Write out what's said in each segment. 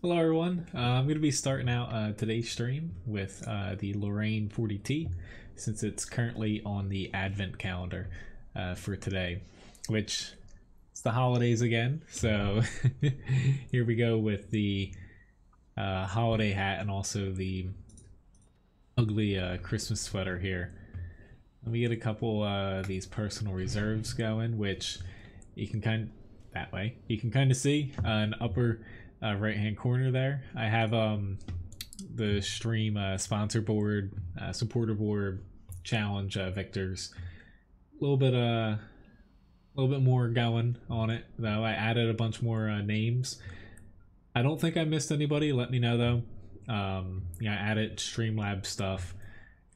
Hello everyone, I'm going to be starting out today's stream with the Lorraine 40T since it's currently on the advent calendar for today, which it's the holidays again, so here we go with the holiday hat and also the ugly Christmas sweater here. Let me get a couple of these personal reserves going, which you can kind of see an upper right hand corner there. I have the stream sponsor board, supporter board, challenge victors. A little bit more going on it though. I added a bunch more names. I don't think I missed anybody. Let me know though. Yeah, I added Streamlab stuff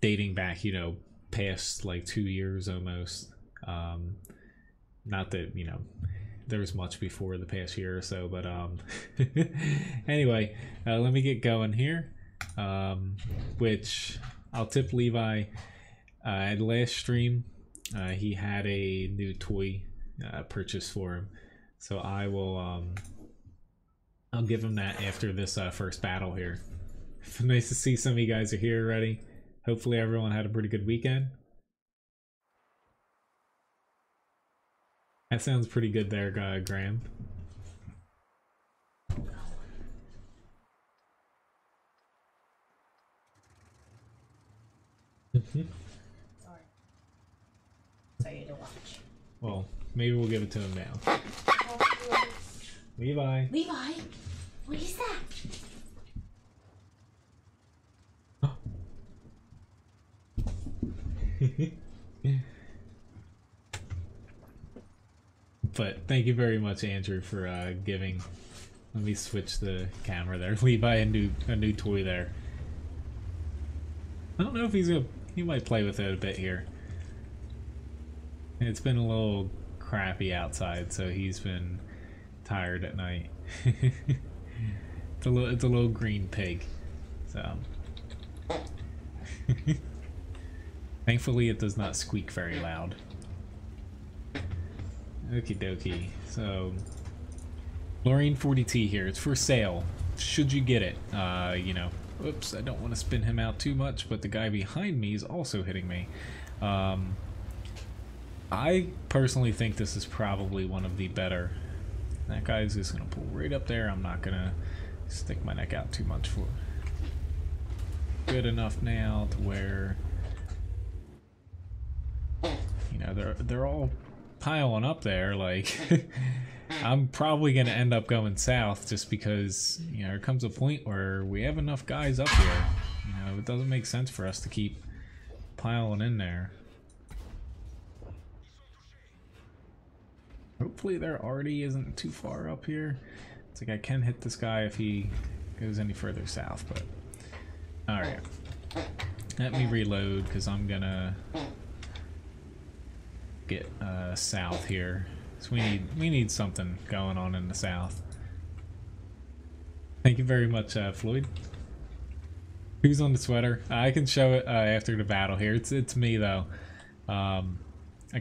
dating back, you know, past like 2 years almost. Not that, you know, there was much before the past year or so, but anyway, let me get going here, which I'll tip Levi. At last stream he had a new toy purchase for him, so I will I'll give him that after this first battle here. Nice to see some of you guys are here already. Hopefully everyone had a pretty good weekend. That sounds pretty good there, Graham. Sorry. Sorry to watch. Well, maybe we'll give it to him now. Levi. Levi? What is that? But thank you very much, Andrew, for giving. Let me switch the camera there. Levi a new toy there. I don't know if he might play with it a bit here. It's been a little crappy outside, so he's been tired at night. It's a little green pig. So thankfully it does not squeak very loud. Okie dokie. So Lorraine 40T here. It's for sale. Should you get it? You know, oops, I don't want to spin him out too much, but the guy behind me is also hitting me. I personally think this is probably one of the better. That guy's just gonna pull right up there. I'm not gonna stick my neck out too much for good enough now to where, you know, they're all piling up there. Like I'm probably gonna end up going south just because, you know, there comes a point where we have enough guys up here. You know, it doesn't make sense for us to keep piling in there. Hopefully there already isn't too far up here. It's like I can hit this guy if he goes any further south, but alright. Let me reload because I'm gonna get south here. So we need something going on in the south. Thank you very much, Floyd. Who's on the sweater? I can show it after the battle here. It's me though. I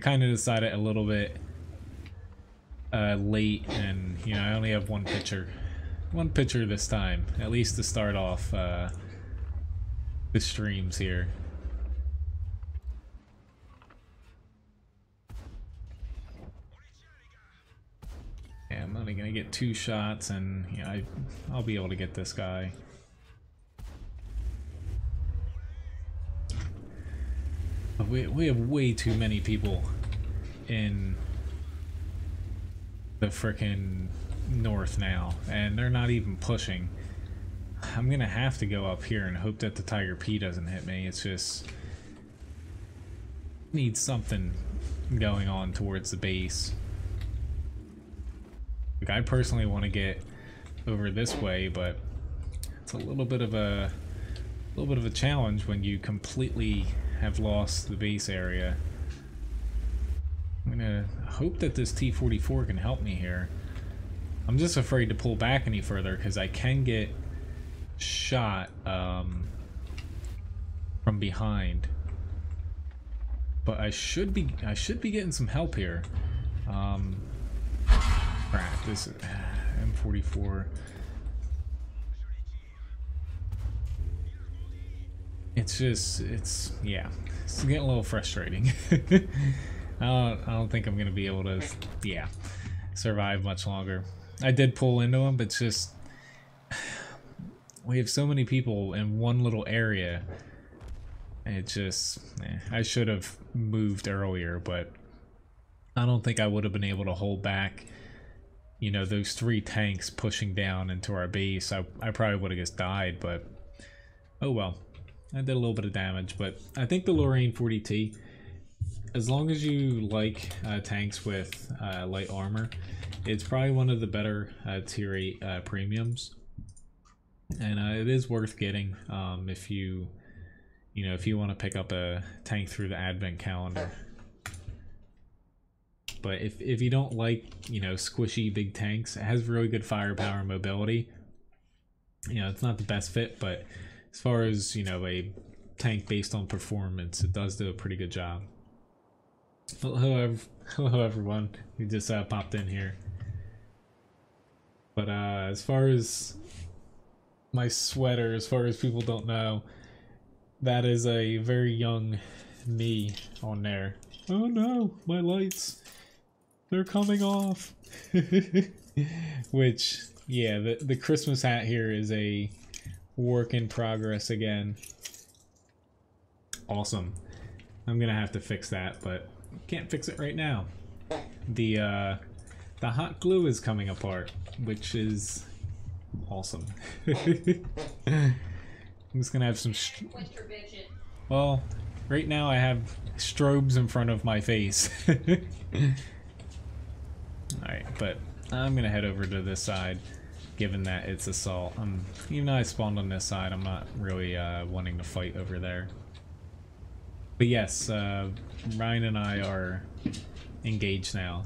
kind of decided a little bit late, and you know, I only have one picture this time, at least to start off the streams here. Yeah, I'm only gonna get 2 shots, and you know, I'll be able to get this guy. But we have way too many people in the frickin' north now, and they're not even pushing. I'm gonna have to go up here and hope that the Tiger P doesn't hit me. It's just need something going on towards the base. Like, I personally want to get over this way, but it's a little bit of a challenge when you completely have lost the base area. I'm gonna hope that this T-44 can help me here. I'm just afraid to pull back any further because I can get shot from behind. But I should be getting some help here. Crap, this M44. it's just, yeah, it's getting a little frustrating. I don't think I'm gonna be able to, yeah, survive much longer. I did pull into him, but it's just, we have so many people in one little area. It just, I should have moved earlier, but I don't think I would have been able to hold back, you know, those 3 tanks pushing down into our base. I probably would have just died, but oh well. I did a little bit of damage, but I think the Lorraine 40T, as long as you like tanks with light armor, it's probably one of the better tier 8 premiums, and it is worth getting if you know, if you want to pick up a tank through the advent calendar. But if you don't like, you know, squishy big tanks, it has really good firepower and mobility. You know, it's not the best fit, but as far as, you know, a tank based on performance, it does do a pretty good job. Hello everyone who just popped in here. But as far as my sweater, as far as people don't know, that is a very young me on there. Oh no, my lights. They're coming off. Which, yeah, the Christmas hat here is a work in progress again. Awesome. I'm gonna have to fix that, but can't fix it right now. The hot glue is coming apart, which is awesome. I'm just gonna have some. Well, right now I have strobes in front of my face. Alright, but I'm gonna head over to this side, given that it's assault. Even though I spawned on this side, I'm not really wanting to fight over there. But yes, Ryan and I are engaged now.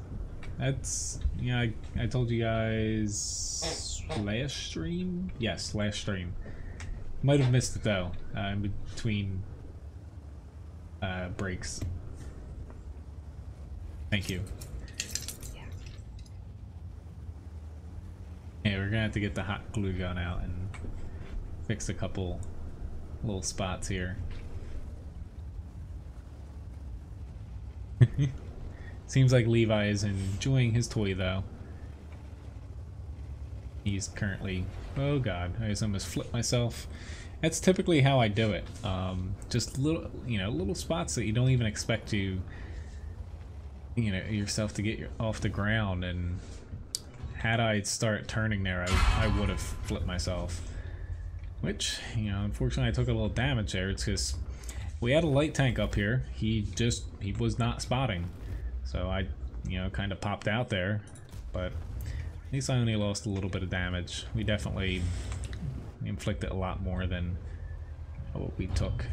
That's, you know, I told you guys last stream? Yes, last stream. Might have missed it though, in between breaks. Thank you. Yeah, we're gonna have to get the hot glue gun out and fix a couple little spots here. Seems like Levi is enjoying his toy though. He's currently, oh god, I just almost flipped myself. That's typically how I do it. Just little, you know, little spots that you don't even expect to, you know, yourself to get off the ground. And had I start turning there, I would have flipped myself. Which, you know, unfortunately I took a little damage there. It's because we had a light tank up here. He was not spotting. So I, you know, kind of popped out there. But at least I only lost a little bit of damage. We definitely inflicted a lot more than what we took.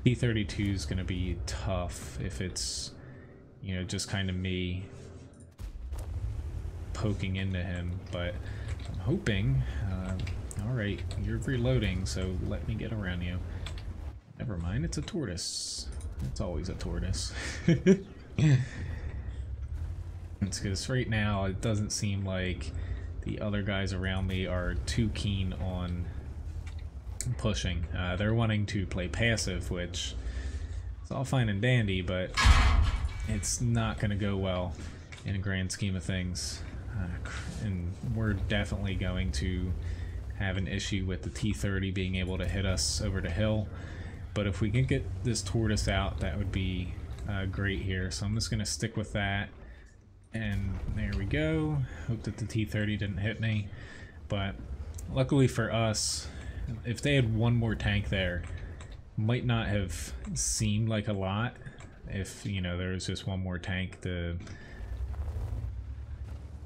T32 is going to be tough if it's, you know, just kind of me poking into him, but I'm hoping, alright, you're reloading, so let me get around you. Never mind, it's a tortoise. It's always a tortoise. It's because right now it doesn't seem like the other guys around me are too keen on pushing. They're wanting to play passive, which is all fine and dandy, but it's not going to go well in a grand scheme of things. And we're definitely going to have an issue with the T30 being able to hit us over the hill. But if we can get this tortoise out, that would be great here. So I'm just going to stick with that. And there we go. Hope that the T30 didn't hit me. But luckily for us, if they had one more tank there, might not have seemed like a lot if, you know, there was just one more tank to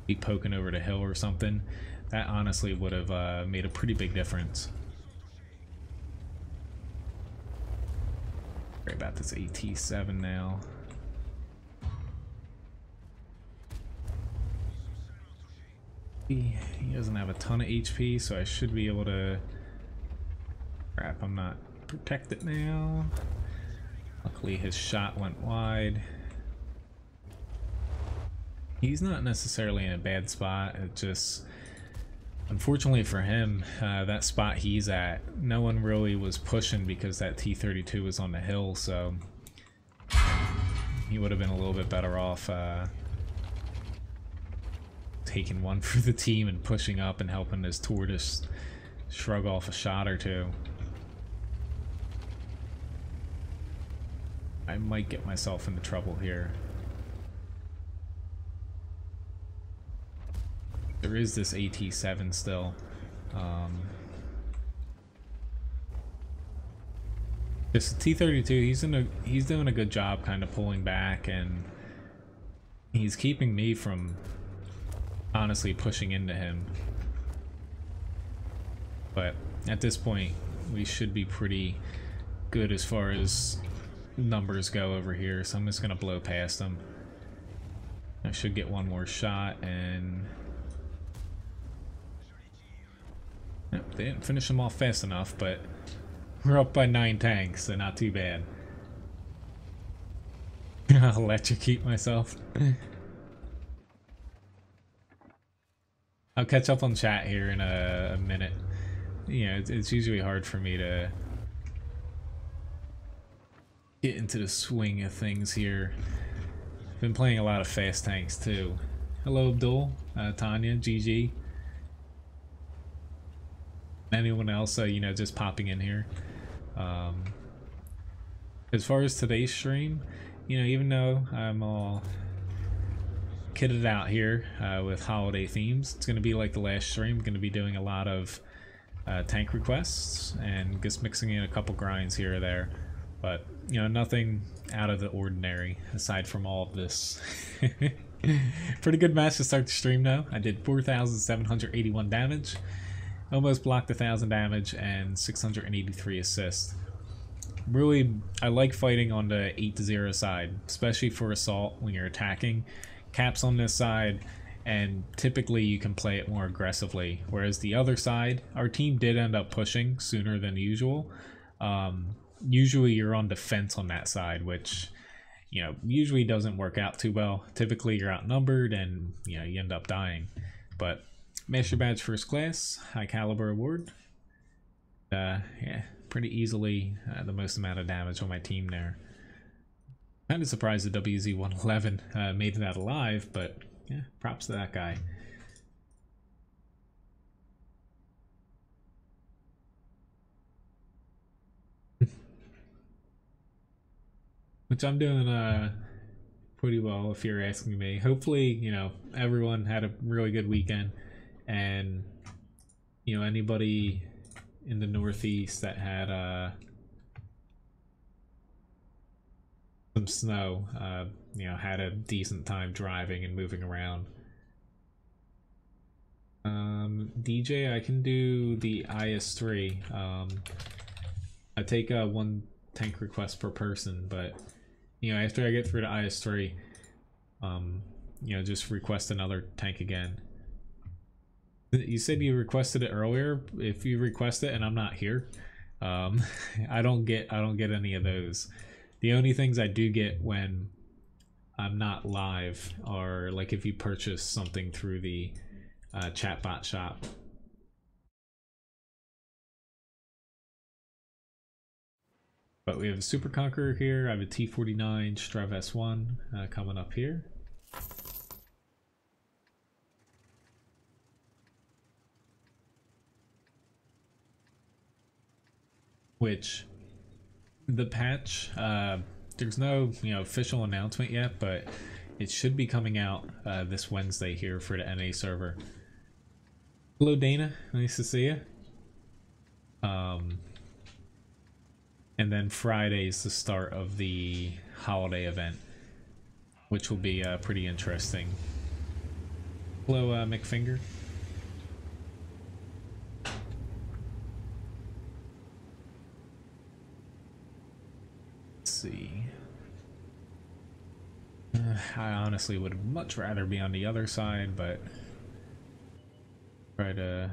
be poking over the hill or something. That honestly would have made a pretty big difference. Worry about this AT7 now. He doesn't have a ton of HP, so I should be able to... Crap, I'm not protected now. Luckily his shot went wide. He's not necessarily in a bad spot, it just... Unfortunately for him, that spot he's at, no one really was pushing because that T32 was on the hill, so he would have been a little bit better off taking one for the team and pushing up and helping his tortoise shrug off a shot or two. I might get myself into trouble here. There is this AT7 still. This T32, he's doing a good job kind of pulling back, and he's keeping me from honestly pushing into him. But at this point, we should be pretty good as far as numbers go over here, so I'm just gonna blow past him. I should get one more shot, and yep, they didn't finish him off fast enough, but we're up by 9 tanks, so not too bad. I'll electrocute myself. I'll catch up on chat here in a minute. You know, it's usually hard for me to get into the swing of things here. Been playing a lot of fast tanks too. Hello Abdul, Tanya, GG. Anyone else, you know, just popping in here. As far as today's stream, you know, even though I'm all kitted out here with holiday themes, it's going to be like the last stream. I'm going to be doing a lot of tank requests and just mixing in a couple grinds here or there. But, you know, nothing out of the ordinary aside from all of this. Pretty good match to start the stream though. I did 4,781 damage. Almost blocked 1,000 damage and 683 assists. Really, I like fighting on the 8-0 side, especially for assault when you're attacking. Caps on this side, and typically you can play it more aggressively. Whereas the other side, our team did end up pushing sooner than usual. Usually you're on defense on that side, which, you know, usually doesn't work out too well. Typically you're outnumbered and, you know, you end up dying. But Master Badge First Class, High Caliber Award. Yeah, pretty easily the most amount of damage on my team there. Kind of surprised the WZ-111 made it out alive, but yeah, props to that guy. Which I'm doing pretty well if you're asking me. Hopefully, you know, everyone had a really good weekend, and you know, anybody in the Northeast that had some snow, you know, had a decent time driving and moving around. DJ, I can do the IS-3. I take one tank request per person, but you know, after I get through the IS-3, you know, just request another tank again. You said you requested it earlier. If you request it and I'm not here, I don't get any of those. The only things I do get when I'm not live are like if you purchase something through the chatbot shop. But we have a Super Conqueror here. I have a T49 Strav S1 coming up here. Which the patch, there's no, you know, official announcement yet, but it should be coming out this Wednesday here for the NA server. Hello Dana, nice to see you. And then Friday is the start of the holiday event, which will be pretty interesting. Hello McFinger. See. I honestly would much rather be on the other side, but try to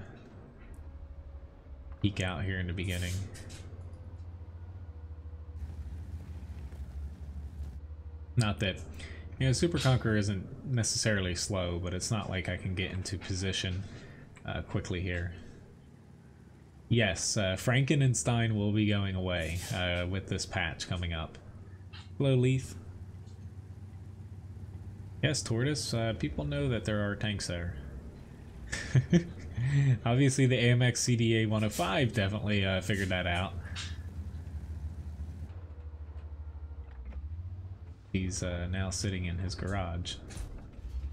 peek out here in the beginning. Not that, you know, Super Conqueror isn't necessarily slow, but it's not like I can get into position quickly here. Yes, Frankenstein will be going away with this patch coming up. Hello, Leith. Yes, Tortoise, people know that there are tanks there. Obviously the AMX CDA 105 definitely figured that out. He's now sitting in his garage.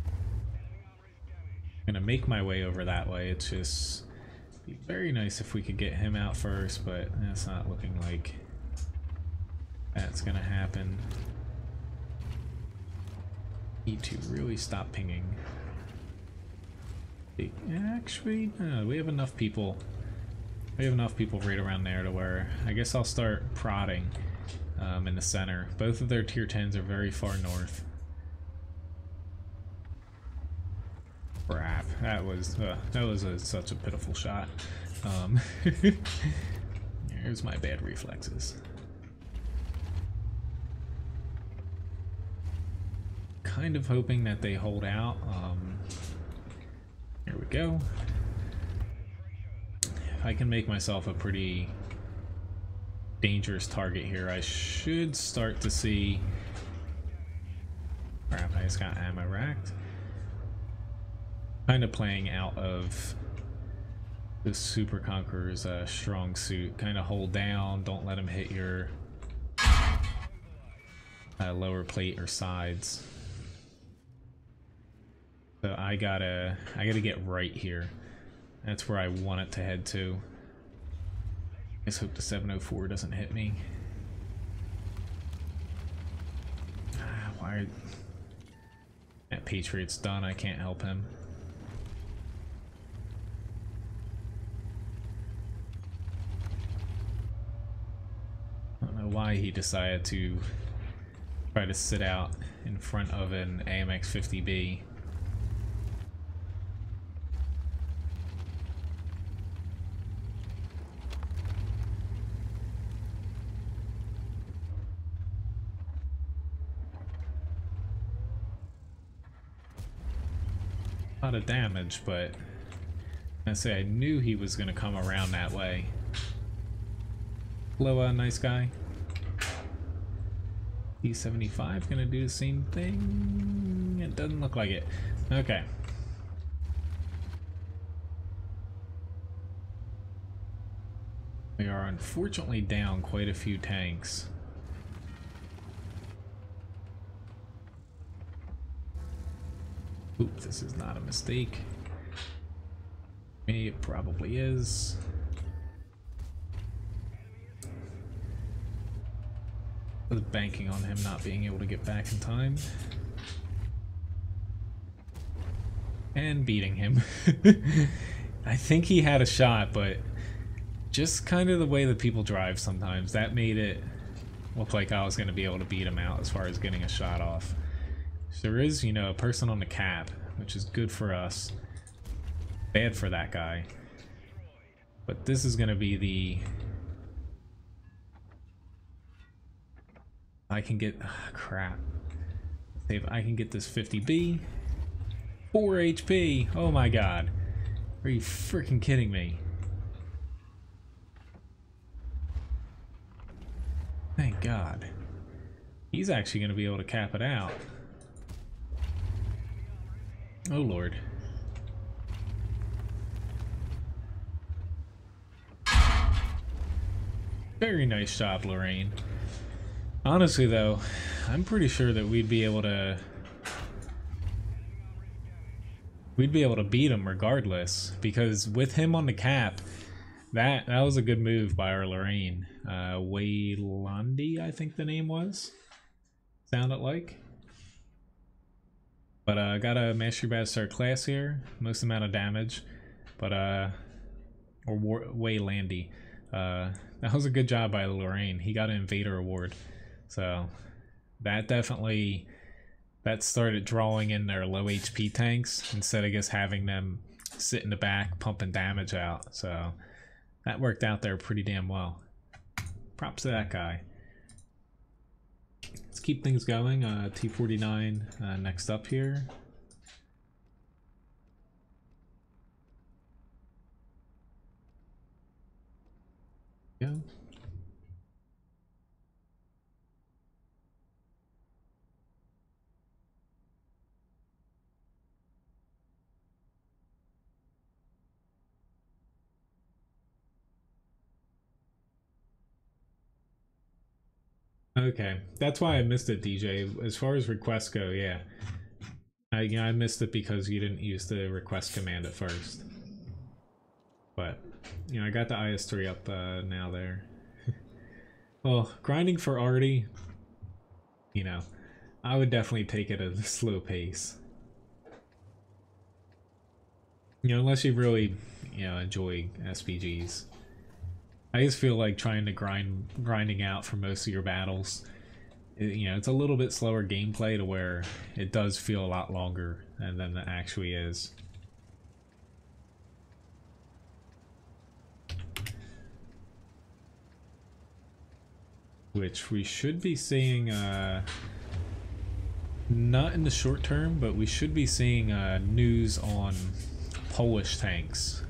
I'm gonna make my way over that way. It's just be very nice if we could get him out first, but that's not looking like that's gonna happen. Need to really stop pinging. Actually, no, we have enough people. We have enough people right around there to where I guess I'll start prodding in the center. Both of their tier 10s are very far north. Crap, that was such a pitiful shot. Here's my bad reflexes. Kind of hoping that they hold out. Here we go. If I can make myself a pretty dangerous target here, I should start to see... Crap, I just got ammo racked. Kind of playing out of this Super Conqueror's strong suit. Kind of hold down, don't let him hit your lower plate or sides. So I gotta get right here. That's where I want it to head to. Just hope the 704 doesn't hit me. Why? That Patriot's done. I can't help him. I don't know why he decided to try to sit out in front of an AMX 50B. A lot of damage, but I say I knew he was gonna come around that way. Hello, nice guy. T25 gonna do the same thing? It doesn't look like it. Okay. We are unfortunately down quite a few tanks. Oop, this is not a mistake. It probably is. I was banking on him not being able to get back in time. And beating him. I think he had a shot, but just kind of the way that people drive sometimes, that made it look like I was going to be able to beat him out as far as getting a shot off. There is, you know, a person on the cap, which is good for us. Bad for that guy. But this is going to be the... I can get... crap. If I can get this 50B. 4 HP! Oh my god. Are you freaking kidding me? Thank god. He's actually going to be able to cap it out. Oh lord. Very nice job, Lorraine. Honestly though, I'm pretty sure that we'd be able to beat him regardless, because with him on the cap, that was a good move by our Lorraine. Waylandi, I think the name was. Sounded like. But I got a Mastery Badge Start class here, most amount of damage, but or Waylandy. That was a good job by Lorraine. He got an Invader Award, so that definitely started drawing in their low HP tanks instead of just having them sit in the back pumping damage out. So that worked out there pretty damn well. Props to that guy. Let's keep things going. T49 next up here. Yeah. Okay, that's why I missed it, DJ. As far as requests go, yeah. I missed it because you didn't use the request command at first. But, I got the IS3 up now there. Well, grinding for Artie, I would definitely take it at a slow pace. Unless you really, enjoy SPGs. I just feel like trying to grinding out for most of your battles, it's a little bit slower gameplay to where it does feel a lot longer than it actually is. Which we should be seeing, not in the short term, but we should be seeing news on Polish tanks.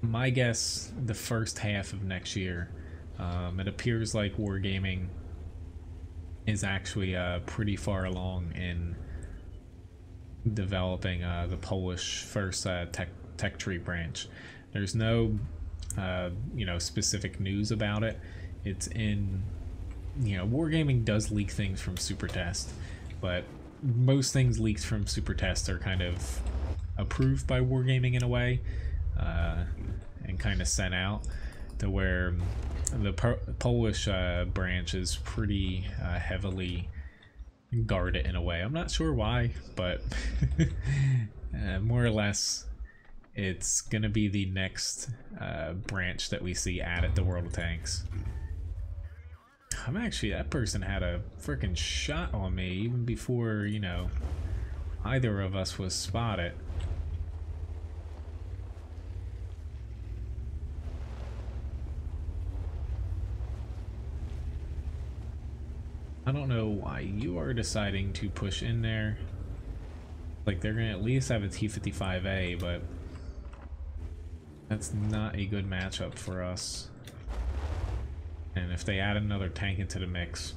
My guess, the first half of next year. It appears like Wargaming is actually pretty far along in developing the Polish first tech tree branch. There's no specific news about it. It's in, Wargaming does leak things from Super Test, but most things leaked from Super Test are kind of approved by Wargaming in a way, and kind of sent out to where the Polish branch is pretty heavily guarded in a way. I'm not sure why, but more or less it's gonna be the next branch that we see added to World of Tanks. That person had a freaking shot on me even before, either of us was spotted. I don't know why you are deciding to push in there. Like, they're gonna at least have a T25A, but that's not a good matchup for us. And if they add another tank into the mix,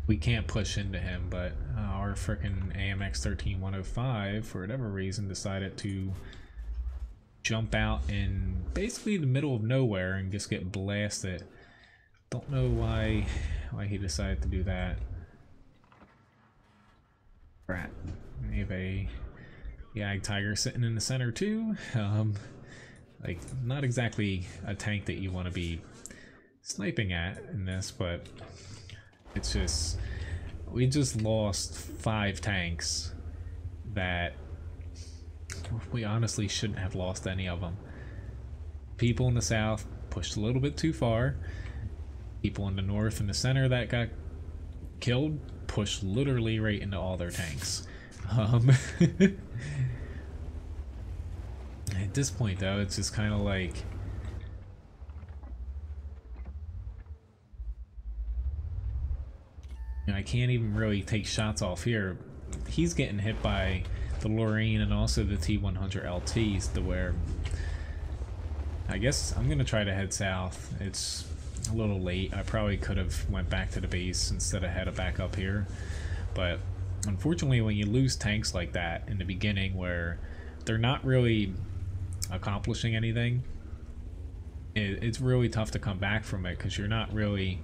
we can't push into him, but our frickin' AMX 13105, for whatever reason, decided to jump out in basically the middle of nowhere and just get blasted. Don't know why he decided to do that. Rat. We have a Yag Tiger sitting in the center too. Like, not exactly a tank that you want to be sniping at in this, but it's just, we just lost 5 tanks that we honestly shouldn't have lost any of them. People in the south pushed a little bit too far. People in the north and the center that got killed pushed literally right into all their tanks. At this point though, it's just kind of like, I can't even really take shots off here. He's getting hit by the Lorraine and also the T100 LTs to where I guess I'm gonna try to head south. It's a little late. I probably could have went back to the base instead of headed back up here, but unfortunately when you lose tanks like that in the beginning where they're not really accomplishing anything, it's really tough to come back from it because you're not really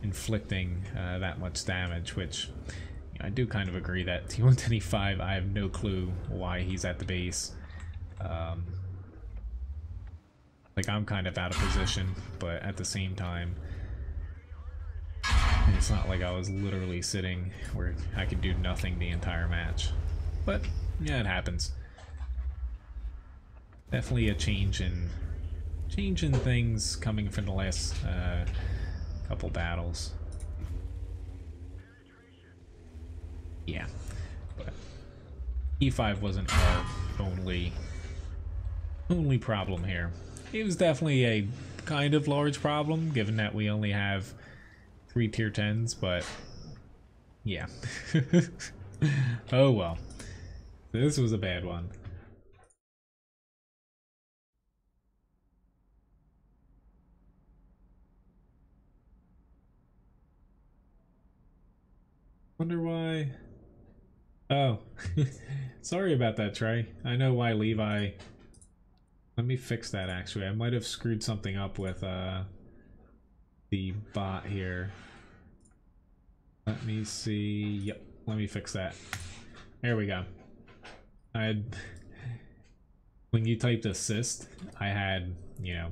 inflicting that much damage, which I do kind of agree that T125, I have no clue why he's at the base. Like, I'm kind of out of position, but at the same time, it's not like I was literally sitting where I could do nothing the entire match. But yeah, it happens. Definitely a change in things coming from the last couple battles. Yeah, but E5 wasn't our only problem here. It was definitely a kind of large problem, given that we only have 3 tier 10s, but yeah. Oh well. This was a bad one. Wonder why. Oh, sorry about that, Trey. I know why Levi. Let me fix that actually. I might have screwed something up with the bot here. Let me see. Yep, let me fix that. There we go. I had, when you typed assist, I had, you know,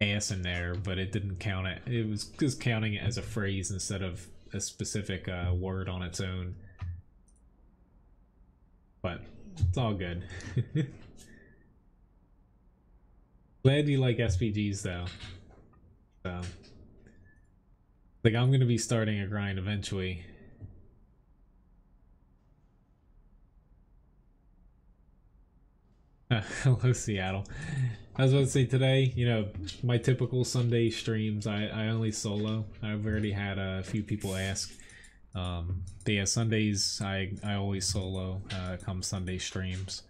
ass in there, but it didn't count it. It was just counting it as a phrase instead of a specific word on its own. But it's all good. Glad you like SPGs though. So, like, I'm gonna be starting a grind eventually. Hello, Seattle. I was about to say today, you know, my typical Sunday streams, I only solo. I've already had a few people ask. But yeah, Sundays, I always solo come Sunday streams.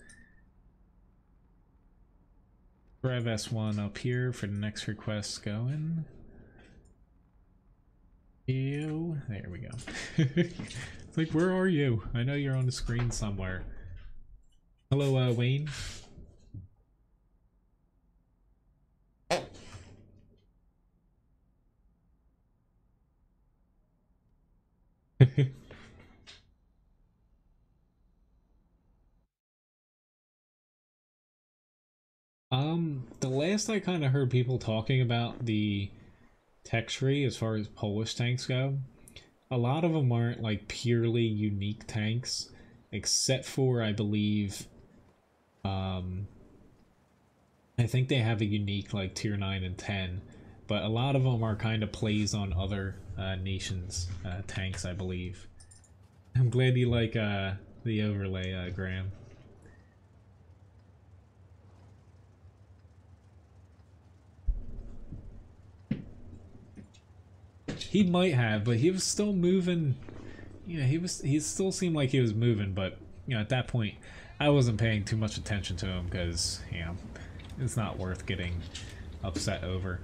Rev S1 up here for the next request going. Ew, there we go. It's like, where are you? I know you're on the screen somewhere. Hello, Wayne. The last I kind of heard people talking about the tech tree as far as Polish tanks go, a lot of them aren't like purely unique tanks, except for, I believe, I think they have a unique like tier 9 and 10, but a lot of them are kind of plays on other nations' tanks, I believe. I'm glad you like the overlay, Graham. He might have, but he was still moving. You know, he still seemed like he was moving, but you know, at that point, I wasn't paying too much attention to him because, you know, it's not worth getting upset over.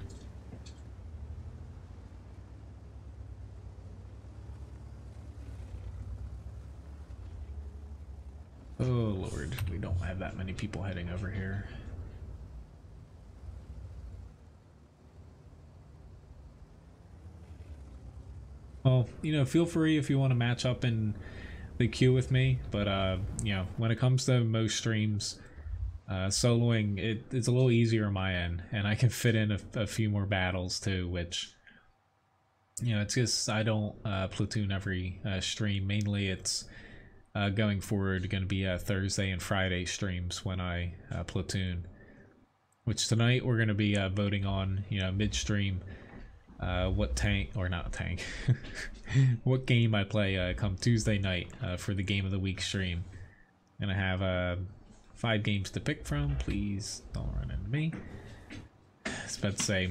Oh Lord, we don't have that many people heading over here. Well, you know, feel free if you want to match up in the queue with me, but you know, when it comes to most streams, soloing, it's a little easier on my end, and I can fit in a few more battles too, which, you know, it's just I don't platoon every stream. Mainly it's going forward going to be Thursday and Friday streams when I platoon, which tonight we're going to be voting on, you know, midstream, what tank, or not tank, what game I play come Tuesday night for the Game of the Week stream. And I have 5 games to pick from. Please don't run into me. I was about to say,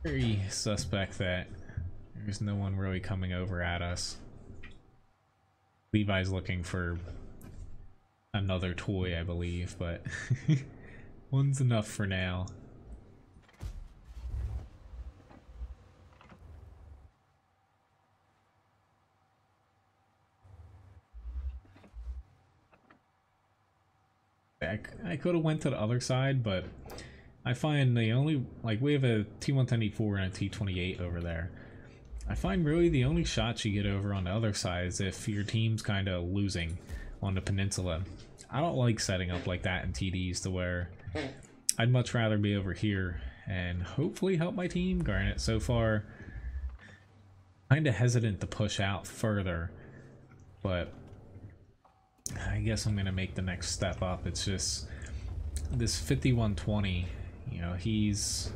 very suspect that there's no one really coming over at us. Levi's looking for another toy, I believe, but one's enough for now. I could have went to the other side, but I find the only, like, we have a T124 and a T28 over there. I find really the only shots you get over on the other side is if your team's kind of losing on the peninsula. I don't like setting up like that in TDs to where I'd much rather be over here and hopefully help my team. Granted, so far, kind of hesitant to push out further, but I guess I'm gonna make the next step up. It's just this 5120, you know, he's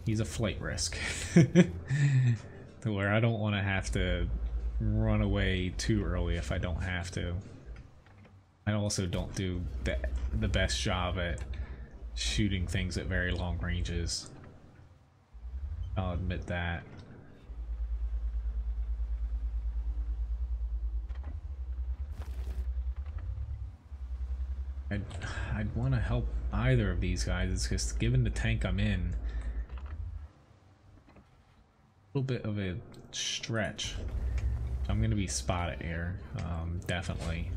a flight risk to where I don't want to have to run away too early if I don't have to. I also don't do the best job at shooting things at very long ranges. I'll admit that. I'd want to help either of these guys. It's just given the tank I'm in, little bit of a stretch. I'm gonna be spotted here, definitely.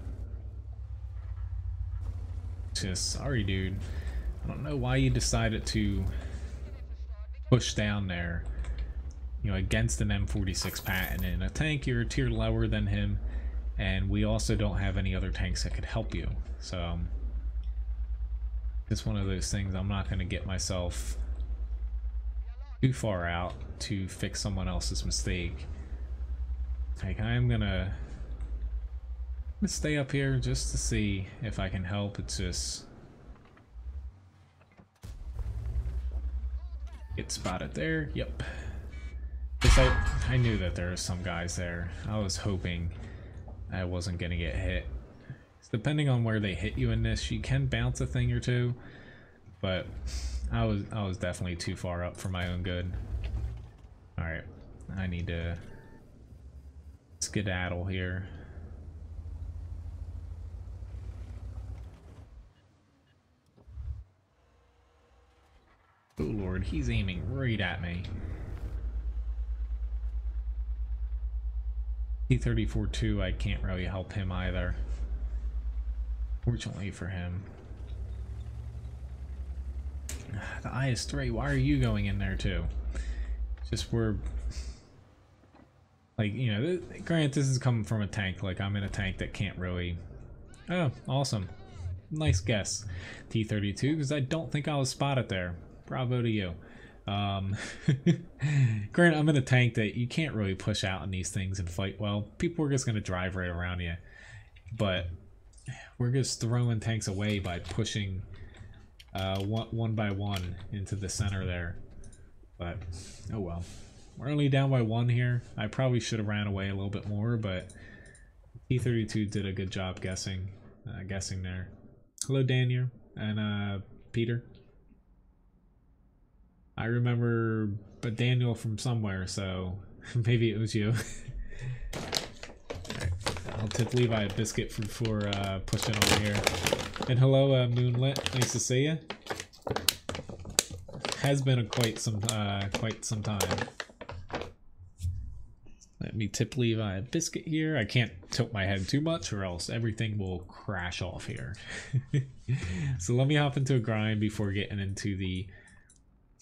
Just sorry, dude. I don't know why you decided to push down there, you know, against an M46 Patton. In a tank, you're a tier lower than him, and we also don't have any other tanks that could help you. So it's one of those things. I'm not gonna get myself too far out to fix someone else's mistake. Like, I'm gonna stay up here just to see if I can help. It's just get spotted there. Yep. I knew that there were some guys there. I was hoping I wasn't gonna get hit. Depending on where they hit you in this, you can bounce a thing or two, but I was definitely too far up for my own good. All right, I need to skedaddle here. Oh Lord, he's aiming right at me. T34-2, I can't really help him either. Fortunately for him. The IS-3, why are you going in there too? Just we're... Like, you know, granted this is coming from a tank, like I'm in a tank that can't really... Oh, awesome. Nice guess. T32, because I don't think I was spotted there. Bravo to you. Granted, I'm in a tank that you can't really push out in these things and fight well. People are just going to drive right around you. But we're just throwing tanks away by pushing one by one into the center there. But, oh well. We're only down by one here. I probably should have ran away a little bit more, but T32 did a good job guessing there. Hello, Daniel and Peter. I remember Daniel from somewhere, so maybe it was you. Right. I'll tip Levi a biscuit for pushing over here. And hello, Moonlit. Nice to see you. Has been quite some time. Let me tip Levi a biscuit here. I can't tilt my head too much or else everything will crash off here. So let me hop into a grind before getting into the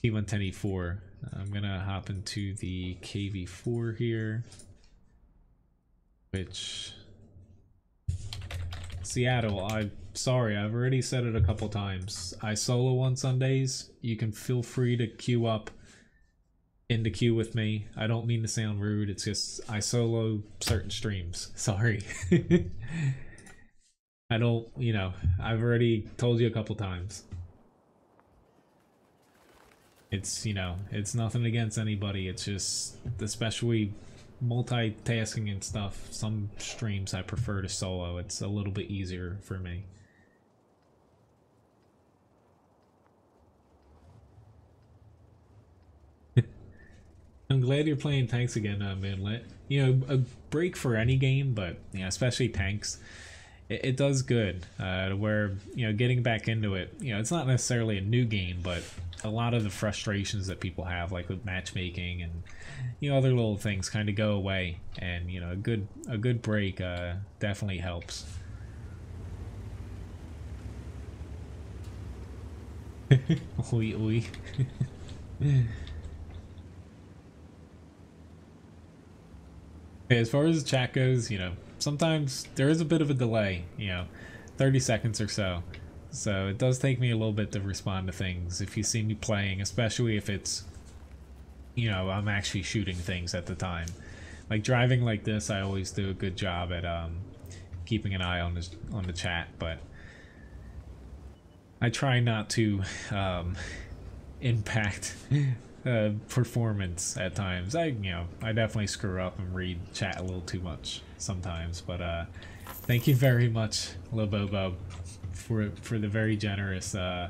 T110E4. I'm gonna hop into the KV4 here, which Seattle, I'm sorry, I've already said it a couple times. I solo on Sundays. You can feel free to queue up in the queue with me. I don't mean to sound rude, it's just I solo certain streams. Sorry. I don't, you know, I've already told you a couple times. It's, you know, it's nothing against anybody. It's just, especially multitasking and stuff, some streams I prefer to solo. It's a little bit easier for me. I'm glad you're playing tanks again, Moonlit. You know, a break for any game, but, you know, especially tanks, it does good. Where, you know, getting back into it, you know, it's not necessarily a new game, but a lot of the frustrations that people have, like with matchmaking and, you know, other little things kind of go away. And, you know, a good break definitely helps. Oi, oi. As far as the chat goes, you know, sometimes there is a bit of a delay, you know, 30 seconds or so. So it does take me a little bit to respond to things if you see me playing, especially if it's, you know, I'm actually shooting things at the time. Like driving like this, I always do a good job at keeping an eye on the chat, but I try not to impact performance at times. I definitely screw up and read chat a little too much sometimes, but thank you very much, Lobobo, for the very generous for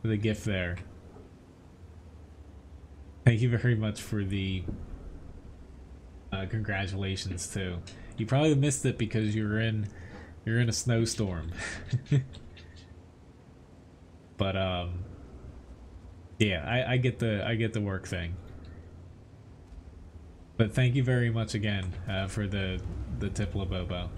the gift there. Thank you very much for the congratulations too. You probably missed it because you're in a snowstorm. But yeah, I get the work thing. But thank you very much again for the Tiplobobo.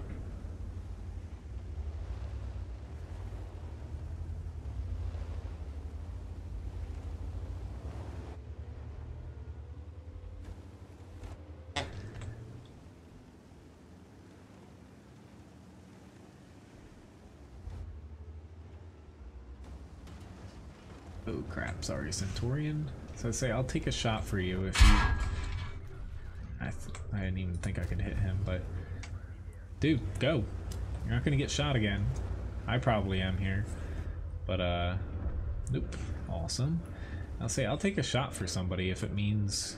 Oh crap, sorry, Centaurian. So I say I'll take a shot for you if you... I didn't even think I could hit him, but... Dude, go! You're not gonna get shot again. I probably am here. But, nope. Awesome. I'll say I'll take a shot for somebody if it means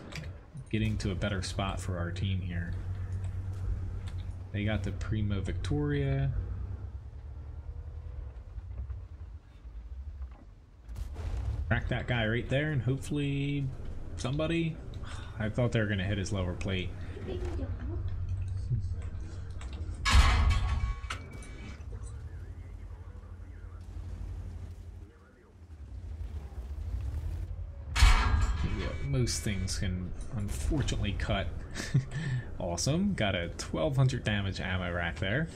getting to a better spot for our team here. They got the Primo Victoria. Crack that guy right there, and hopefully somebody... I thought they were going to hit his lower plate. Yeah, most things can unfortunately cut. Awesome. Got a 1200 damage ammo rack there.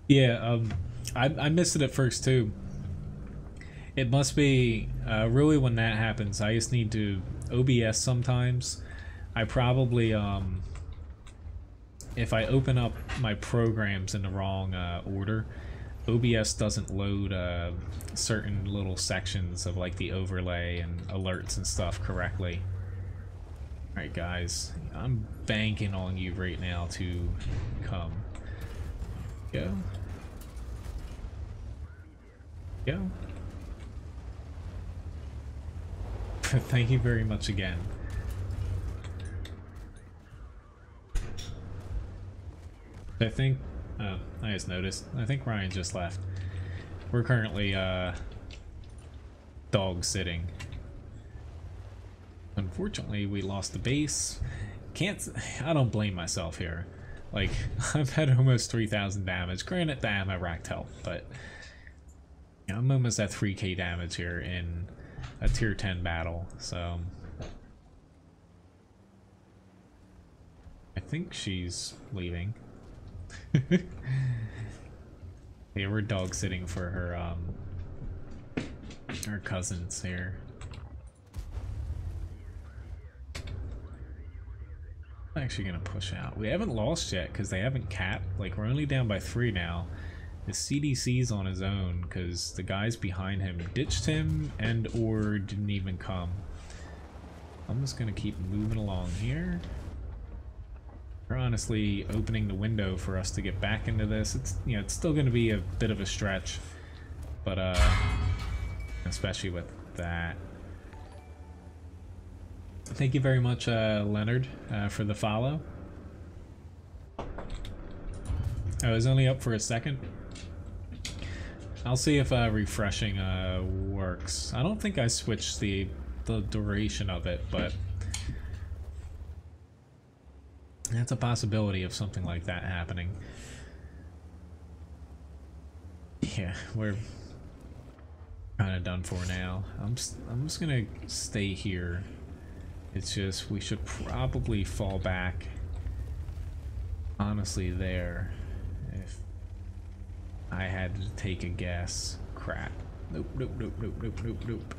Yeah, I missed it at first too. It must be really when that happens. I just need to OBS sometimes. I probably if I open up my programs in the wrong order, OBS doesn't load certain little sections of like the overlay and alerts and stuff correctly. All right, guys, I'm banking on you right now to come. Go. Go. Thank you very much again. I think, I just noticed, I think Ryan just left. We're currently, dog sitting. Unfortunately, we lost the base. I don't blame myself here. Like, I've had almost 3,000 damage. Granted, the ammo racked help, but you know, I'm almost at 3k damage here in a tier 10 battle, so I think she's leaving. Yeah, we're dog sitting for her cousins here. I'm actually gonna push out. We haven't lost yet because they haven't capped. Like, we're only down by 3 now. The CDC's on his own because the guys behind him ditched him and or didn't even come. I'm just gonna keep moving along here. They're honestly opening the window for us to get back into this. It's, you know, it's still gonna be a bit of a stretch, but especially with that. Thank you very much, Leonard, for the follow. I was only up for a second. I'll see if refreshing works. I don't think I switched the duration of it, but that's a possibility of something like that happening. Yeah, we're kind of done for now. I'm just gonna stay here. It's just we should probably fall back. Honestly, there. If I had to take a guess. Crap. Nope, nope, nope, nope, nope, nope, nope.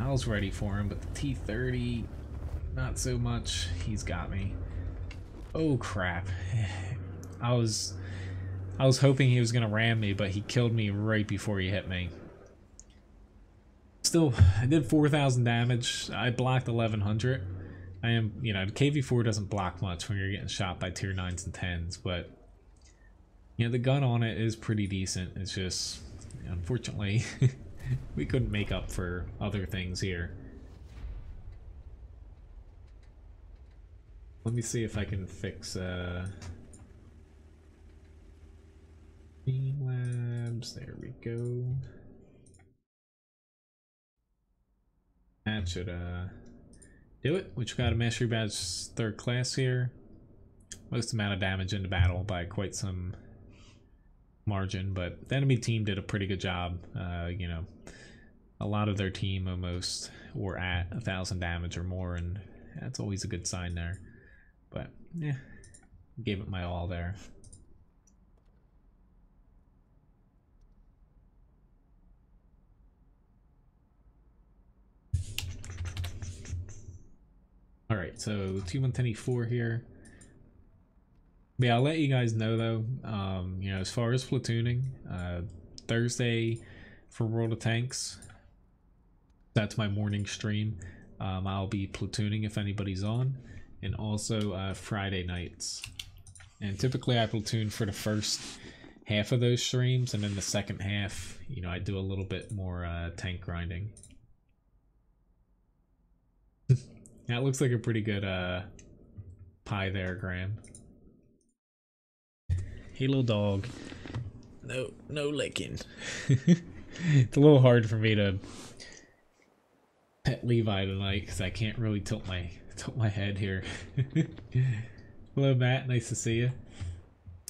I was ready for him, but the T30, not so much. He's got me. Oh crap. I was hoping he was gonna ram me, but he killed me right before he hit me. Still, I did 4,000 damage. I blocked 1,100. I am, you know, the KV4 doesn't block much when you're getting shot by tier 9s and 10s, but you know, the gun on it is pretty decent. It's just, unfortunately, we couldn't make up for other things here. Let me see if I can fix labs. There we go. That should do it. Which got a mastery badge 3rd class here. Most amount of damage in the battle by quite some margin, but the enemy team did a pretty good job. You know, a lot of their team almost were at 1,000 damage or more, and that's always a good sign there. But yeah, gave it my all there. Alright, so T124 here. But yeah, I'll let you guys know though, you know, as far as platooning, Thursday for World of Tanks, that's my morning stream. I'll be platooning if anybody's on, and also Friday nights. And typically I platoon for the first half of those streams, and then the second half, you know, I do a little bit more tank grinding. That looks like a pretty good pie there, Graham. Hey, little dog. No licking. It's a little hard for me to pet Levi tonight because I can't really tilt my head here. Hello, Matt. Nice to see you.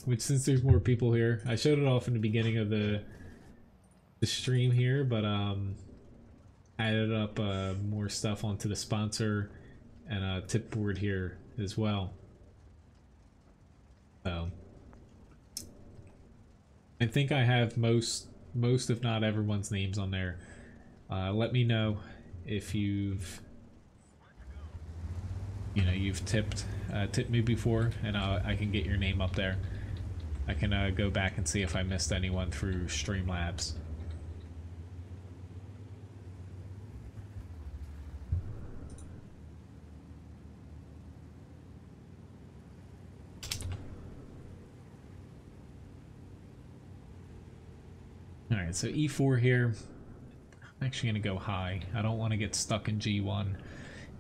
Which, since there's more people here, I showed it off in the beginning of the stream here, but added up more stuff onto the sponsor and a tip board here as well. So I think I have most if not everyone's names on there. Let me know if you've tipped me before, and I can get your name up there. I can go back and see if I missed anyone through Streamlabs. Alright, so E4 here. I'm actually going to go high. I don't want to get stuck in G1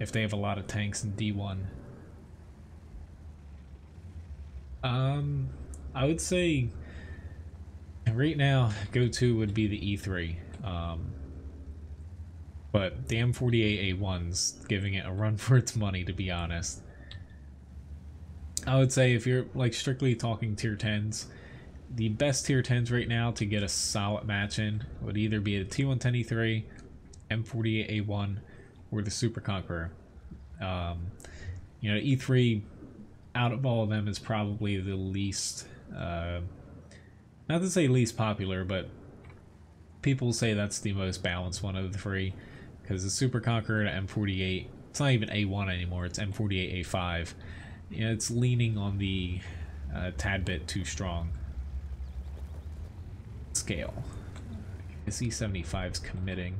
if they have a lot of tanks in D1. I would say right now go-to would be the E3. But the M48A1's giving it a run for its money, to be honest. I would say if you're like strictly talking tier 10s, the best tier 10s right now to get a solid match in would either be a T110 E3, M48A1, or the Super Conqueror. You know, E3 out of all of them is probably the least, not to say least popular, but people say that's the most balanced one of the three, because the Super Conqueror and M48, it's not even A1 anymore, it's M48A5. You know, it's leaning on the tad bit too strong scale. C75's committing.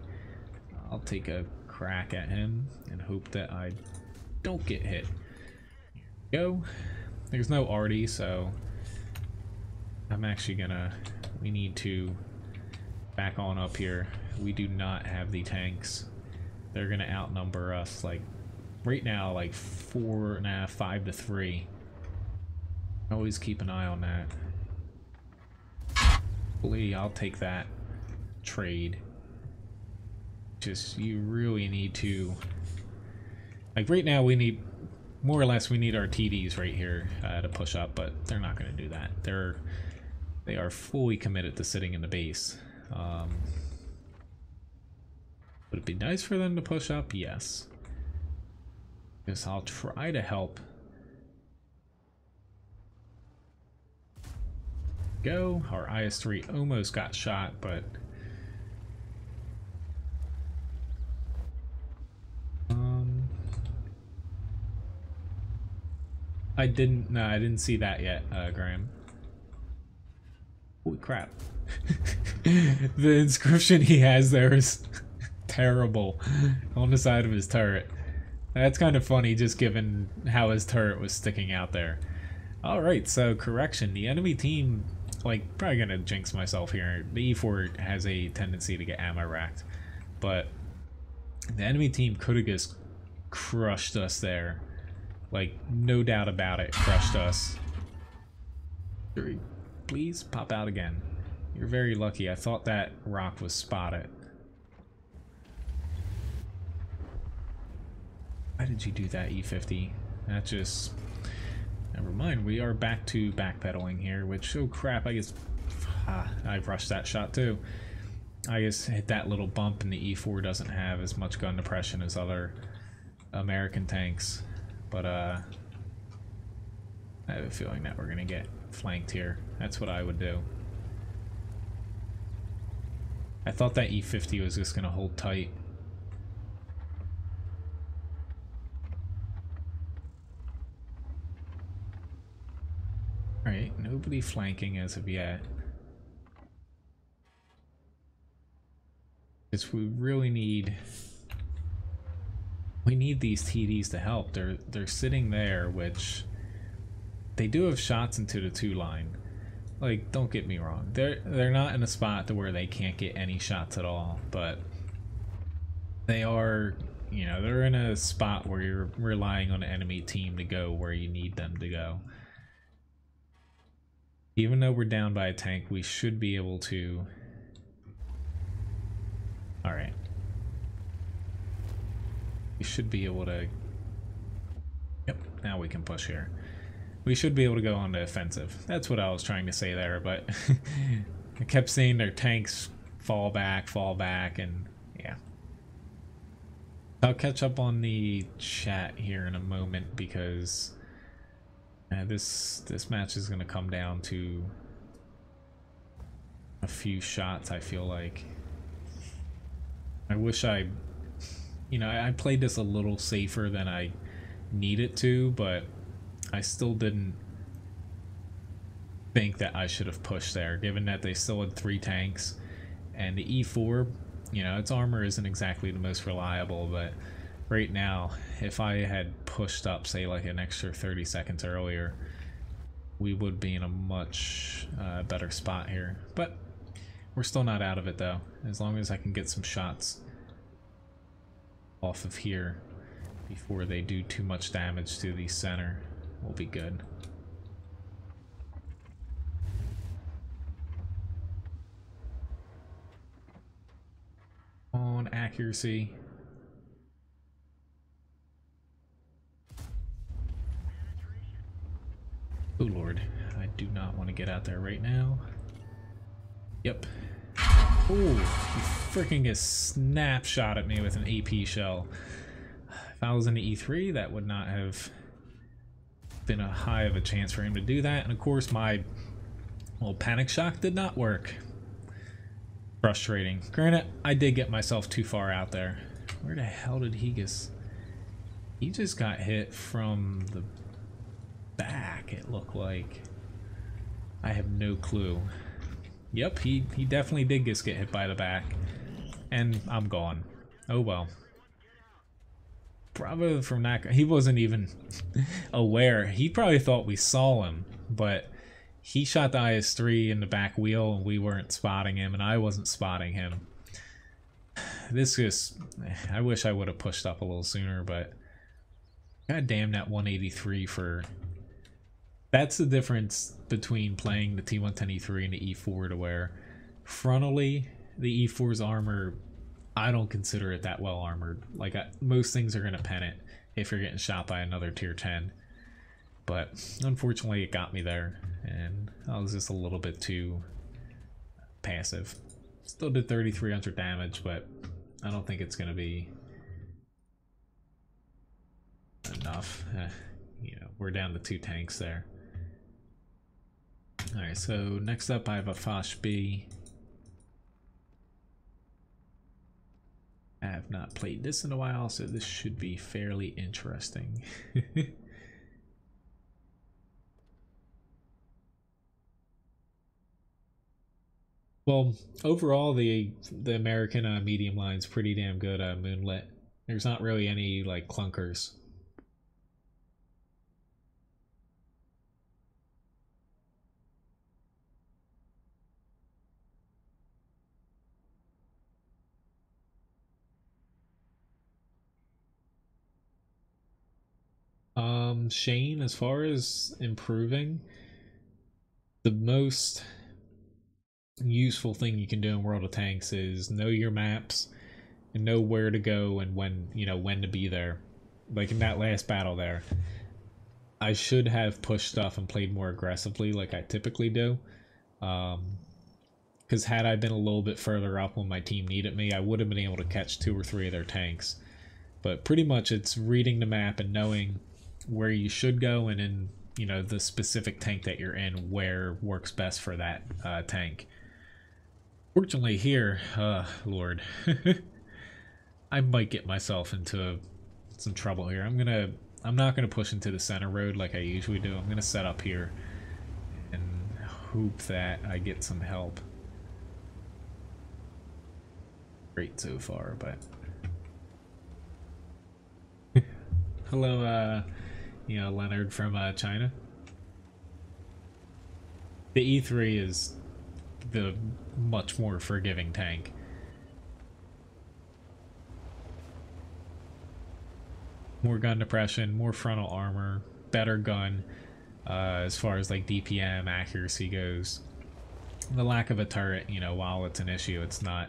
I'll take a crack at him and hope that I don't get hit. Go. There's no arty, so I'm actually gonna, we need to back on up here. We do not have the tanks. They're gonna outnumber us like right now, like 5 to 3. Always keep an eye on that. Hopefully I'll take that trade. Just, you really need to, like right now we need, more or less we need our TDs right here to push up, but they're not going to do that. They are fully committed to sitting in the base. Would it be nice for them to push up? Yes. Guess I'll try to help. Go. Our IS-3 almost got shot, but I didn't see that yet, Graham. Holy crap. The inscription he has there is terrible on the side of his turret. That's kind of funny, just given how his turret was sticking out there. Alright, so correction. The enemy team, like, probably gonna jinx myself here. The E4 has a tendency to get ammo racked, but the enemy team could have just crushed us there. Like, no doubt about it, crushed us. Please pop out again. You're very lucky. I thought that rock was spotted. Why did you do that, E50? That just... Never mind, we are back to backpedaling here, which, oh crap, I guess... Ah, I rushed that shot too. I just hit that little bump, and the E4 doesn't have as much gun depression as other American tanks. But I have a feeling that we're gonna get flanked here. That's what I would do. I thought that E50 was just gonna hold tight. Alright, nobody flanking as of yet. Because we really need... We need these TDs to help. They're sitting there, which... They do have shots into the 2 line. Like, don't get me wrong. They're not in a spot to where they can't get any shots at all, but... They are... You know, they're in a spot where you're relying on the enemy team to go where you need them to go. Even though we're down by a tank, we should be able to... Alright. We should be able to... Yep, now we can push here. We should be able to go on the offensive. That's what I was trying to say there, but... I kept seeing their tanks fall back, and... Yeah. I'll catch up on the chat here in a moment, because... this match is going to come down to a few shots, I feel like. I wish I played this a little safer than I needed to, but I still didn't think that I should have pushed there, given that they still had 3 tanks. And the E4, its armor isn't exactly the most reliable, but right now, if I had pushed up, say, like an extra 30 seconds earlier, we would be in a much better spot here. But we're still not out of it, though. As long as I can get some shots off of here before they do too much damage to the center, we'll be good. On accuracy. Oh lord, I do not want to get out there right now. Yep. Oh, he freaking just snapshot at me with an AP shell. If I was in the E3, that would not have been a high of a chance for him to do that. And of course, my little panic shock did not work. Frustrating. Granted, I did get myself too far out there. Where the hell did he just... He just got hit from the back, it looked like. I have no clue. Yep, he definitely did just get hit by the back. And I'm gone. Oh well. Bravo from that guy. He wasn't even aware. He probably thought we saw him, but he shot the IS-3 in the back wheel and we weren't spotting him, and I wasn't spotting him. This just... I wish I would have pushed up a little sooner, but... God damn that 183 for... That's the difference between playing the T110E3 and the E4, to where frontally, the E4's armor, I don't consider it that well armored. Like, most things are going to pen it if you're getting shot by another tier 10. But unfortunately, it got me there, and I was just a little bit too passive. Still did 3,300 damage, but I don't think it's going to be enough. We're down to 2 tanks there. Alright, so next up I have a Foch B. I have not played this in a while, so this should be fairly interesting. Well, overall the American medium line's pretty damn good, moonlit. There's not really any like clunkers. Shane, as far as improving, the most useful thing you can do in World of Tanks is know your maps and know where to go and when to be there. Like in that last battle there, I should have pushed stuff and played more aggressively like I typically do. because had I been a little bit further up when my team needed me, I would have been able to catch 2 or 3 of their tanks. But pretty much it's reading the map and knowing where you should go, and in, you know, the specific tank that you're in, where works best for that tank. Fortunately here, Lord, I might get myself into some trouble here. I'm not gonna push into the center road like I usually do. I'm gonna set up here and hope that I get some help. Great so far, but hello, you know, Leonard from China. The E3 is the much more forgiving tank. More gun depression, more frontal armor, better gun as far as like DPM accuracy goes. The lack of a turret, you know, while it's an issue, it's not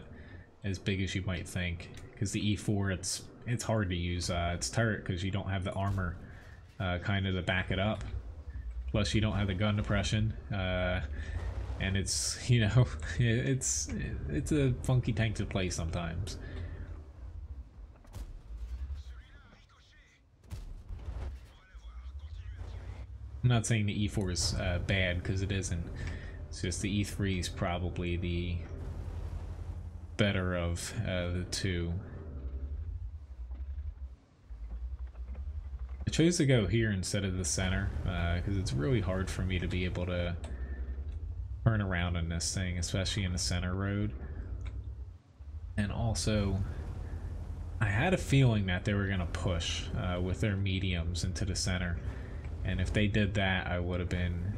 as big as you might think, because the E4, it's hard to use its turret because you don't have the armor kind of to back it up. Plus you don't have the gun depression, and it's, you know, it's a funky tank to play sometimes. I'm not saying the E4 is bad, because it isn't. It's just the E3 is probably the better of the two. I chose to go here instead of the center because it's really hard for me to be able to turn around in this thing, especially in the center road. And also, I had a feeling that they were going to push with their mediums into the center. And if they did that, I would have been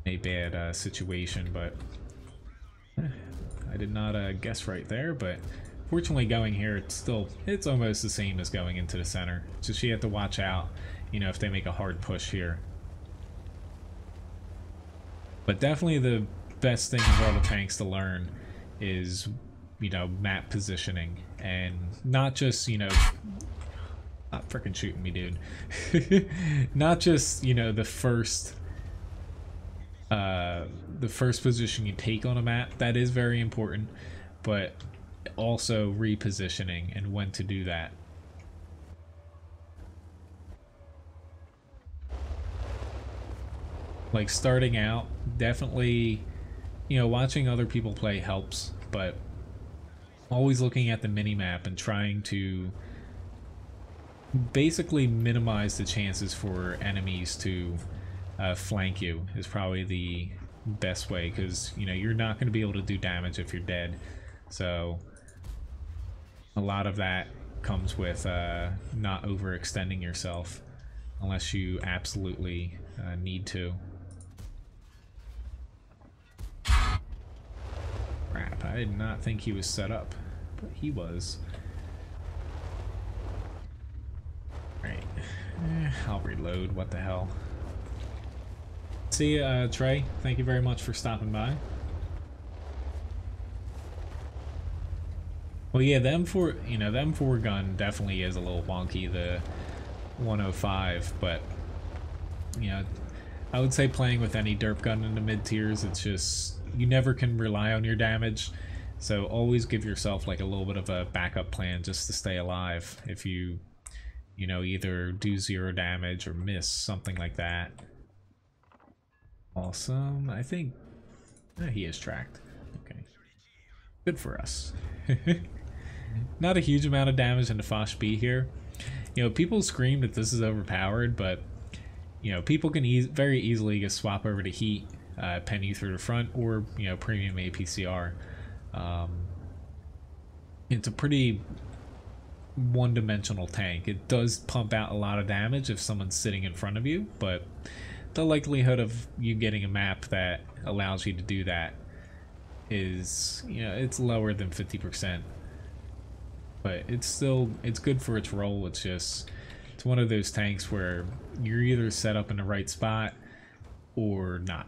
in a bad situation, but I did not guess right there. But fortunately, going here, it's almost the same as going into the center. Just you have to watch out, you know, if they make a hard push here. But definitely the best thing of all the tanks to learn is, you know, map positioning, and not just, you know, not freaking shooting me, dude. Not just, you know, the first position you take on a map. That is very important, but also repositioning and when to do that. Like starting out, definitely, you know, watching other people play helps, but always looking at the mini-map and trying to basically minimize the chances for enemies to flank you is probably the best way, because, you know, you're not going to be able to do damage if you're dead. So a lot of that comes with not overextending yourself unless you absolutely need to. Crap, I did not think he was set up, but he was. Alright, I'll reload, what the hell. See ya, Trey, thank you very much for stopping by. Well, yeah, the M4, you know, the M4 gun definitely is a little wonky, the 105, but, you know, I would say playing with any derp gun in the mid tiers, it's just, you never can rely on your damage, so always give yourself like a little bit of a backup plan just to stay alive if you know, either do 0 damage or miss, something like that. Awesome, I think he is tracked. Okay, good for us. Not a huge amount of damage into Foch B here. You know, people scream that this is overpowered, but, you know, people can very easily just swap over to heat, pen you through the front, or, you know, premium APCR. It's a pretty one-dimensional tank. It does pump out a lot of damage if someone's sitting in front of you, but the likelihood of you getting a map that allows you to do that is, you know, it's lower than 50%. But it's good for its role. It's just, it's one of those tanks where you're either set up in the right spot or not.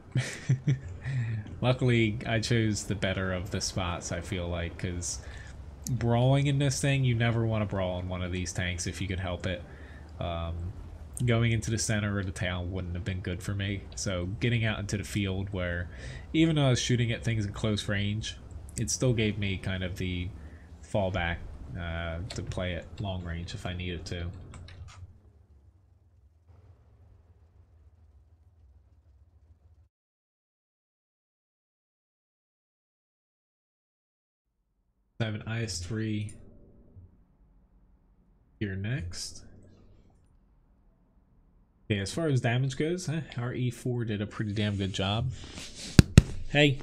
Luckily, I chose the better of the spots, I feel like, because brawling in this thing, you never want to brawl in one of these tanks if you could help it. going into the center of the town wouldn't have been good for me. So getting out into the field where, even though I was shooting at things in close range, it still gave me kind of the fallback to play at long range if I needed to. I have an IS-3 here next. Okay, as far as damage goes, our E4 did a pretty damn good job. Hey!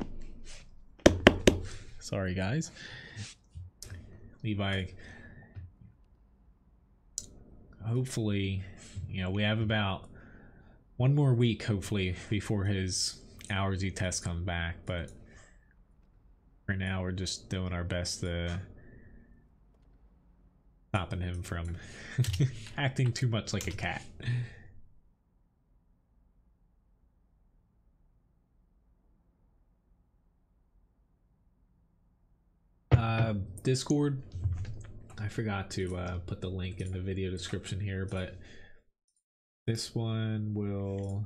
Sorry, guys. Levi, hopefully, you know, we have about one more week, hopefully, before his hours test comes back, but right now we're just doing our best to stopping him from acting too much like a cat. Discord, I forgot to put the link in the video description here, but this one will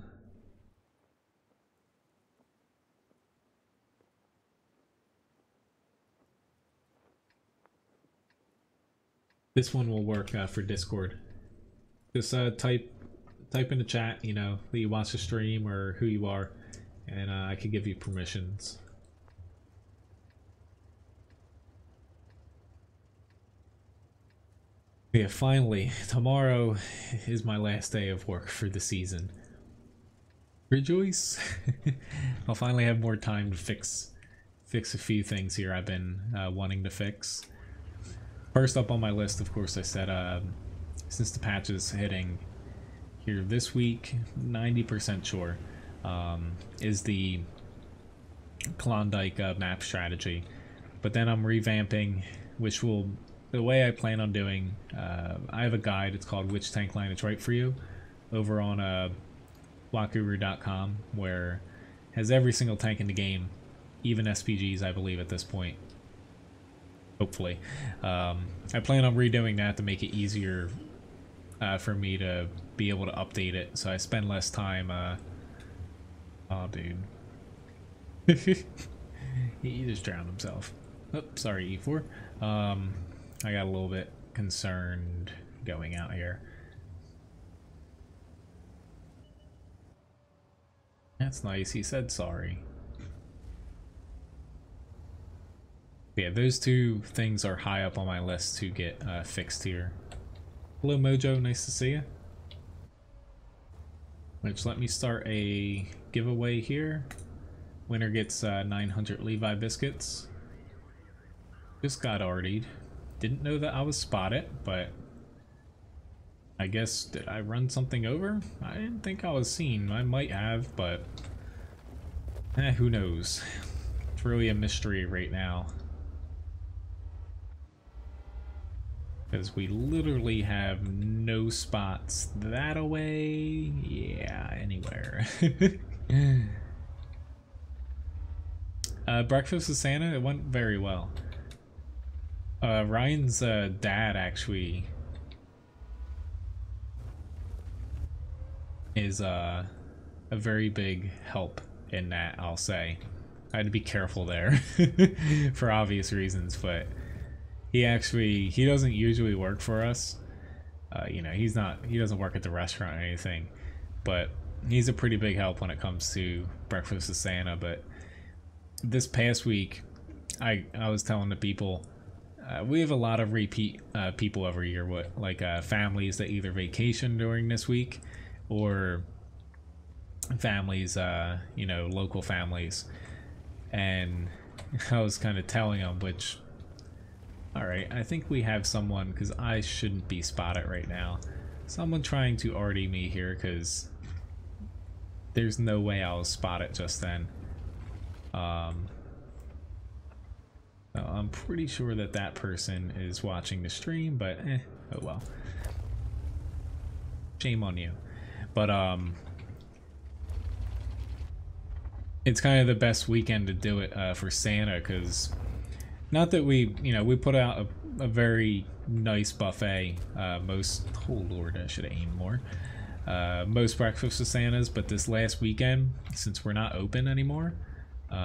work for Discord. Just type in the chat, you know, that you watch the stream or who you are, and I could give you permissions. Yeah, finally, tomorrow is my last day of work for the season. Rejoice! I'll finally have more time to fix a few things here I've been wanting to fix. First up on my list, of course, I said since the patch is hitting here this week, 90% sure, is the Klondike map strategy. But then I'm revamping, which will, the way I plan on doing, I have a guide, it's called Which Tank Line is Right For You, over on WoTguru.com, where it has every single tank in the game, even SPGs, I believe, at this point. Hopefully. I plan on redoing that to make it easier for me to be able to update it, so I spend less time, oh, dude. He just drowned himself. Oh, sorry, E4. I got a little bit concerned going out here. That's nice, he said sorry. Yeah, those two things are high up on my list to get fixed here. Hello Mojo, nice to see you. Which, let me start a giveaway here. Winner gets 900 Levi biscuits. Just got RD'd. Didn't know that I was spotted, but I guess, did I run something over? I didn't think I was seen. I might have, but who knows? It's really a mystery right now. Because we literally have no spots that away. Yeah, anywhere. Breakfast with Santa, it went very well. Ryan's dad actually is a very big help in that, I'll say. I had to be careful there for obvious reasons, but he doesn't usually work for us. You know, he doesn't work at the restaurant or anything, but he's a pretty big help when it comes to Breakfast with Santa. But this past week, I was telling the people, we have a lot of repeat people every year, like families that either vacation during this week or families, you know, local families. And I was kind of telling them, which, alright, I think we have someone, because I shouldn't be spotted right now. Someone trying to RD me here, because there's no way I'll spot it just then. I'm pretty sure that that person is watching the stream, but oh well. Shame on you. But it's kind of the best weekend to do it for Santa, because not that we put out a very nice buffet. Oh lord, I should have aimed more. most breakfast with Santas, but this last weekend, since we're not open anymore, you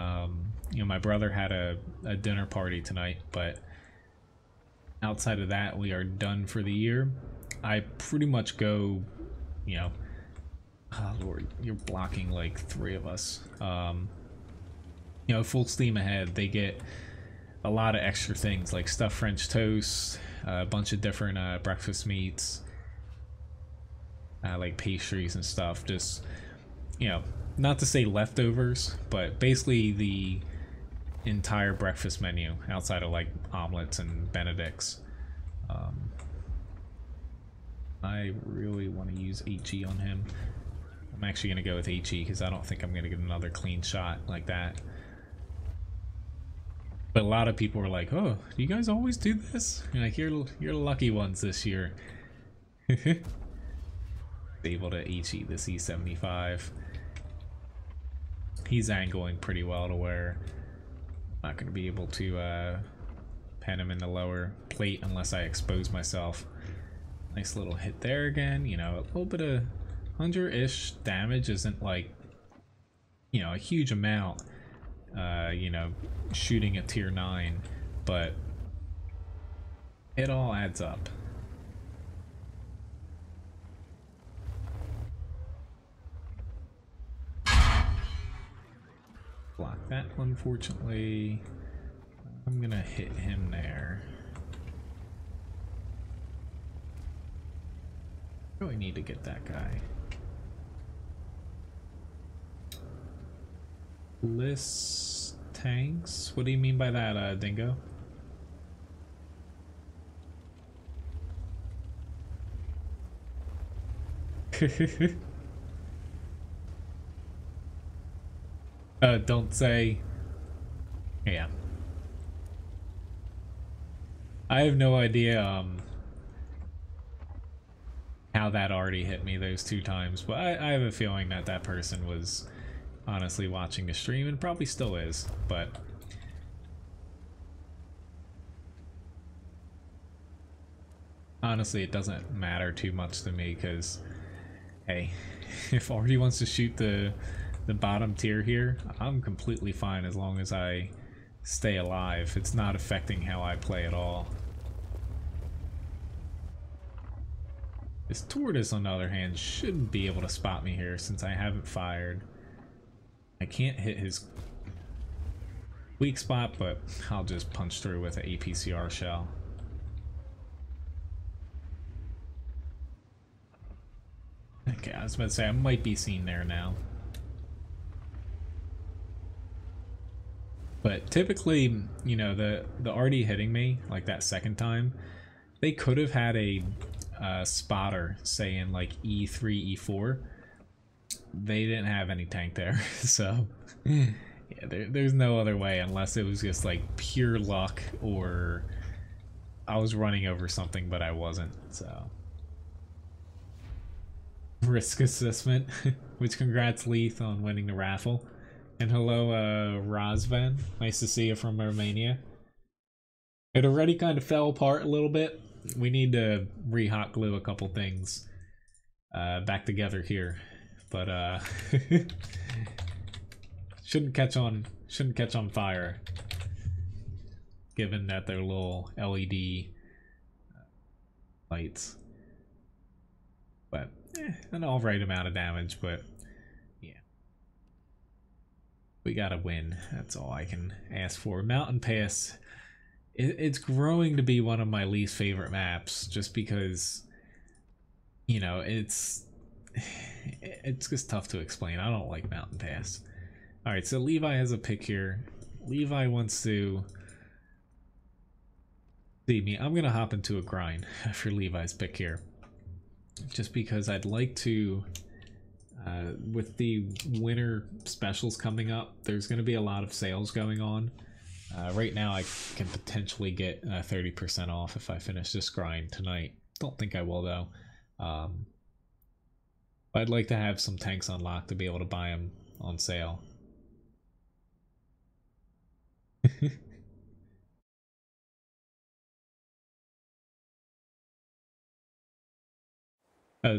know, my brother had a dinner party tonight, but outside of that, we are done for the year. I pretty much go, you know, oh Lord, you're blocking like 3 of us. You know, full steam ahead. They get a lot of extra things like stuffed French toast, a bunch of different breakfast meats, like pastries and stuff. Just, you know, not to say leftovers, but basically the entire breakfast menu outside of like omelets and Benedicts. I really want to use HE on him. I'm actually going to go with HE because I don't think I'm going to get another clean shot like that. But a lot of people were like, "Oh, do you guys always do this?" You're like, you're lucky ones this year. Able to HE the C75. He's angling pretty well to where I'm not going to be able to pen him in the lower plate unless I expose myself. Nice little hit there again. You know, a little bit of 100-ish damage isn't like, you know, a huge amount. You know, shooting a tier 9, but it all adds up. Block that, unfortunately. I'm gonna hit him there. Really need to get that guy. List tanks? What do you mean by that, Dingo? Don't say. Yeah. I have no idea how that already hit me those 2 times, but I have a feeling that that person was honestly watching the stream and probably still is, but honestly it doesn't matter too much to me because, hey, if Artie wants to shoot the bottom tier here, I'm completely fine as long as I stay alive. It's not affecting how I play at all. This tortoise, on the other hand, shouldn't be able to spot me here since I haven't fired. I can't hit his weak spot, but I'll just punch through with an APCR shell. Okay, I was about to say I might be seen there now. But typically, you know, the RD hitting me like that second time, they could have had a spotter, say in like E3, E4. They didn't have any tank there, so yeah, there's no other way unless it was just like pure luck or I was running over something but I wasn't. So risk assessment, which congrats Leith on winning the raffle. And hello, Razvan. Nice to see you from Romania. It already kind of fell apart a little bit. We need to re-hot glue a couple things back together here, but shouldn't catch on fire, given that they're little LED lights. But an all right amount of damage, but yeah. We gotta win. That's all I can ask for. Mountain Pass, it's growing to be one of my least favorite maps, just because, you know, it's just tough to explain. I don't like Mountain Pass. Alright, so Levi has a pick here. Levi wants to see me. I'm gonna hop into a grind for Levi's pick here, just because I'd like to, with the winter specials coming up, there's going to be a lot of sales going on. Right now I can potentially get 30% off if I finish this grind tonight. Don't think I will though. I'd like to have some tanks unlocked to be able to buy them on sale.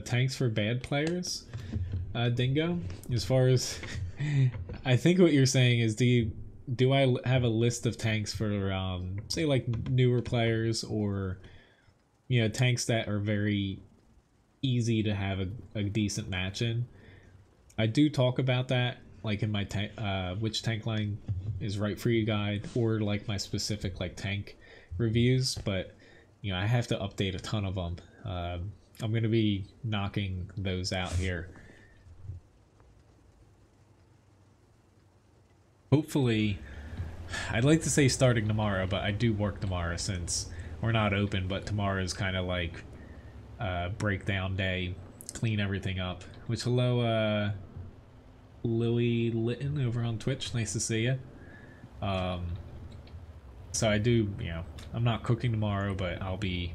Tanks for bad players, Dingo. As far as I think what you're saying is, do I have a list of tanks for say like newer players, or tanks that are very easy to have a decent match in? I do talk about that, like in my which tank line is right for you guide, or like my specific like tank reviews, but I have to update a ton of them. I'm gonna be knocking those out here. Hopefully, I'd like to say starting tomorrow, but I do work tomorrow since we're not open, but tomorrow is kind of like breakdown day, clean everything up. Which, hello, Lily Litton over on Twitch, nice to see you. So I do, I'm not cooking tomorrow, but I'll be,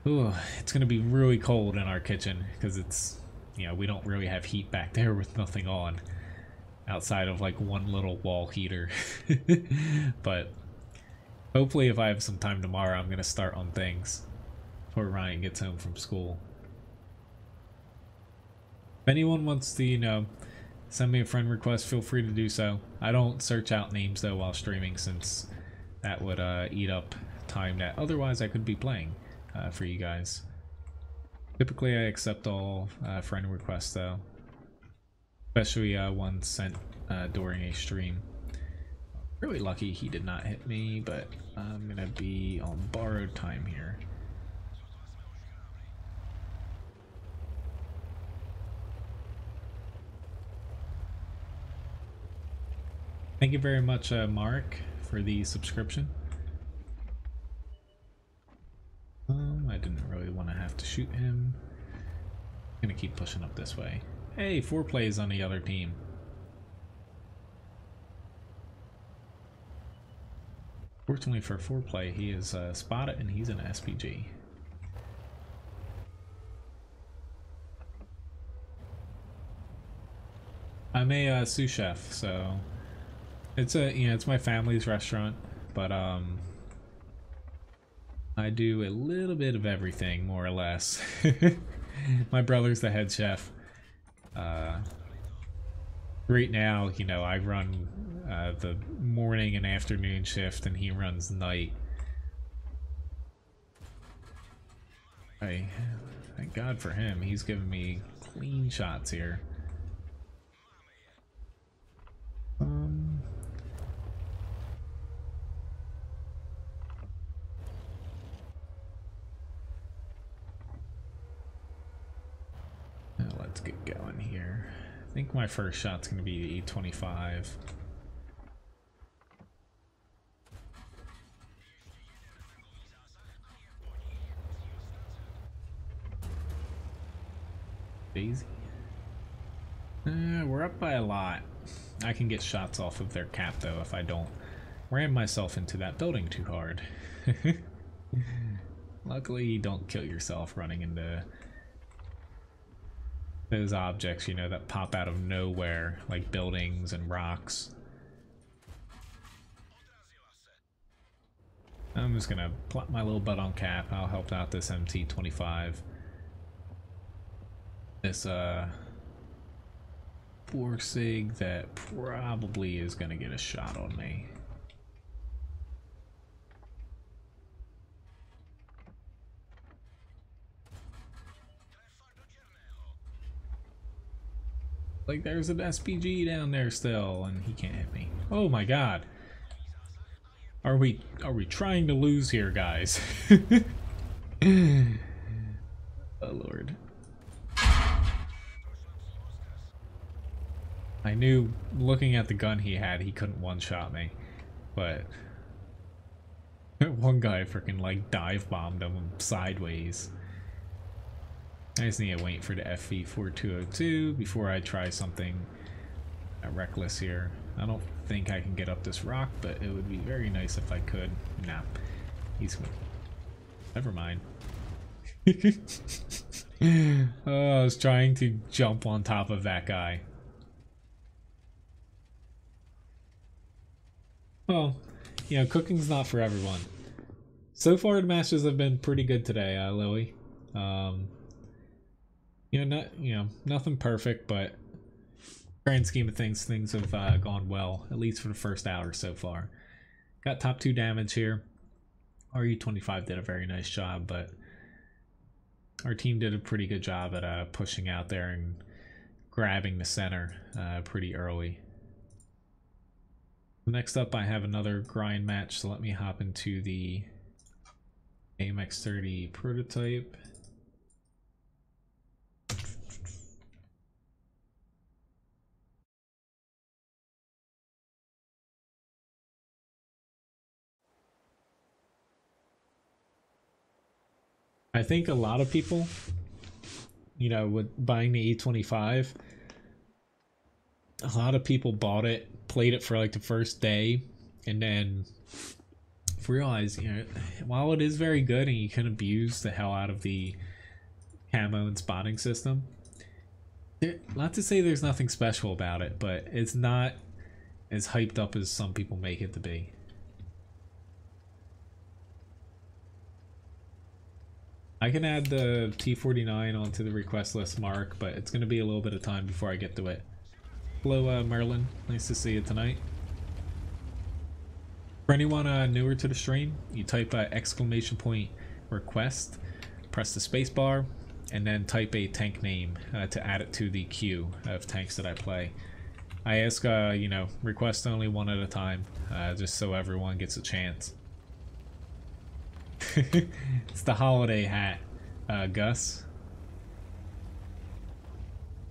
it's gonna be really cold in our kitchen, because it's, we don't really have heat back there with nothing on, outside of like one little wall heater. But hopefully if I have some time tomorrow, I'm gonna start on things before Ryan gets home from school. If anyone wants to, send me a friend request, feel free to do so. I don't search out names though while streaming, since that would eat up time that otherwise I could be playing for you guys. Typically I accept all friend requests though, especially ones sent during a stream. Really lucky he did not hit me, but I'm gonna be on borrowed time here. Thank you very much, Mark, for the subscription. I didn't really want to have to shoot him. I'm gonna keep pushing up this way. Hey, 4 plays on the other team. Fortunately for 4play, he is spotted and he's an SPG. I'm a sous chef, so it's it's my family's restaurant, but I do a little bit of everything, more or less. My brother's the head chef. Right now, I run the morning and afternoon shift, and he runs night. Thank God for him. He's giving me clean shots here. Let's get going here. I think my first shot's going to be the E25. Daisy? We're up by a lot. I can get shots off of their cap though if I don't ram myself into that building too hard. Luckily you don't kill yourself running into those objects, that pop out of nowhere, like buildings and rocks. I'm just gonna plop my little butt on cap. I'll help out this MT25. This poor sig that probably is gonna get a shot on me. Like, there's an SPG down there still, and he can't hit me. Oh my god. Are we trying to lose here, guys? Oh lord. I knew, looking at the gun he had, he couldn't one-shot me, but one guy freaking like dive bombed him sideways. I just need to wait for the FV4202 before I try something reckless here. I don't think I can get up this rock, but it would be very nice if I could. Nah, he's... Never mind. Oh, I was trying to jump on top of that guy. Well, cooking's not for everyone. So far, the matches have been pretty good today, Lily. Nothing perfect, but grand scheme of things have gone well, at least for the first hour so far. Got top 2 damage here. RE25 did a very nice job, but our team did a pretty good job at pushing out there and grabbing the center pretty early. Next up, I have another grind match, so let me hop into the AMX30 prototype. I think a lot of people, with buying the E25, a lot of people bought it, played it for like the first day, and then realized, while it is very good and you can abuse the hell out of the camo and spotting system, not to say there's nothing special about it, but it's not as hyped up as some people make it to be. I can add the T49 onto the request list, Mark, but it's going to be a little bit of time before I get to it. Hello, Merlin. Nice to see you tonight. For anyone newer to the stream, you type !request, press the space bar, and then type a tank name to add it to the queue of tanks that I play. I ask, request only one at a time, just so everyone gets a chance. It's the holiday hat, Gus.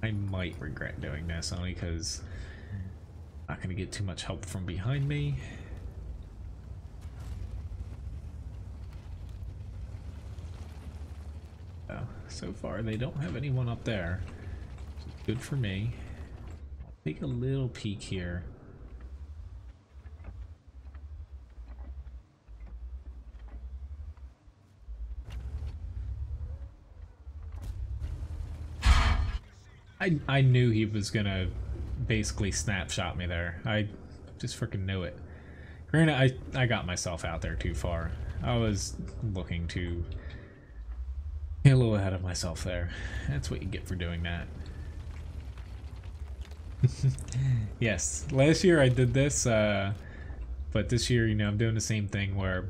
I might regret doing this only because I'm not going to get too much help from behind me. Oh, so far they don't have anyone up there. Good for me. I'll take a little peek here. I knew he was gonna basically snapshot me there. I just freaking knew it. Granted, I got myself out there too far. I was looking to get a little ahead of myself there. That's what you get for doing that. Yes, last year I did this, but this year, I'm doing the same thing where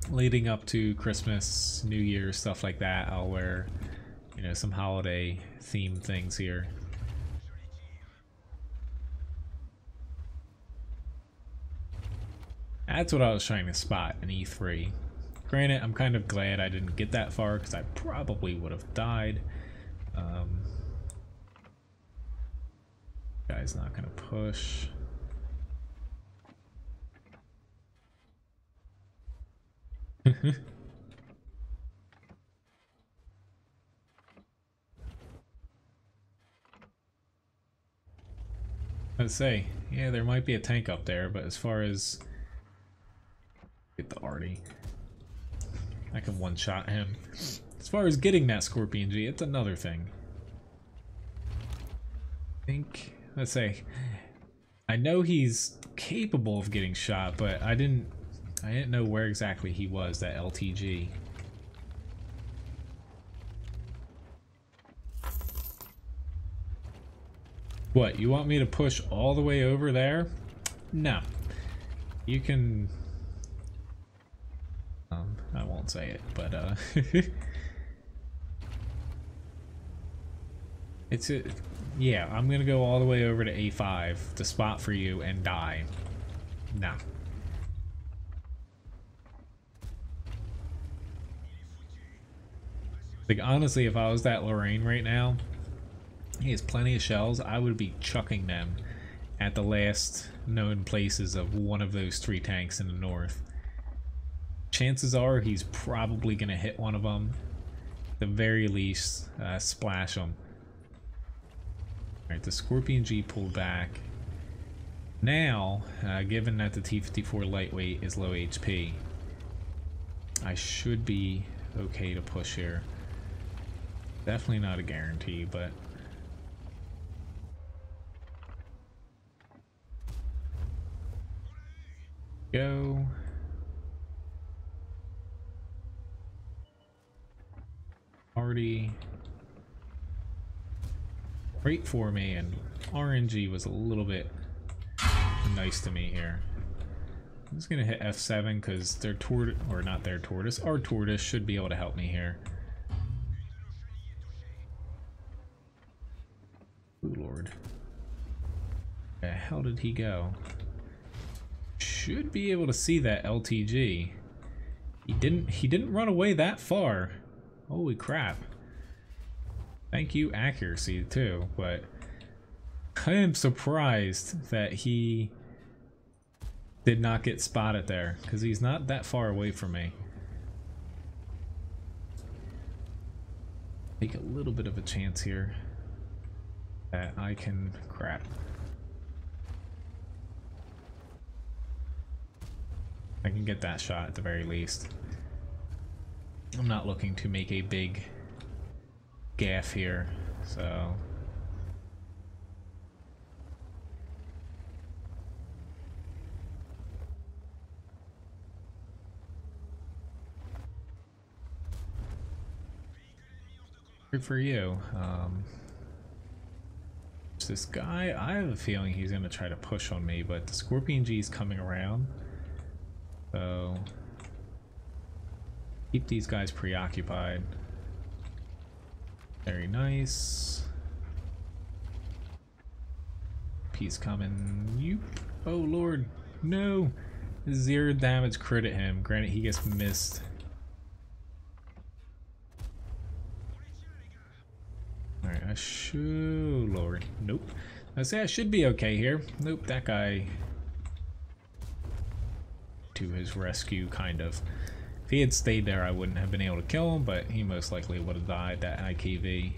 leading up to Christmas, New Year, stuff like that, I'll wear, some holiday theme things here. That's what I was trying to spot in E3. Granted, I'm kind of glad I didn't get that far because I probably would have died. Guy's not gonna push. Let's say, yeah, there might be a tank up there, but as far as get the arty, I can one-shot him. As far as getting that Scorpion G, it's another thing. I think, let's say, I know he's capable of getting shot, but I didn't know where exactly he was, that LTG. What, you want me to push all the way over there? No. You can... I won't say it, but yeah, I'm gonna go all the way over to A5 to spot for you and die. Nah. Like, honestly, if I was that Lorraine right now, he has plenty of shells, I would be chucking them at the last known places of one of those 3 tanks in the north. Chances are he's probably going to hit one of them. At the very least, splash them. Alright, the Scorpion G pulled back. Now, given that the T25 lightweight is low HP, I should be okay to push here. Definitely not a guarantee, but... Go. Already. great for me, and RNG was a little bit nice to me here. I'm just gonna hit F7 because their tortoise, or not their tortoise, our tortoise should be able to help me here. Oh Lord. Where the hell did he go? Should be able to see that LTG. He didn't run away that far. Holy crap. Thank you, accuracy too, but I am surprised that he did not get spotted there, because he's not that far away from me. Take a little bit of a chance here that I can crap. I can get that shot at the very least. I'm not looking to make a big gaff here, so good for you. This guy, I have a feeling he's gonna try to push on me, but the Scorpion G is coming around, so keep these guys preoccupied. Very nice. He's coming. You. Oh Lord, no! 0 damage crit at him. Granted, he gets missed. Alright, I should. Lord, nope. I say I should be okay here. Nope, that guy to his rescue, kind of. If he had stayed there, I wouldn't have been able to kill him, but he most likely would have died, that IKV.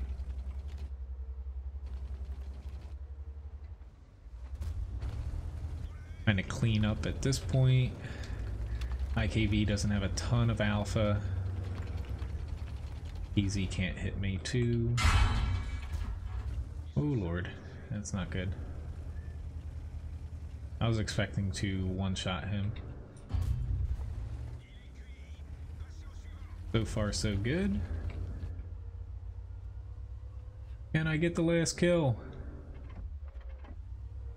Trying to clean up at this point. IKV doesn't have a ton of alpha. Easy can't hit me too. Oh Lord, that's not good. I was expecting to one-shot him. So far so good. Can I get the last kill?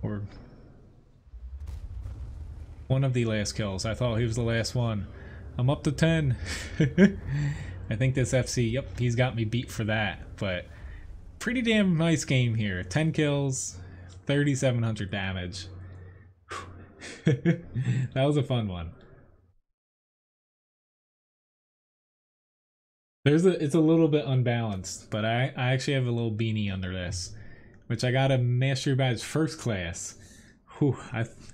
Or one of the last kills. I thought he was the last one. I'm up to 10. I think this FC, yep, he's got me beat for that, but pretty damn nice game here. 10 kills, 3,700 damage. That was a fun one. It's a little bit unbalanced, but I actually have a little beanie under this, which I got a Mastery Badge First Class. Whew,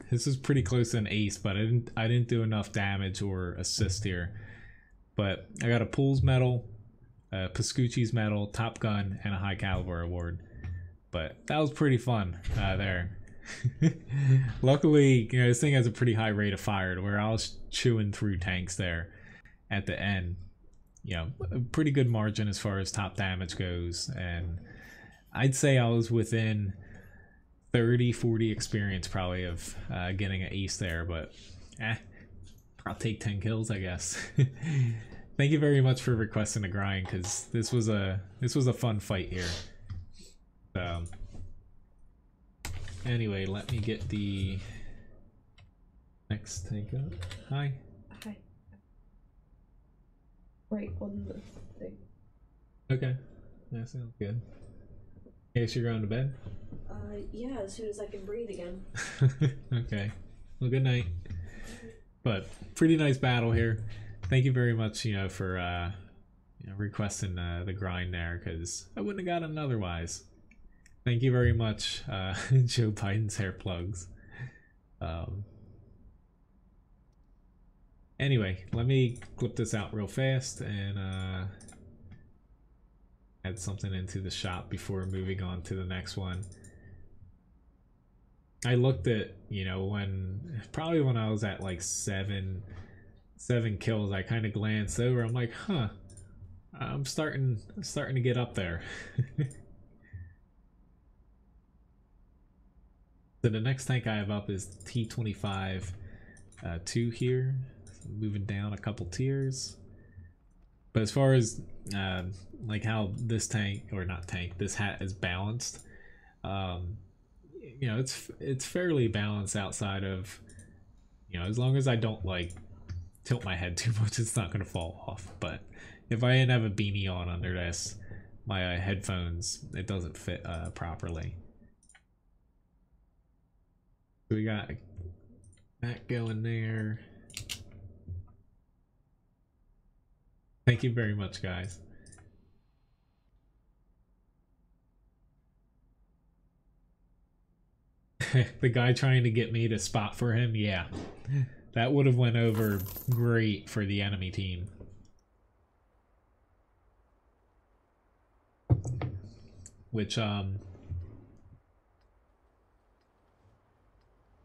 this is pretty close to an ace, but I didn't do enough damage or assist here. But I got a Pools medal, Pascucci's medal, Top Gun, and a High Caliber award. But that was pretty fun there. Luckily, you know, this thing has a pretty high rate of fire to where I was chewing through tanks there at the end. You know, a pretty good margin as far as top damage goes, and I'd say I was within 30-40 experience probably of getting an ace there, but I'll take 10 kills, I guess. Thank you very much for requesting a grind, because this was a fun fight here. Anyway, let me get the next tank up. Hi. Hi. Wait, one more thing. Okay, that sounds good. In case you're going to bed? Yeah, as soon as I can breathe again. Okay. Well, good night. But pretty nice battle here. Thank you very much, you know, for requesting the grind there, because I wouldn't have gotten it otherwise. Thank you very much, Joe Biden's hair plugs. Anyway, let me clip this out real fast and add something into the shop before moving on to the next one. I looked at, you know, probably when I was at like seven kills, I kind of glanced over. I'm like, huh, I'm starting to get up there. So the next tank I have up is T25 2 here. So moving down a couple tiers. But as far as like how this tank, or not tank, this hat is balanced, You know, it's fairly balanced outside of, you know, as long as I don't like tilt my head too much, it's not gonna fall off. But if I didn't have a beanie on under this, my headphones, it doesn't fit properly. So we got that going there. Thank you very much, guys. The guy trying to get me to spot for him, yeah. That would have went over great for the enemy team. Which,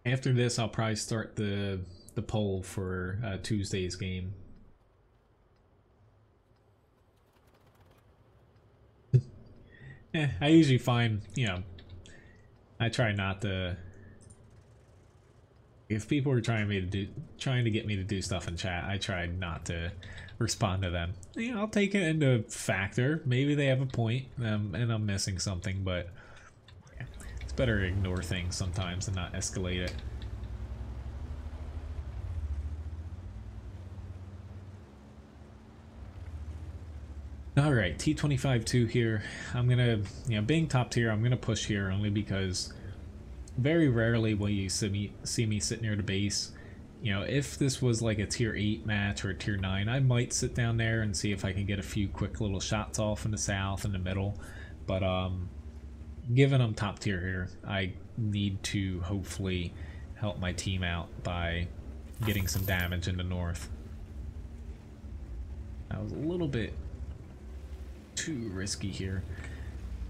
after this, I'll probably start the poll for Tuesday's game. I usually find, you know, I try not to. If people are trying to get me to do stuff in chat, I try not to respond to them. You know, I'll take it into factor. Maybe they have a point, and I'm missing something, but yeah, it's better to ignore things sometimes and not escalate it. Alright, T25-2 here. I'm gonna, you know, being top tier, I'm gonna push here only because very rarely will you see me sit near the base. You know, if this was like a tier 8 match or a tier 9, I might sit down there and see if I can get a few quick little shots off in the south and the middle. But given I'm top tier here, I need to hopefully help my team out by getting some damage in the north. That was a little bit too risky here.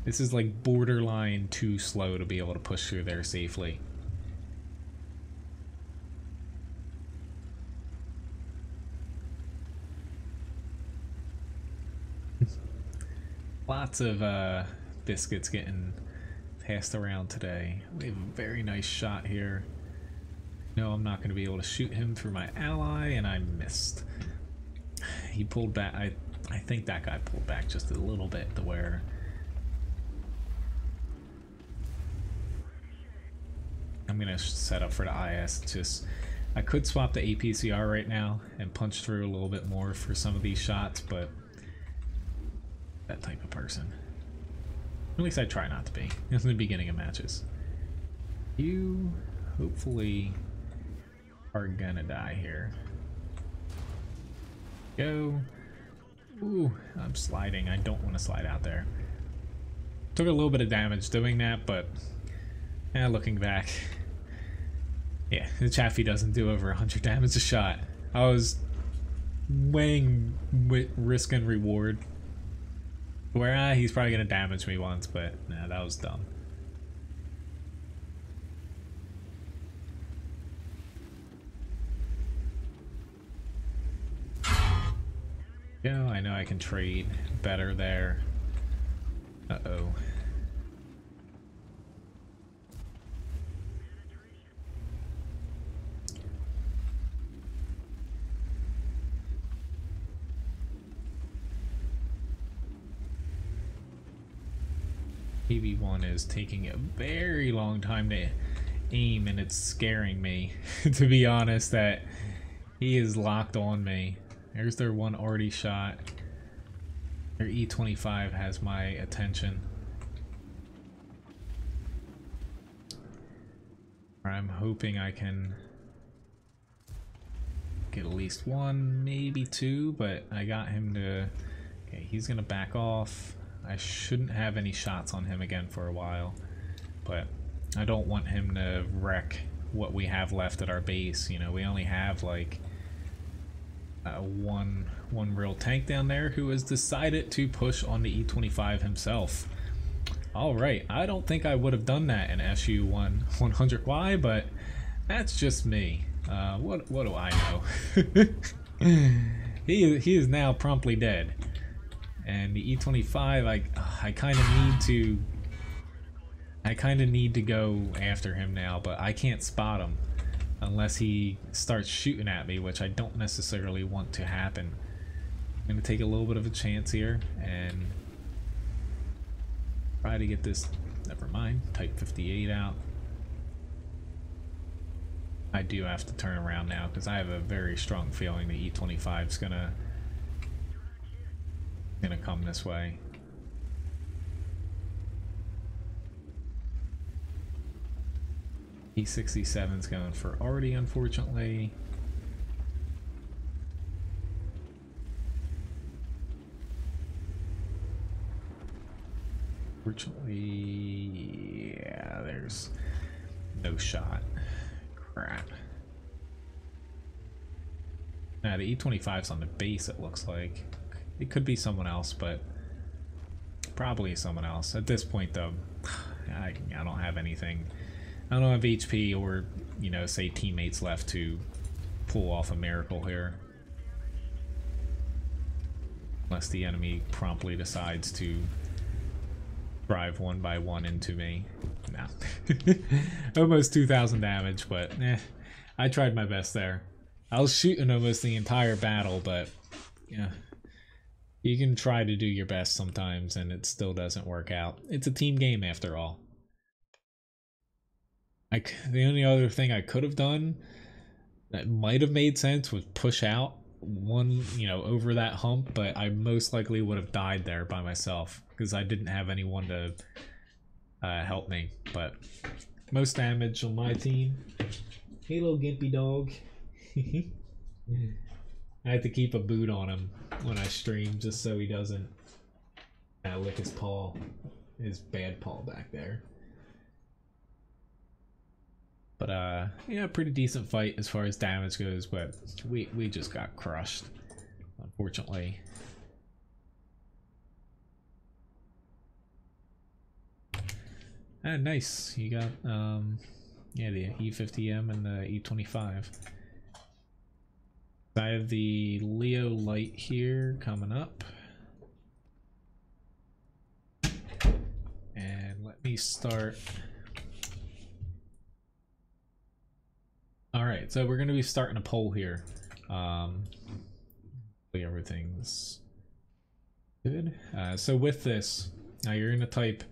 This is like borderline too slow to be able to push through there safely. Lots of biscuits getting passed around today. We have a very nice shot here. No, I'm not going to be able to shoot him through my ally, and I missed. He pulled back. I think that guy pulled back just a little bit to where I'm gonna set up for the IS. Just, I could swap the APCR right now and punch through a little bit more for some of these shots, but that type of person. At least I try not to be in the beginning of matches. You hopefully are gonna die here. Go. Ooh, I'm sliding. I don't want to slide out there. Took a little bit of damage doing that, but looking back, yeah, the Chaffee doesn't do over 100 damage a shot. I was weighing risk and reward. Where he's probably gonna damage me once, but nah, that was dumb. Yeah, I know I can trade better there. Uh-oh. PV1 is taking a very long time to aim, and it's scaring me, to be honest, that he is locked on me. There's their one already shot. Their E25 has my attention. I'm hoping I can get at least one, maybe two, but I got him to... Okay, he's gonna back off. I shouldn't have any shots on him again for a while, but I don't want him to wreck what we have left at our base. You know, we only have like one real tank down there who has decided to push on the E25 himself. Alright, I don't think I would have done that in SU 100Y, but that's just me. What do I know? He is now promptly dead. And the E25, I kind of need to go after him now, but I can't spot him unless he starts shooting at me, which I don't necessarily want to happen. I'm going to take a little bit of a chance here and try to get this never mind. Type 58 out. I do have to turn around now because I have a very strong feeling the E25 is gonna come this way. E67 is going for Artie, unfortunately. Fortunately, yeah, there's no shot. Crap. Now the E25's on the base, it looks like. It could be someone else, but probably someone else. At this point, though, I don't have anything. I don't have HP or, you know, say teammates left to pull off a miracle here. Unless the enemy promptly decides to drive one by one into me. No. Almost 2,000 damage, but I tried my best there. I was shooting almost the entire battle, but yeah, you can try to do your best sometimes and it still doesn't work out. It's a team game after all. The only other thing I could have done that might have made sense was push out one, you know, over that hump, but I most likely would have died there by myself because I didn't have anyone to help me. But most damage on my team. Hey, little gimpy dog. I had to keep a boot on him when I stream just so he doesn't lick his paw, his bad paw back there. But yeah, pretty decent fight as far as damage goes, but we just got crushed, unfortunately. Ah, nice. You got yeah, the E50M and the E25. I have the Leo Light here coming up. And let me start. Alright, so we're going to be starting a poll here. Everything's good. So with this, now you're going to type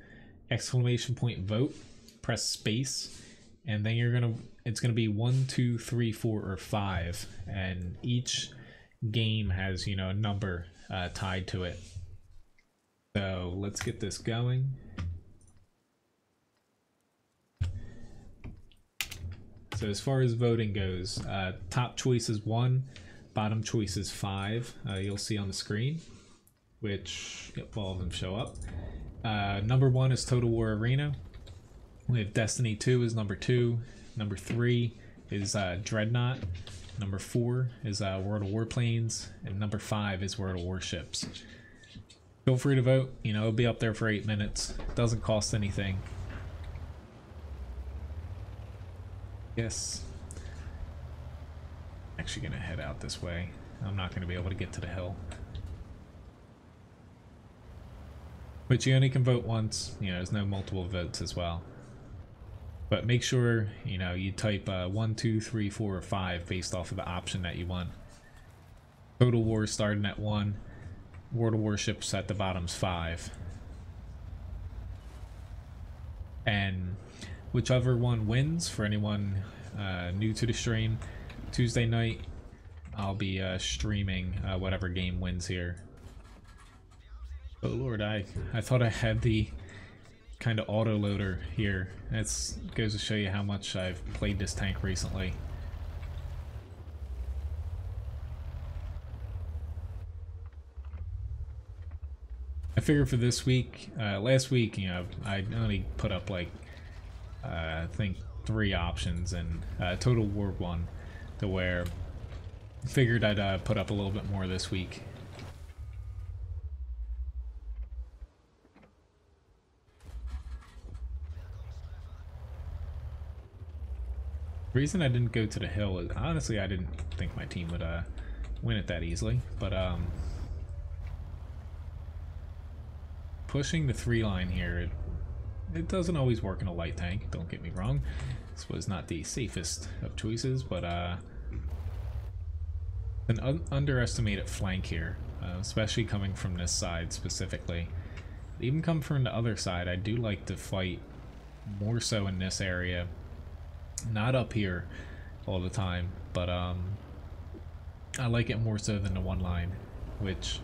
!vote, press space, and then it's going to be 1, 2, 3, 4, or 5, and each game has, you know, a number tied to it. So let's get this going. So as far as voting goes, top choice is 1, bottom choice is 5. You'll see on the screen, which, yep, all of them show up. Number 1 is Total War Arena. We have Destiny 2 is number 2. Number 3 is Dreadnought. Number 4 is World of Warplanes. And number 5 is World of Warships. Feel free to vote. You know, it'll be up there for 8 minutes. Doesn't cost anything. Yes. Actually gonna head out this way. I'm not gonna be able to get to the hill. But you only can vote once. You know, there's no multiple votes as well. But make sure, you know, you type 1, 2, 3, 4, or 5 based off of the option that you want. Total War starting at 1. World of Warships at the bottom's 5. And whichever one wins, for anyone new to the stream, Tuesday night I'll be streaming whatever game wins here. Oh lord, I thought I had the kind of auto loader here. That goes to show you how much I've played this tank recently. I figured for this week, last week, you know, I only put up like I think 3 options, and Total War 1, to where I figured I'd put up a little bit more this week. The reason I didn't go to the hill is, honestly, I didn't think my team would win it that easily, but pushing the 3 line here, it doesn't always work in a light tank, don't get me wrong. This was not the safest of choices, but an underestimated flank here, especially coming from this side specifically, Even come from the other side, I do like to fight more so in this area. Not up here all the time, but I like it more so than the one line, which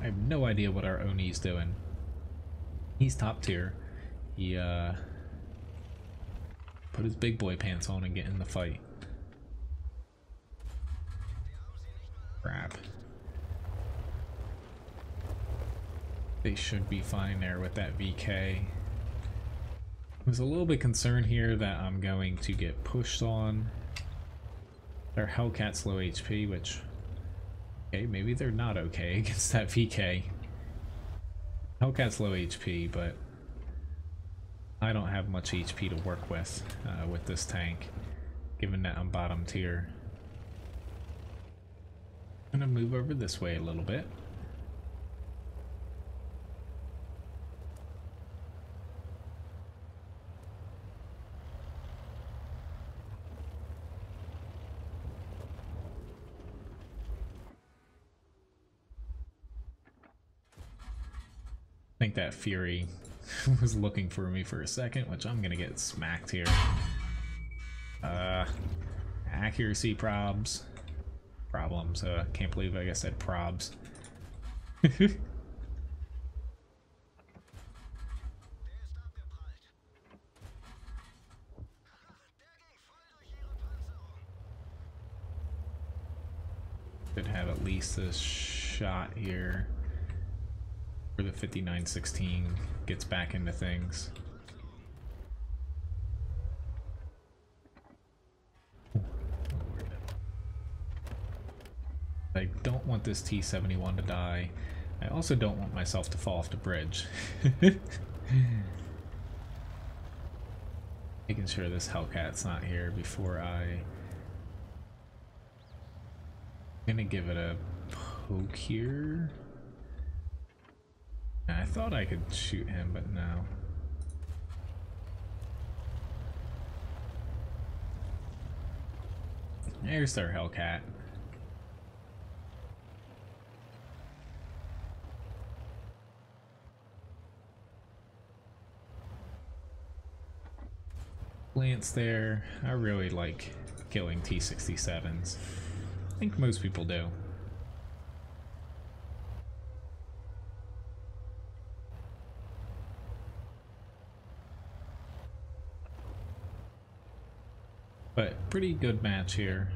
I have no idea what our Oni's doing. He's top tier. He put his big boy pants on and get in the fight. Crap. They should be fine there with that VK. I was a little bit concerned here that I'm going to get pushed on. Their Hellcat's low HP, which... okay, maybe they're not okay against that VK. Hellcat's low HP, but I don't have much HP to work with this tank, given that I'm bottom tier. I'm gonna move over this way a little bit. I think that Fury was looking for me for a second, which I'm gonna get smacked here. Accuracy problems. Can't believe I said probs. Could have at least a shot here. The 5916 gets back into things. I don't want this T71 to die. I also don't want myself to fall off the bridge. Making sure this Hellcat's not here before I'm gonna give it a poke here. I thought I could shoot him, but no. There's their Hellcat. Lance there. I really like killing T67s. I think most people do. But pretty good match here.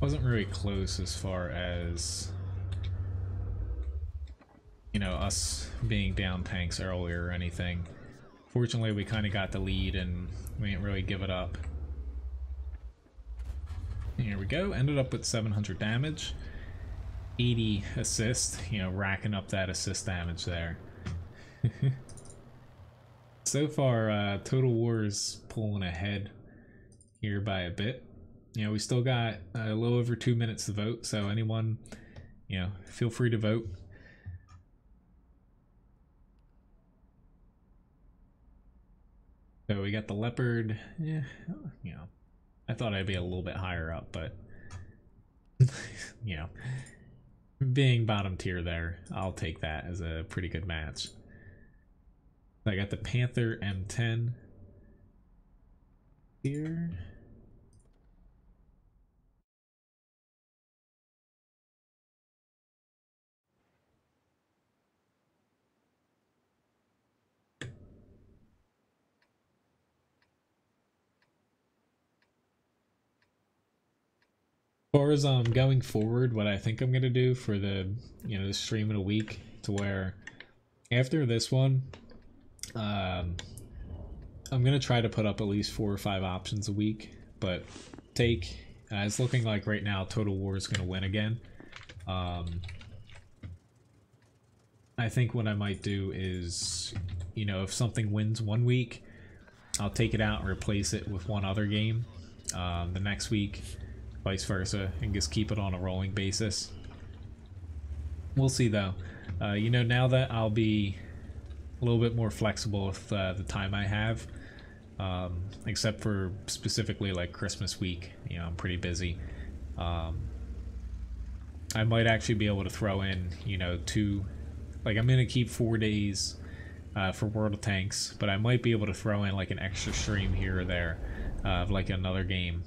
Wasn't really close as far as, you know, us being down tanks earlier or anything. Fortunately, we kind of got the lead and we didn't really give it up. Here we go. Ended up with 700 damage, 80 assist. You know, racking up that assist damage there. So far, Total War is pulling ahead here by a bit. You know, we still got a little over 2 minutes to vote, so anyone, you know, feel free to vote. So we got the Leopard. Yeah, you know, I thought I'd be a little bit higher up, but you know, being bottom tier there, I'll take that as a pretty good match. I got the Panther M10 here. As far as going forward, what I think I'm gonna do for the, you know, the stream in a week, to where after this one, I'm gonna try to put up at least 4 or 5 options a week, but it's looking like right now Total War is gonna win again. I think what I might do is, you know, if something wins one week, I'll take it out and replace it with one other game the next week, vice versa, and just keep it on a rolling basis. We'll see though. You know, now that I'll be a little bit more flexible with the time I have, except for specifically like Christmas week, you know, I'm pretty busy. I might actually be able to throw in, you know, 2 Like, I'm gonna keep 4 days for World of Tanks, but I might be able to throw in like an extra stream here or there of like another game.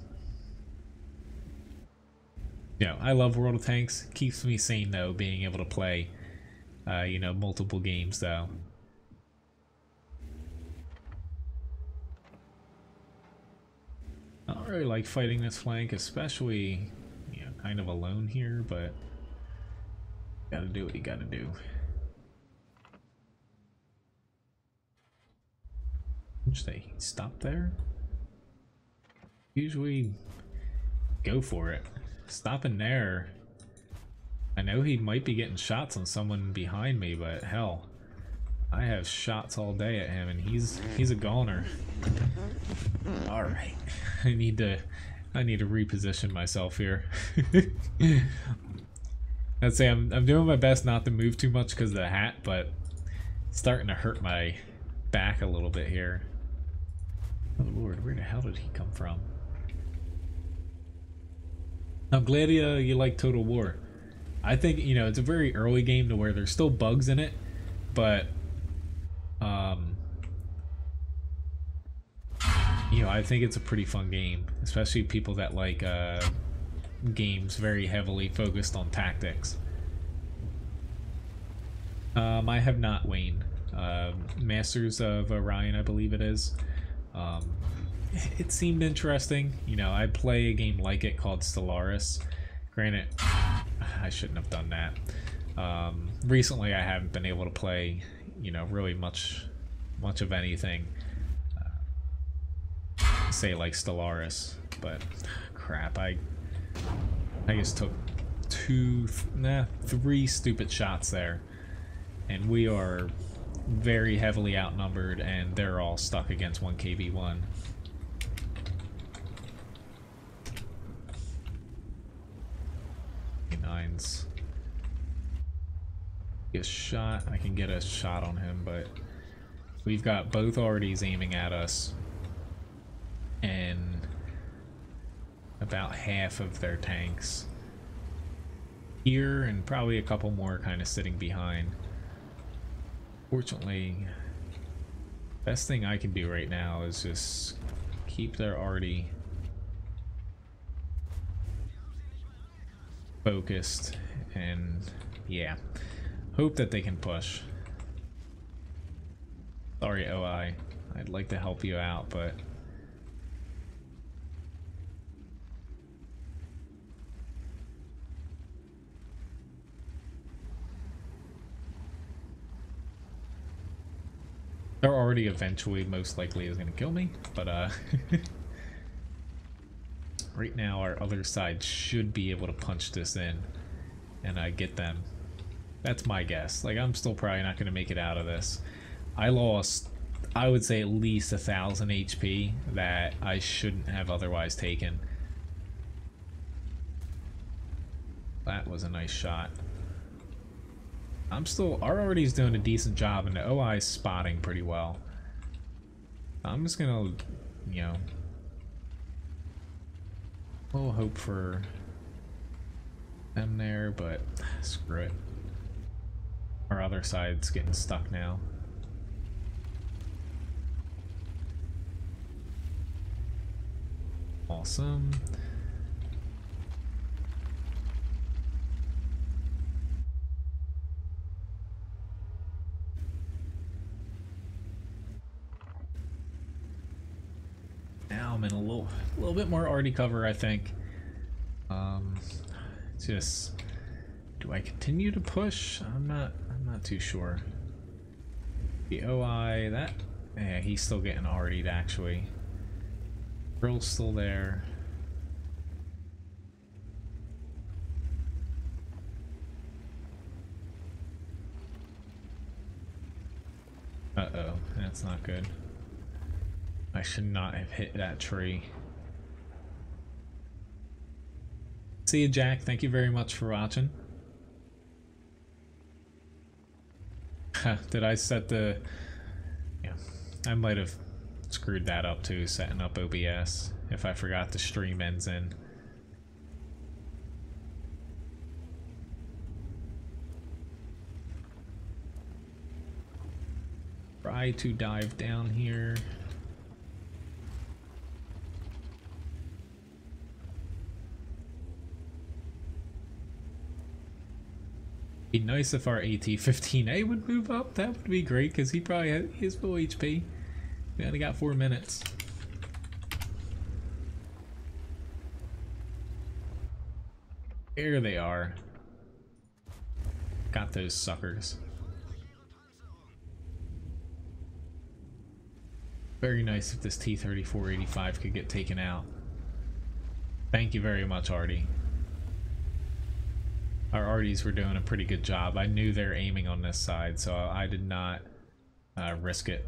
You know, I love World of Tanks. Keeps me sane though, being able to play, you know, multiple games though. I don't really like fighting this flank, especially, you know, kind of alone here, but gotta do what you gotta do. Should they stop there? Usually go for it. Stopping there. I know he might be getting shots on someone behind me, but hell, I have shots all day at him, and he's a goner. All right, I need to reposition myself here. I'd say I'm doing my best not to move too much because of the hat, but it's starting to hurt my back a little bit here. Oh Lord, where the hell did he come from? I'm glad you like Total War. I think, you know, it's a very early game to where there's still bugs in it, but you know, I think it's a pretty fun game, especially people that like games very heavily focused on tactics. I have not, Wayne. Masters of Orion, I believe it is. It seemed interesting. You know, I play a game like it called Stellaris. Granted, I shouldn't have done that. Recently, I haven't been able to play, you know, really much of anything. Say like Stellaris, but crap, I just took 3 stupid shots there, and we are very heavily outnumbered, and they're all stuck against 1kv1. Nines. Get shot. I can get a shot on him, but we've got both already aiming at us, and about half of their tanks here, and probably a couple more kind of sitting behind. Fortunately, best thing I can do right now is just keep their arty focused, and yeah, hope that they can push. Sorry, OI. I'd like to help you out, but they're already eventually most likely is gonna kill me, but right now our other side should be able to punch this in and get them. That's my guess. Like, I'm still probably not gonna make it out of this. I lost, I would say, at least 1,000 HP that I shouldn't have otherwise taken. That was a nice shot. I'm still, our already's doing a decent job, and the OI is spotting pretty well. I'm just gonna, you know, we'll hope for them there, but screw it. Our other side's getting stuck now. Awesome. Now I'm in a little bit more arty cover, I think. Just, do I continue to push? I'm not too sure. The OI, that, yeah, he's still getting arty'd actually. Grill's still there. Uh-oh, that's not good. I should not have hit that tree. See you, Jack. Thank you very much for watching. Did I set the... Yeah, I might have screwed that up too, setting up OBS, if I forgot to stream Menz in. try to dive down here. Be nice if our AT-15A would move up. That would be great because he probably has his full HP. We only got 4 minutes. There they are. Got those suckers. Very nice if this T-34-85 could get taken out. Thank you very much, Artie. Our Arties were doing a pretty good job. I knew they're aiming on this side, so I did not risk it.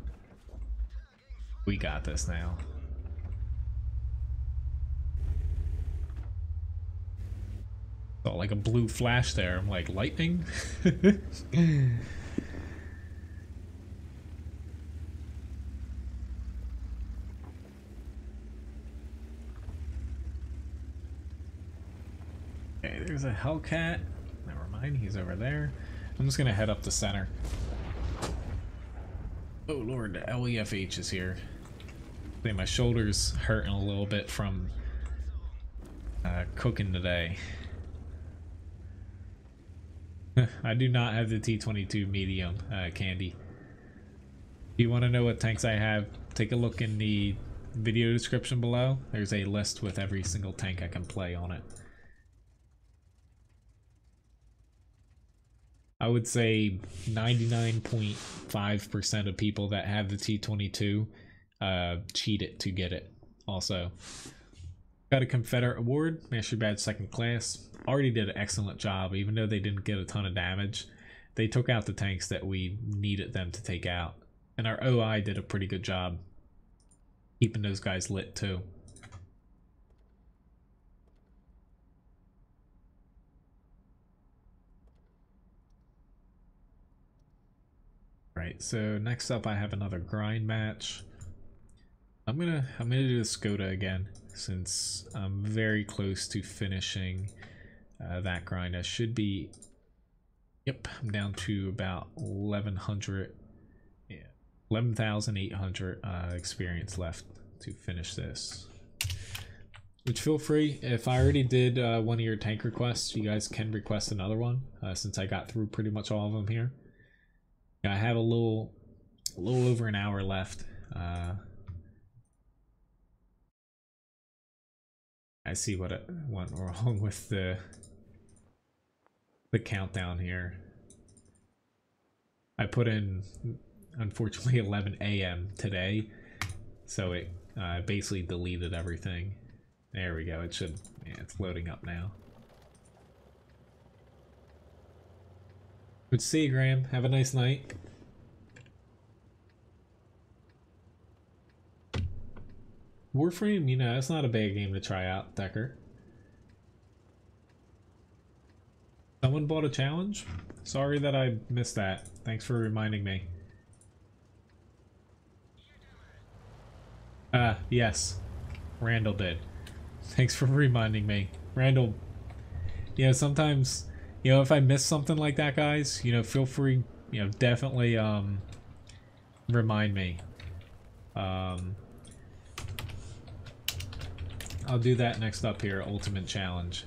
We got this now. Oh, like a blue flash there. I'm like, lightning? Okay, there's a Hellcat. Never mind, he's over there. I'm just gonna head up the center. Oh lord, the LEFH is here. I think my shoulder's hurting a little bit from cooking today. I do not have the T22 medium candy. If you want to know what tanks I have, take a look in the video description below. There's a list with every single tank I can play on it. I would say 99.5% of people that have the T22 cheat it to get it. Also, got a Confederate award, Master Badge 2nd class. Already did an excellent job, even though they didn't get a ton of damage. They took out the tanks that we needed them to take out. And our OI did a pretty good job keeping those guys lit too. Right, so next up I have another grind match. I'm gonna do the Skoda again since I'm very close to finishing that grind. I should be, yep, I'm down to about 1100, yeah, 11,800 experience left to finish this. Which, feel free, if I already did one of your tank requests, you guys can request another one since I got through pretty much all of them here. I have a little over an hour left. I see what went wrong with the countdown here. I put in, unfortunately, 11 AM today, so it basically deleted everything. There we go. It should, yeah, it's loading up now. Good to see you, Graham. Have a nice night. Warframe, you know, that's not a bad game to try out, Decker. Someone bought a challenge? Sorry that I missed that. Thanks for reminding me. Yes. Randall did. Thanks for reminding me. Randall, you know, sometimes, you know, if I miss something like that, guys, you know, feel free, you know, definitely, remind me. I'll do that next up here, Ultimate Challenge.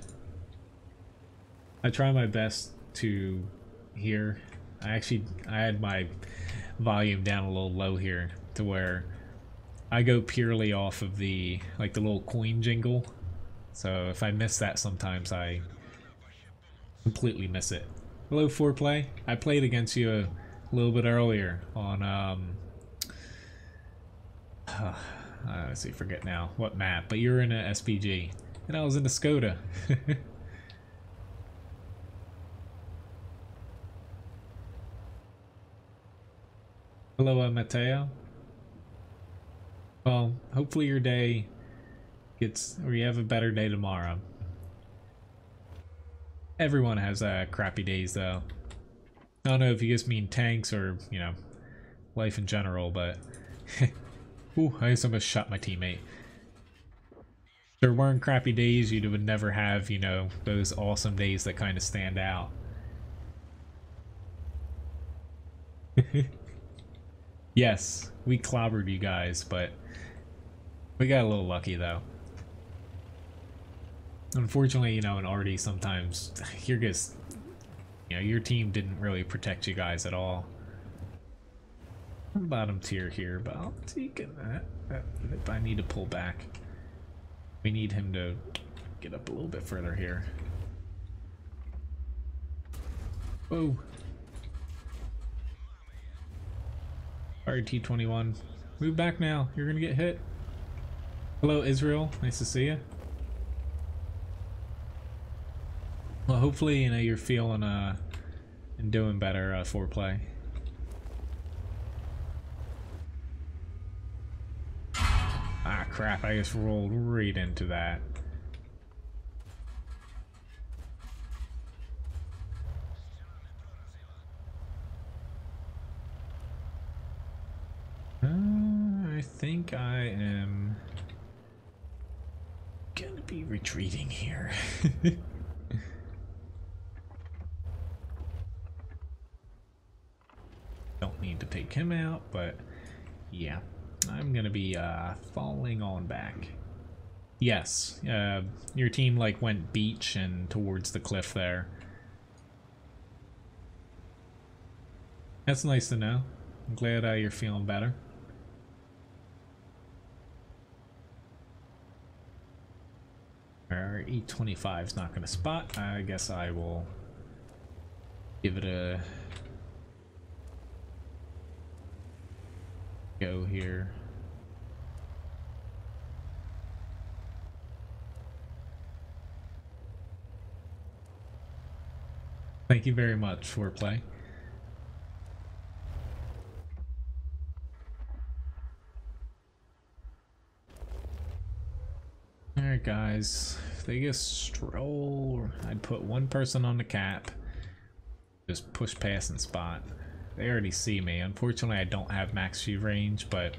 I try my best to hear. I had my volume down a little low here to where I go purely off of the, like, the little coin jingle. So if I miss that sometimes, I completely miss it. Hello, Foreplay. I played against you a little bit earlier on, let's see, forget now what map, but you're in a SPG, and I was in a Skoda. Hello, Mateo. Well, hopefully your day gets, or you have a better day tomorrow. Everyone has crappy days, though. I don't know if you just mean tanks or, you know, life in general, but ooh, I just almost shot my teammate. If there weren't crappy days, you would never have, you know, those awesome days that kind of stand out. Yes, we clobbered you guys, but we got a little lucky though. Unfortunately, you know, and already sometimes you're just, you know, your team didn't really protect you guys at all. Bottom tier here, but I'll take it. If I need to pull back, we need him to get up a little bit further here. Whoa. Sorry, T25. Move back now. You're gonna get hit. Hello, Israel. Nice to see you. Well, hopefully, you know, you're feeling and doing better foreplay. Ah, crap! I just rolled right into that. I think I am gonna be retreating here. Don't need to take him out, but yeah, I'm gonna be falling on back. Yes, your team like went beach and towards the cliff there. That's nice to know. I'm glad you're feeling better. Our E25 is not going to spot. I guess I will give it a go here. Thank you very much for play. Alright guys, if they just stroll, I'd put one person on the cap, just push past and spot. They already see me. Unfortunately, I don't have max view range, but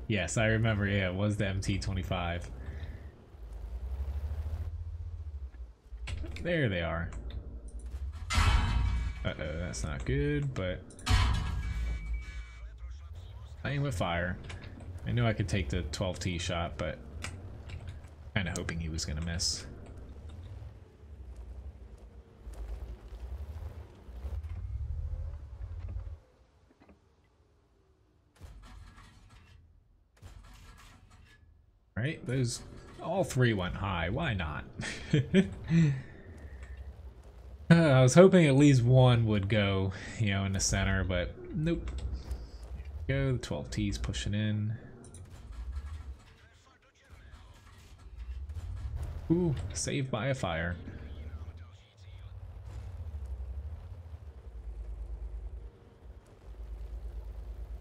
yes, I remember, yeah, it was the MT25. There they are. Uh-oh, that's not good, but playing with fire. I knew I could take the 12T shot, but kind of hoping he was going to miss. Right, those all three went high. Why not? I was hoping at least one would go, you know, in the center, but nope. Go, the 12T's pushing in. Ooh, saved by a fire.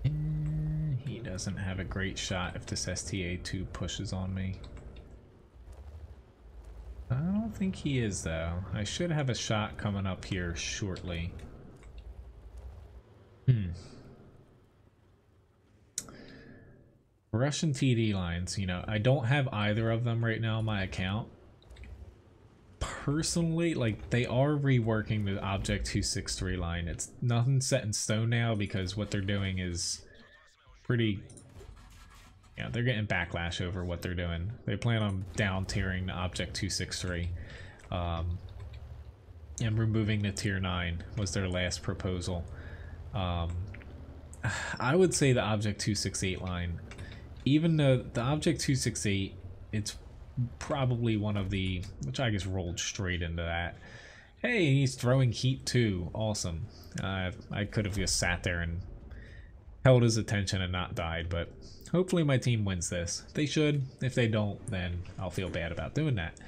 And he doesn't have a great shot if this STA2 pushes on me. I don't think he is, though. I should have a shot coming up here shortly. Russian TD lines, you know, I don't have either of them right now on my account. Personally, like, they are reworking the Object 263 line. It's nothing set in stone now because what they're doing is pretty... Yeah, they're getting backlash over what they're doing. They plan on down tiering the Object 263. And removing the tier 9 was their last proposal. I would say the Object 268 line, even though the Object 268, it's probably one of the, which I just rolled straight into that. Hey, he's throwing heat too. Awesome. I could have just sat there and held his attention and not died, but hopefully my team wins this. They should. If they don't, then I'll feel bad about doing that.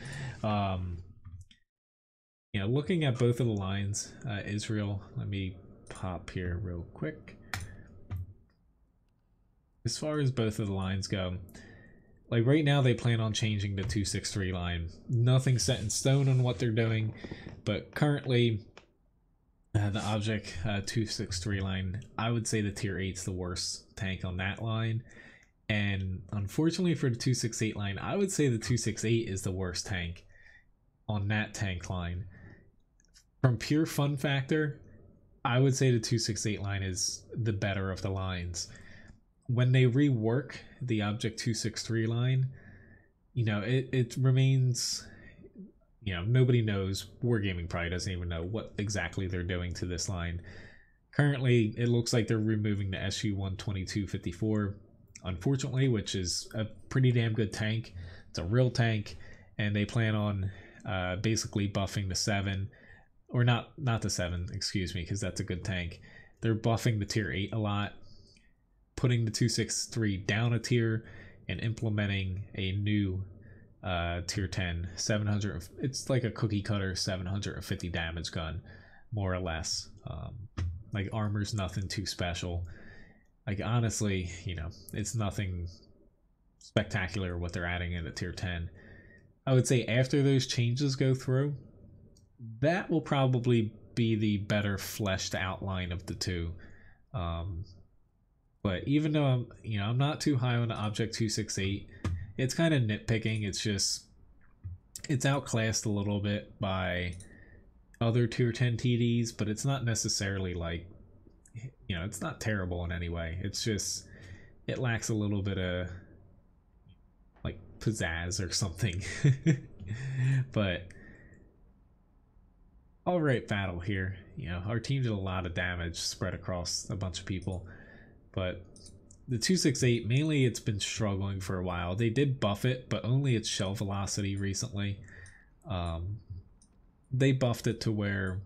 You know, looking at both of the lines, Israel, let me pop here real quick. As far as both of the lines go, like right now they plan on changing the 263 line. Nothing set in stone on what they're doing, but currently the Object 263 line, I would say the tier 8's the worst tank on that line. And unfortunately for the 268 line, I would say the 268 is the worst tank on that tank line. From pure fun factor, I would say the 268 line is the better of the lines. When they rework the Object 263 line, you know, it remains, you know, nobody knows. Wargaming probably doesn't even know what exactly they're doing to this line. Currently, it looks like they're removing the SU-122-54, unfortunately, which is a pretty damn good tank. It's a real tank, and they plan on basically buffing the 7, or not the 7, excuse me, because that's a good tank. They're buffing the tier 8 a lot, putting the 263 down a tier, and implementing a new tier 10 700. It's like a cookie cutter 750 damage gun, more or less. Like, armor's nothing too special. Like, honestly, you know, it's nothing spectacular what they're adding in the tier 10. I would say after those changes go through, that will probably be the better fleshed outline of the two. But even though I'm not too high on the Object 268, it's kind of nitpicking. It's just, it's outclassed a little bit by other tier 10 TDs, but it's not necessarily like, you know, it's not terrible in any way. It's just, it lacks a little bit of like pizzazz or something. But all right, battle here. You know, our team did a lot of damage spread across a bunch of people, but the 268, mainly it's been struggling for a while. They did buff it, but only its shell velocity recently. They buffed it to where,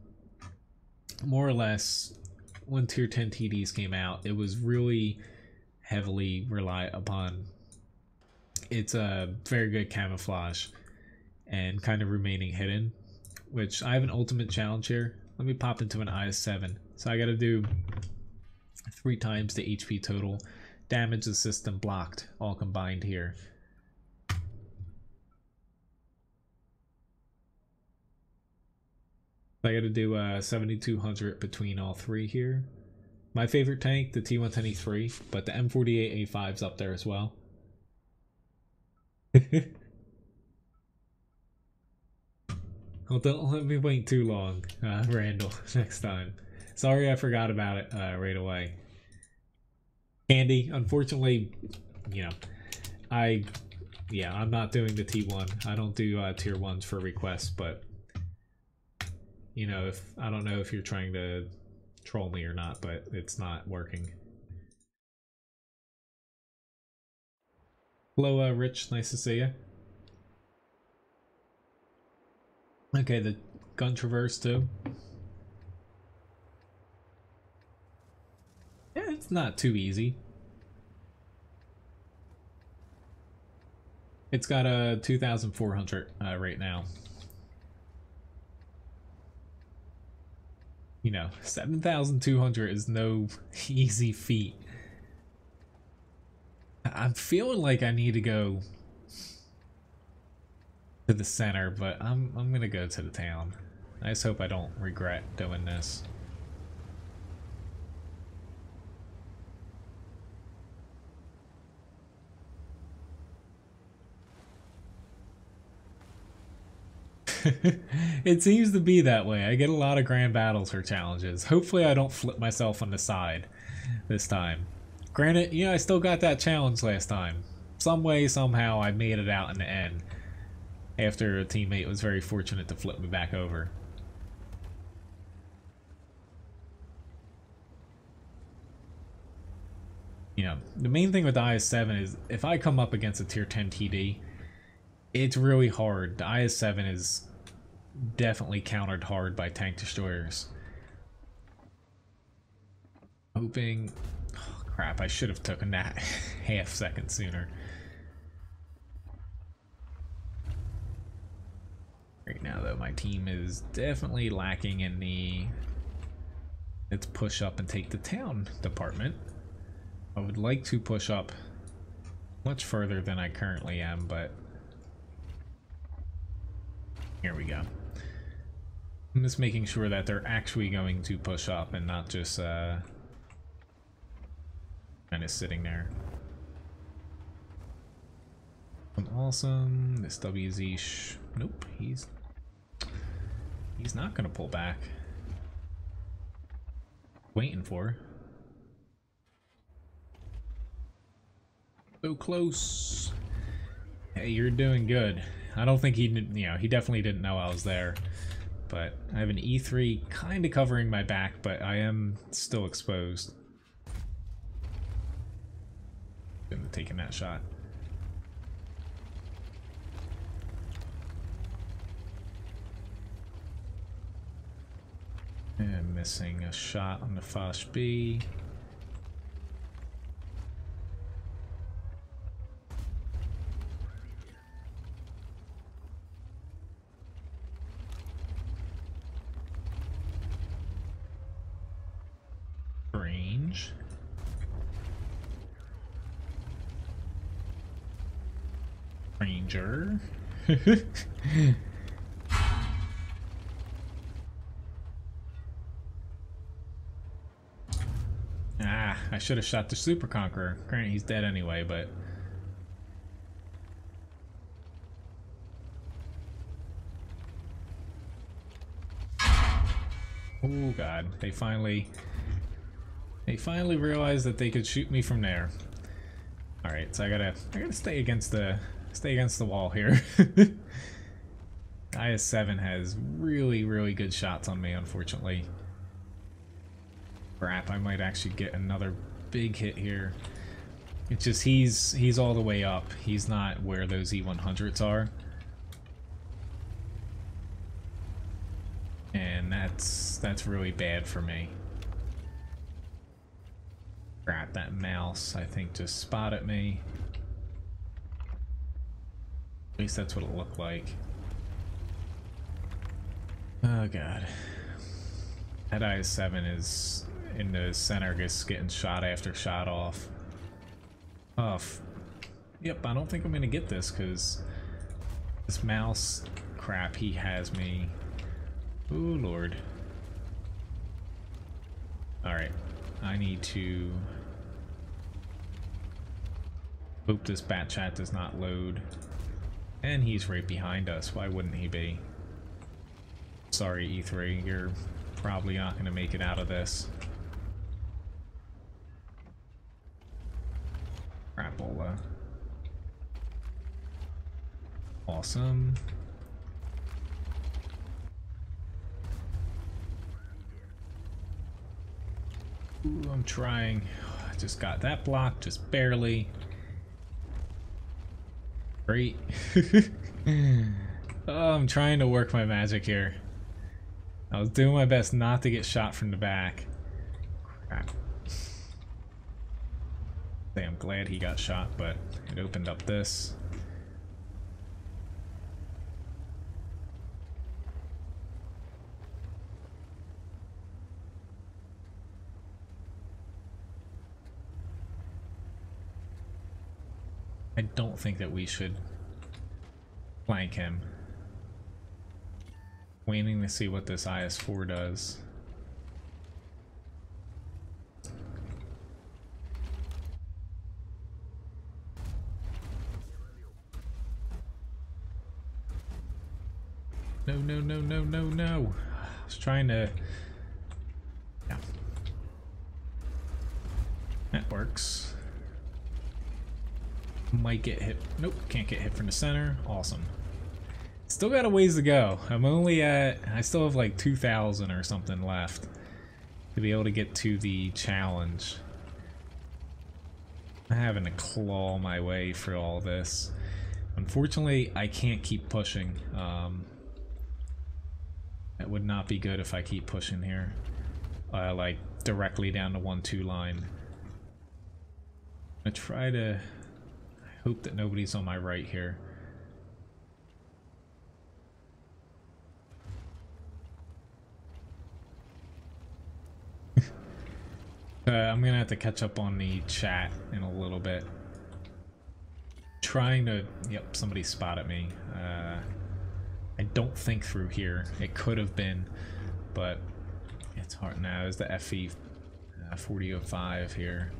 more or less, when tier 10 TDs came out, it was really heavily reliant upon its very good camouflage and kind of remaining hidden, which I have an ultimate challenge here. Let me pop into an IS-7. So I gotta do 3 times the HP total, damage the system, blocked, all combined here. I gotta do 7,200 between all 3 here. My favorite tank, the T123, but the M48A5's up there as well. Well, don't let me wait too long, Randall, next time. Sorry I forgot about it right away. Candy, unfortunately, you know, I'm not doing the T1. I don't do tier 1s for requests, but you know, if I don't know if you're trying to troll me or not, but it's not working. Hello, Rich. Nice to see you. Okay, the gun traverse too. Yeah, it's not too easy. It's got a 2,400 right now. You know, 7,200 is no easy feat. I'm feeling like I need to go to the center, but I'm gonna go to the town. I just hope I don't regret doing this. It seems to be that way. I get a lot of grand battles or challenges. Hopefully I don't flip myself on the side this time. Granted, you know, I still got that challenge last time. Some way, somehow, I made it out in the end. After a teammate was very fortunate to flip me back over. You know, the main thing with the IS-7 is if I come up against a tier 10 TD, it's really hard. The IS-7 is definitely countered hard by tank destroyers. Hoping... Oh, crap, I should have taken that half second sooner. Right now, though, my team is definitely lacking in the... Let's push up and take the town department. I would like to push up much further than I currently am, but... Here we go. I'm just making sure that they're actually going to push up and not just kind of sitting there. Awesome. This WZ nope, he's not gonna pull back. Waiting for. So close. Hey, you're doing good. I don't think he, he definitely didn't know I was there. But I have an E3 kind of covering my back, but I am still exposed. Been taking that shot. And missing a shot on the Fosh B. Range. Ranger. Ah, I should have shot the Super Conqueror. Granted, he's dead anyway, but... Oh god, they finally realized that they could shoot me from there. Alright, so I gotta stay against the wall here. IS-7 has really good shots on me, unfortunately. Crap, I might actually get another big hit here. It's just he's all the way up. He's not where those E100s are. And that's really bad for me. Crap, that mouse I think just spotted me. At least that's what it looked like. Oh god. That IS-7 is in the center, just getting shot after shot off. Oh, yep, I don't think I'm gonna get this because this mouse crap, he has me. Ooh, Lord. Alright, I need to hope this bat chat does not load. And he's right behind us. Why wouldn't he be? Sorry, E3, you're probably not going to make it out of this. Crapola. Awesome. Ooh, I'm trying. I just got that block, just barely. Great. Oh, I'm trying to work my magic here. I was doing my best not to get shot from the back. Crap. I'm glad he got shot, but it opened up this. I don't think that we should flank him. Waiting to see what this IS-4 does. No, no, no, no, no, no. I was trying to... Yeah. That works. Might get hit. Nope, can't get hit from the center. Awesome. Still got a ways to go. I'm only at... I still have like 2,000 or something left to be able to get to the challenge. I'm having to claw my way through all this. Unfortunately, I can't keep pushing. That would not be good if I keep pushing here. Like, directly down the 1-2 line. I try to... I hope that nobody's on my right here. I'm gonna have to catch up on the chat in a little bit. Trying to... Yep, somebody spotted me. I don't think through here. It could have been, but it's hard now. There's the FE 4005 here.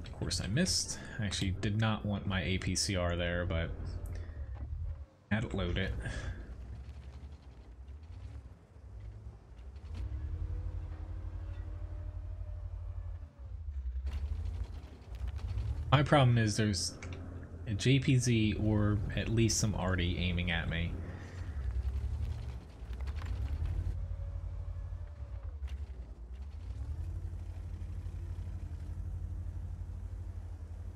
Of course I missed. I actually did not want my APCR there, but Had to load it. My problem is there's a JPZ or at least some arty aiming at me.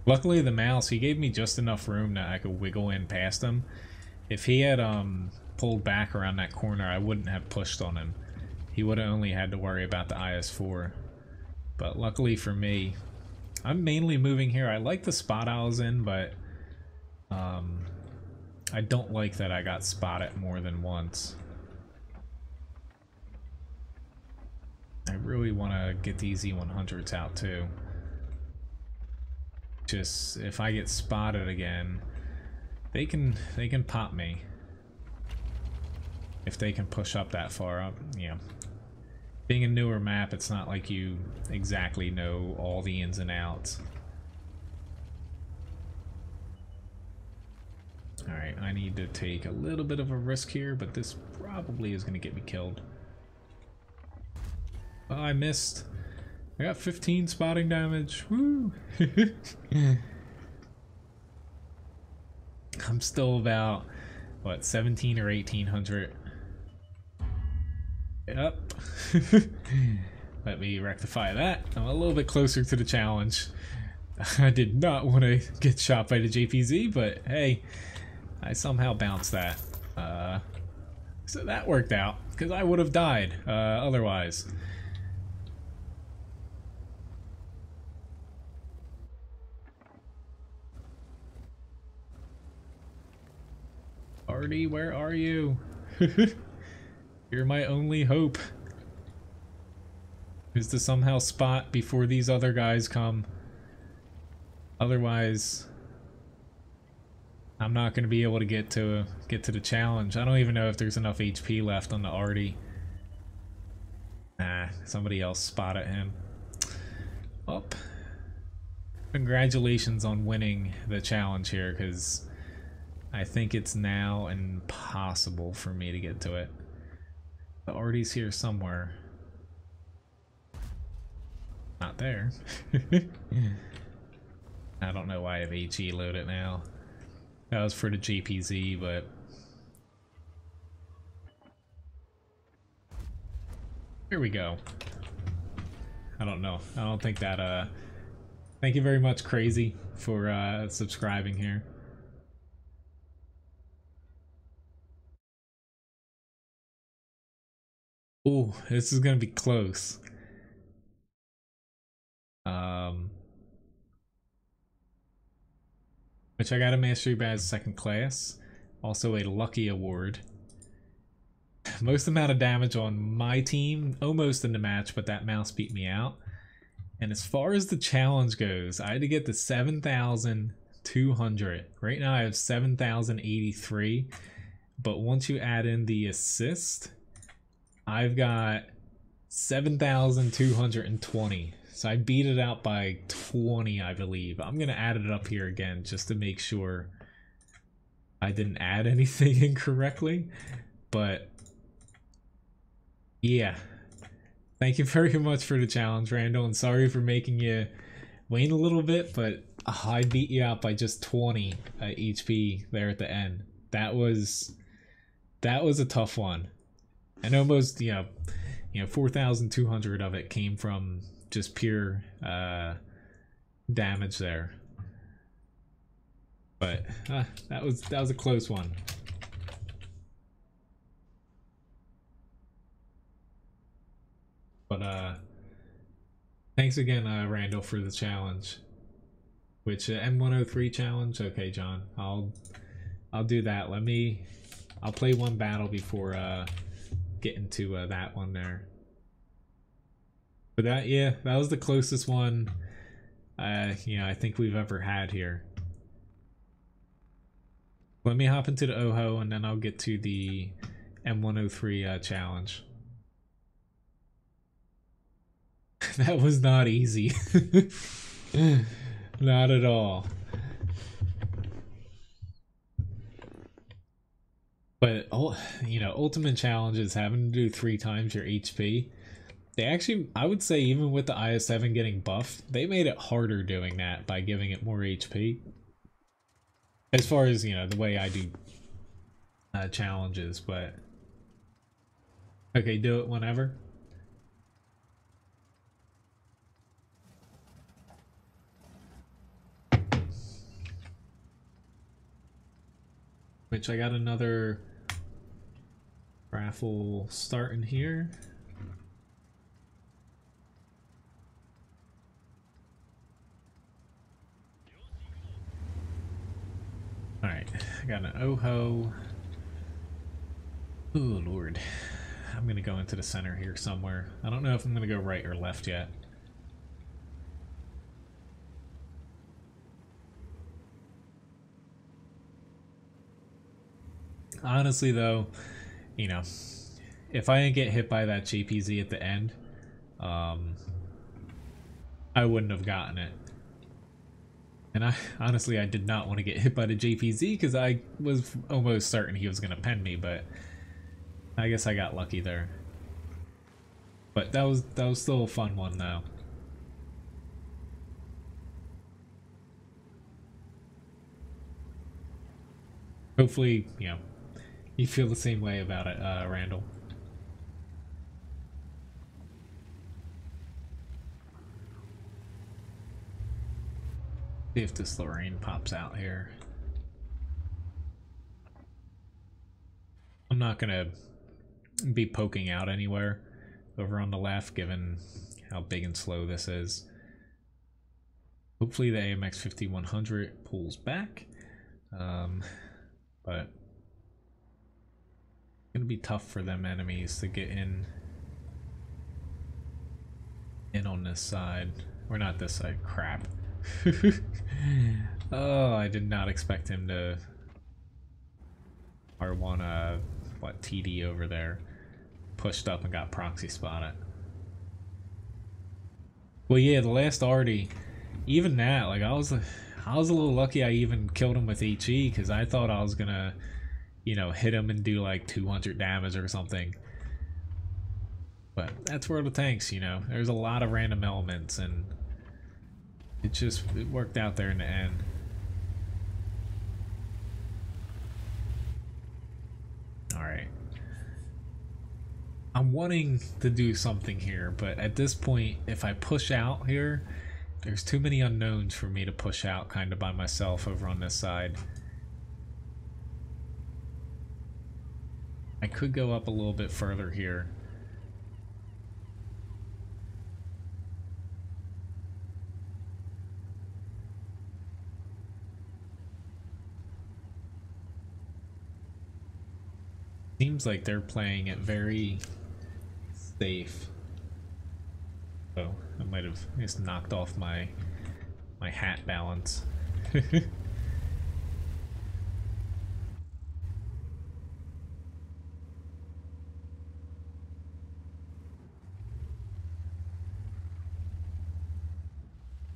Luckily the mouse, he gave me just enough room that I could wiggle in past him. If he had pulled back around that corner, I wouldn't have pushed on him. He would have only had to worry about the IS-4. But luckily for me, I'm mainly moving here. I like the spot I was in, but I don't like that I got spotted more than once. I really want to get these E100s out too. Just if I get spotted again, they can pop me. If they can push up that far up, yeah. Being a newer map, it's not like you exactly know all the ins and outs. Alright, I need to take a little bit of a risk here, but this probably is going to get me killed. Oh, I missed. I got 15 spotting damage. Woo! I'm still about, what, 17 or 1800. Yep. Let me rectify that. I'm a little bit closer to the challenge. I did not want to get shot by the JPZ, but hey, I somehow bounced that. So that worked out, because I would have died otherwise. Artie, where are you? You're my only hope. Is to somehow spot before these other guys come. Otherwise, I'm not going to be able to get to the challenge. I don't even know if there's enough HP left on the Artie. Nah, somebody else spotted him. Well, congratulations on winning the challenge here, because I think it's now impossible for me to get to it. The Artie's here somewhere. Not there. I don't know why I have HE loaded now. That was for the JPZ, but here we go. I don't know. I don't think that thank you very much, Crazy, for subscribing here. Ooh, this is gonna be close. Which I got a mastery badge second class, also a lucky award. Most amount of damage on my team, almost in the match, but that mouse beat me out. And as far as the challenge goes, I had to get to 7,200. Right now I have 7,083, but once you add in the assist, I've got 7,220. So I beat it out by 20, I believe. I'm going to add it up here again just to make sure I didn't add anything incorrectly. But yeah. Thank you very much for the challenge, Randall, and sorry for making you wait a little bit, but I beat you out by just 20 HP there at the end. That was a tough one. And almost, you know, 4,200 of it came from just pure damage there. But that was a close one. But thanks again, Randall, for the challenge. Which M103 challenge? Okay, John, I'll do that. I'll play one battle before getting to that one there. But that was the closest one you know, I think we've ever had here. Let me hop into the OHO and then I'll get to the M103 challenge. That was not easy. Not at all. But you know, ultimate challenges having to do 3 times your HP. They actually, I would say, even with the IS-7 getting buffed, they made it harder doing that by giving it more HP. As far as, you know, the way I do challenges, but okay, do it whenever. Which I got another raffle starting here. Alright, I got an Oho. Oh lord. I'm gonna go into the center here somewhere. I don't know if I'm gonna go right or left yet. Honestly though, you know, if I didn't get hit by that JPZ at the end, I wouldn't have gotten it. And I honestly, I did not want to get hit by the JPZ because I was almost certain he was going to pen me, but I guess I got lucky there. But that was still a fun one though. Hopefully, you know, you feel the same way about it, Randall. See if this Lorraine pops out here. I'm not gonna be poking out anywhere over on the left, given how big and slow this is. Hopefully the AMX 5100 pulls back, but it's gonna be tough for them enemies to get in on this side. Or not this side, crap. Oh, I did not expect him to R1 what TD over there. Pushed up and got proxy spotted. Well yeah, the last Artie, even that, like I was a little lucky I even killed him with HE because I thought I was gonna, you know, hit him and do like 200 damage or something. But that's World of Tanks, you know. There's a lot of random elements and it worked out there in the end. Alright. I'm wanting to do something here, but at this point, if I push out here, there's too many unknowns for me to push out kind of by myself over on this side. I could go up a little bit further here. Seems like they're playing it very safe. Oh, I might have just knocked off my hat balance.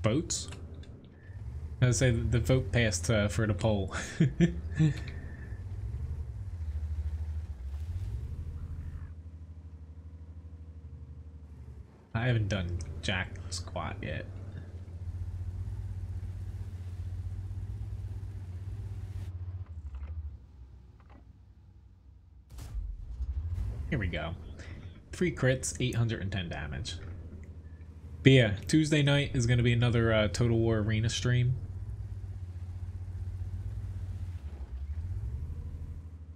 Votes? I would say the vote passed for the poll. I haven't done jack squat yet. Here we go. 3 crits, 810 damage. But yeah, Tuesday night is going to be another Total War Arena stream.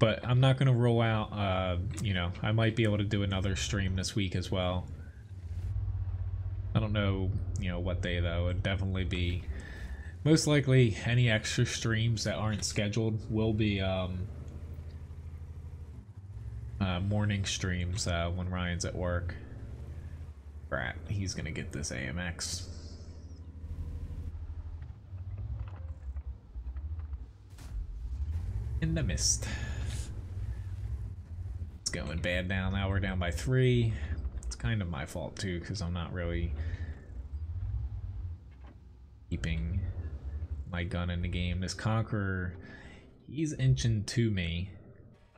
But I'm not going to roll out, you know, I might be able to do another stream this week as well. I don't know, you know, what day though. It'd definitely be, most likely any extra streams that aren't scheduled will be morning streams when Ryan's at work. Right, he's gonna get this AMX. In the mist. It's going bad now. Now we're down by 3. It's kind of my fault too, because I'm not really keeping my gun in the game. This Conqueror, he's inching to me.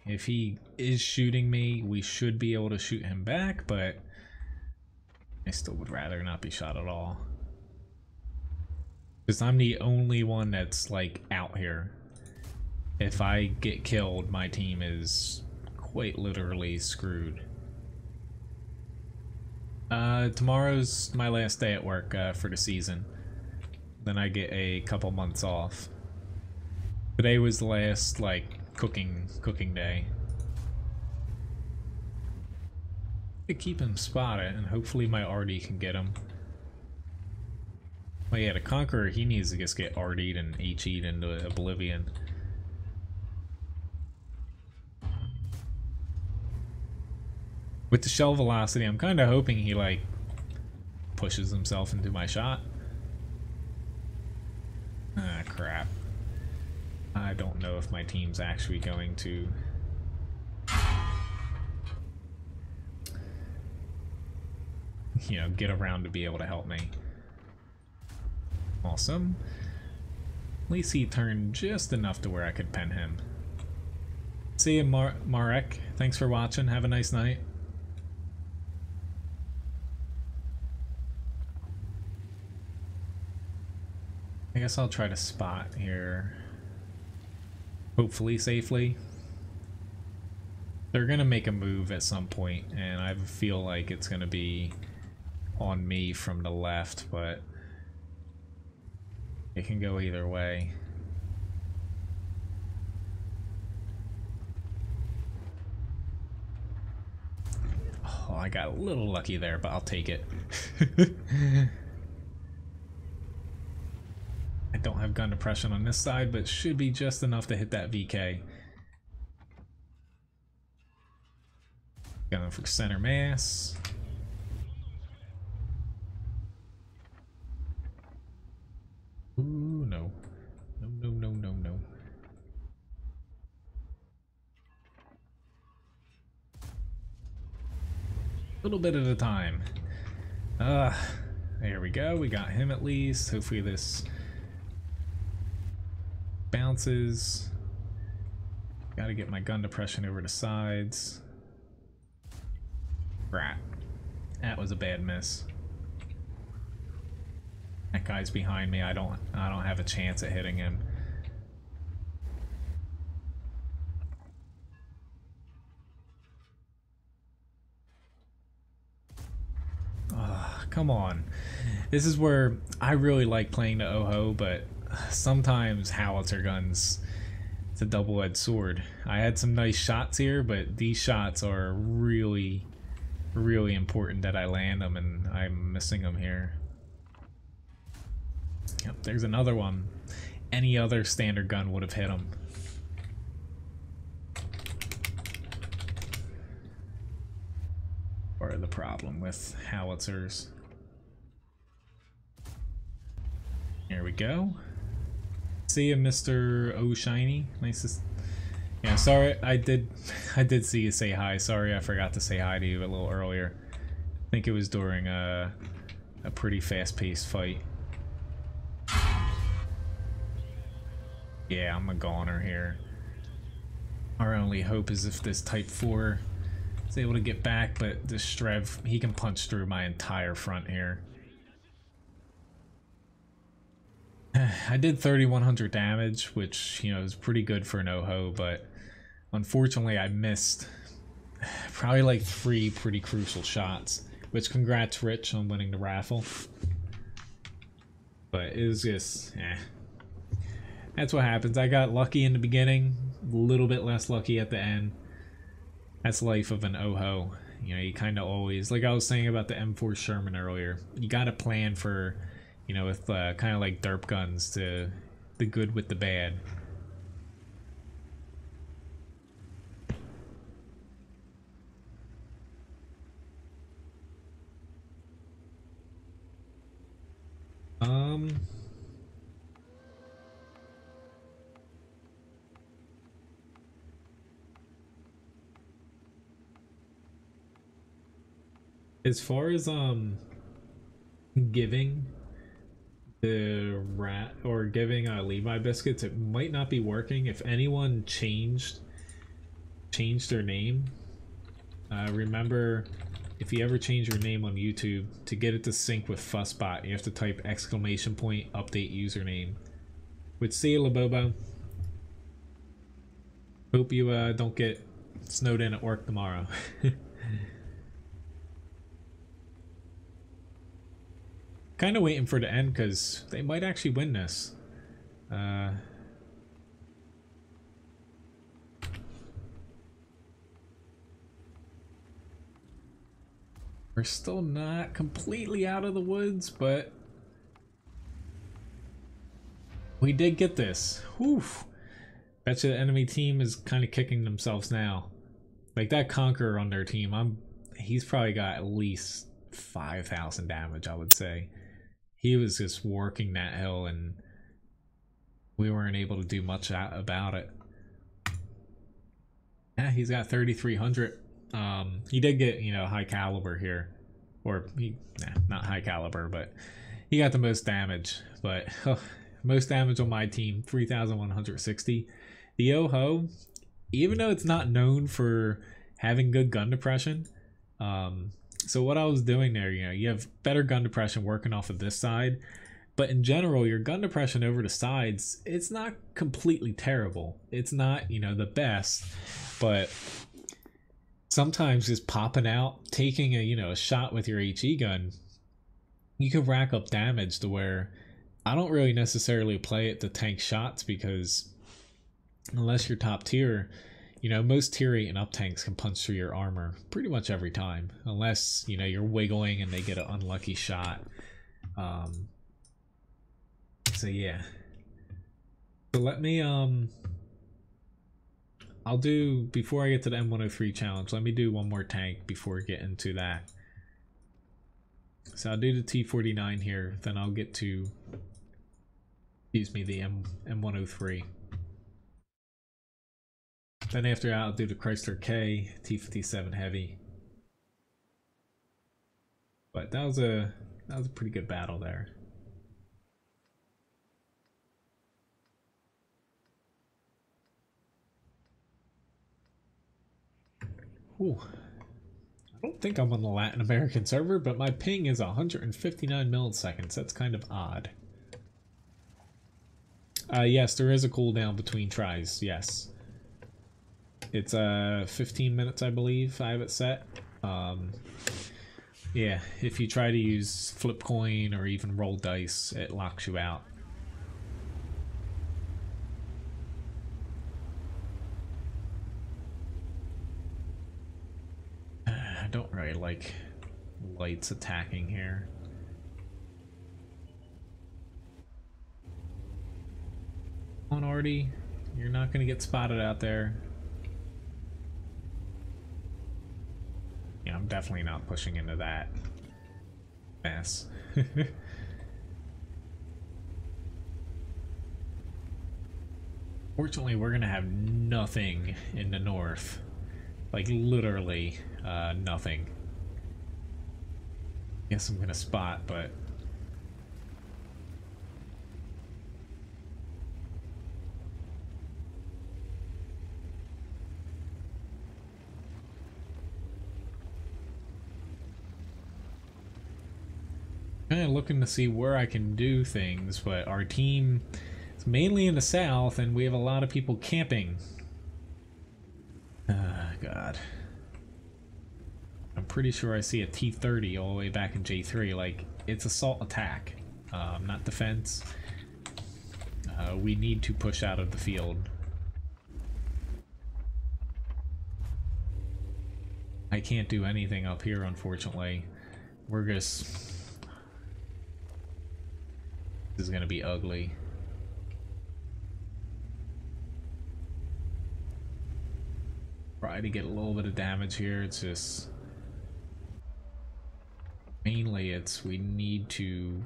If he is shooting me, we should be able to shoot him back, but I still would rather not be shot at all. Because I'm the only one that's like out here. If I get killed, my team is quite literally screwed. Tomorrow's my last day at work for the season. Then I get a couple months off. Today was the last like cooking day. To keep him spotted, and hopefully my RD can get him. Oh yeah, the Conqueror, he needs to just get RD'd and HE'd into oblivion. With the shell velocity, I'm kind of hoping he like pushes himself into my shot. Ah, crap. I don't know if my team's actually going to... get around to be able to help me. Awesome. At least he turned just enough to where I could pen him. See you, Marek. Thanks for watching. Have a nice night. I guess I'll try to spot here. Hopefully safely. They're gonna make a move at some point, and I feel like it's gonna be on me from the left, but it can go either way. Oh, I got a little lucky there, but I'll take it. I don't have gun depression on this side, but should be just enough to hit that VK. Going for center mass. Ooh, no. No. A little bit at a time. There we go. We got him at least. Hopefully this bounces. Gotta get my gun depression over the sides. Crap. That was a bad miss. That guy's behind me. I don't have a chance at hitting him. Come on. This is where I really like playing the OHO, but sometimes howitzer guns, it's a double-edged sword. I had some nice shots here, but these shots are really important that I land them, and I'm missing them here. Yep, there's another one. Any other standard gun would have hit him. Part of the problem with howitzers. Here we go. See you, Mr. O'Shiny. Nice to... Yeah, sorry, I did see you say hi. Sorry, I forgot to say hi to you a little earlier. I think it was during a pretty fast-paced fight. Yeah, I'm a goner here. Our only hope is if this Type 4 is able to get back, but this Strev, he can punch through my entire front here. I did 3,100 damage, which, is pretty good for an OHO, but unfortunately I missed probably like 3 pretty crucial shots, which congrats Rich on winning the raffle. But it was just, that's what happens. I got lucky in the beginning, a little bit less lucky at the end. That's life of an OHO. You kind of always, like I was saying about the M4 Sherman earlier, you got to plan for, with kind of like derp guns, to the good with the bad. As far as giving the rat or giving Levi biscuits, it might not be working. If anyone changed changed their name. Remember, if you ever change your name on YouTube, to get it to sync with Fussbot, you have to type exclamation point update username. Which, see you, Labobo. Hope you don't get snowed in at work tomorrow. Kind of waiting for the end because they might actually win this. We're still not completely out of the woods, but we did get this. Whew. Bet you the enemy team is kind of kicking themselves now. Like that Conqueror on their team, he's probably got at least 5,000 damage, I would say. He was just working that hill and we weren't able to do much about it. Yeah, he's got 3,300. He did get, you know, high caliber here. Or, not high caliber, but he got the most damage. But, most damage on my team, 3,160. The Oho, even though it's not known for having good gun depression, so what I was doing there, you know, you have better gun depression working off of this side, but in general, your gun depression over the sides, it's not completely terrible. It's not, you know, the best, but sometimes just popping out, taking a, you know, a shot with your HE gun, you can rack up damage to where I don't really necessarily play it to tank shots because unless you're top tier, you know, most tier 8 and up tanks can punch through your armor pretty much every time. Unless, you know, you're wiggling and they get an unlucky shot. So yeah. So let me, I'll do, before I get to the M103 challenge, let me do one more tank before we get into that. So I'll do the T49 here, then I'll get to, excuse me, the M103. Then after that, I'll do the Chrysler K, T57 heavy. But that was a pretty good battle there. Ooh. I don't think I'm on the Latin American server, but my ping is 159 milliseconds. That's kind of odd. Yes, there is a cooldown between tries, yes. It's 15 minutes, I believe. I have it set. Yeah, if you try to use flipcoin or even roll dice, it locks you out. I don't really like lights attacking here. Come on, Artie. You're not gonna get spotted out there. Yeah, I'm definitely not pushing into that mess. Fortunately, we're gonna have nothing in the north. Like, literally, nothing. Guess I'm gonna spot, but... kind of looking to see where I can do things, but our team is mainly in the south and we have a lot of people camping. God. I'm pretty sure I see a T30 all the way back in J3. Like, it's assault attack, not defense. We need to push out of the field. I can't do anything up here, unfortunately. We're just... This is gonna be ugly. Try to get a little bit of damage here. It's just... Mainly it's we need to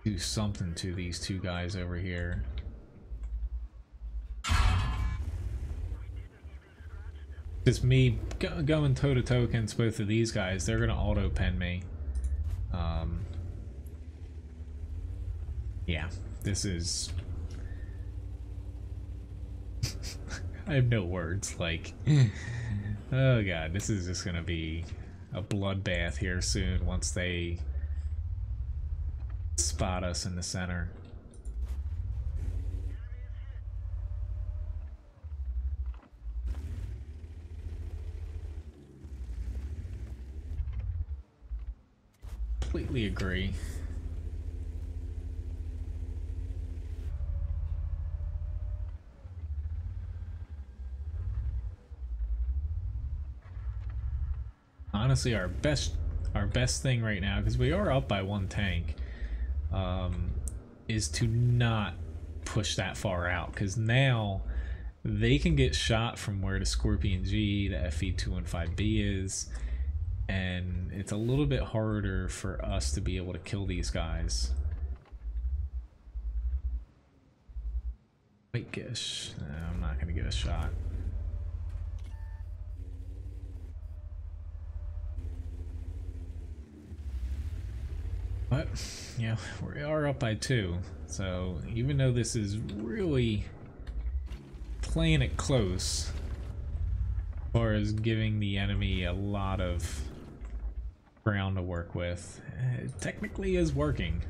do something to these two guys over here. Just me going toe to toe against both of these guys, they're gonna auto pen me. Yeah, this is... I have no words. Like, oh god, this is just gonna be a bloodbath here soon once they spot us in the center. Completely agree. Honestly, our best thing right now, because we are up by one tank, is to not push that far out, because now they can get shot from where the Scorpion G, the FE215B is, and it's a little bit harder for us to be able to kill these guys. Wait, Gish. I'm not gonna get a shot. But, yeah, we are up by 2, so even though this is really playing it close, as far as giving the enemy a lot of ground to work with, it technically is working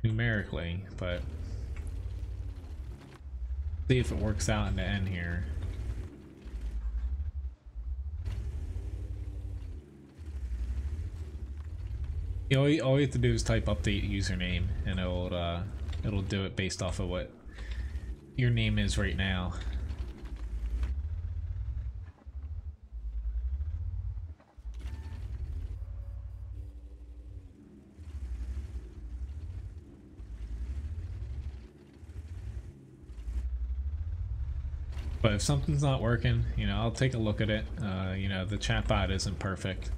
numerically, but see if it works out in the end here. You know, all you have to do is type update username, and it'll do it based off of what your name is right now. But if something's not working, you know, I'll take a look at it. You know, the chatbot isn't perfect.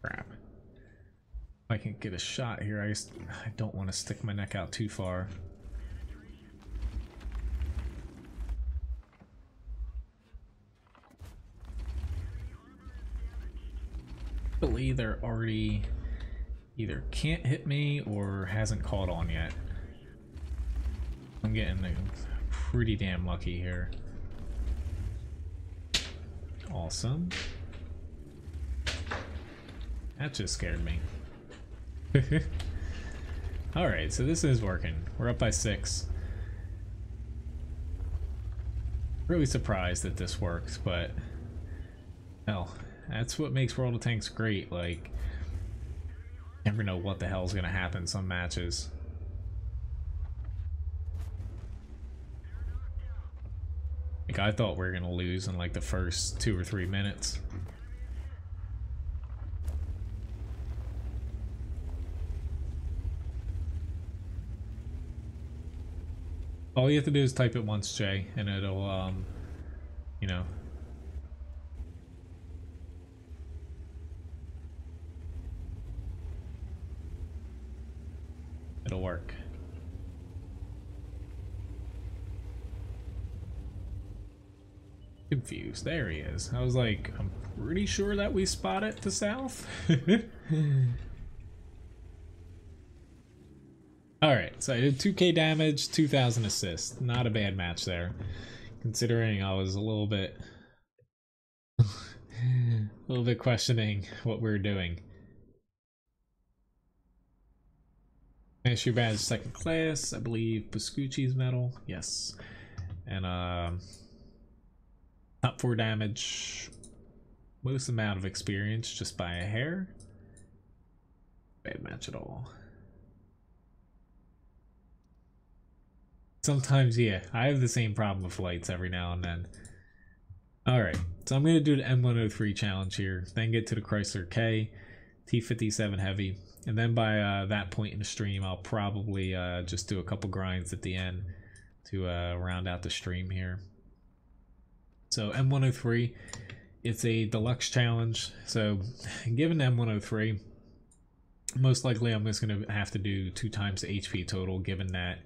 Crap. I can get a shot here. I don't want to stick my neck out too far. I believe they're already either can't hit me or hasn't caught on yet. I'm getting pretty damn lucky here. Awesome. That just scared me. Alright, so this is working. We're up by 6. Really surprised that this works, but hell, that's what makes World of Tanks great. Like, never know what the hell's gonna happen some matches. Like, I thought we were gonna lose in like the first 2 or 3 minutes. All you have to do is type it once, Jay, and it'll, you know. It'll work. Confused. There he is. I was like, I'm pretty sure that we spot it to south. Alright, so I did 2k damage, 2,000 assists. Not a bad match there, considering I was a little bit questioning what we were doing. Issue badge 2nd class, I believe Pascucci's medal, yes. And top 4 damage, most amount of experience just by a hair. Bad match at all. Sometimes, yeah, I have the same problem with lights every now and then. Alright, so I'm going to do the M103 challenge here, then get to the Chrysler K, T57 heavy, and then by that point in the stream, I'll probably just do a couple grinds at the end to round out the stream here. So M103, it's a deluxe challenge, so given M103, most likely I'm just going to have to do 2 times the HP total, given that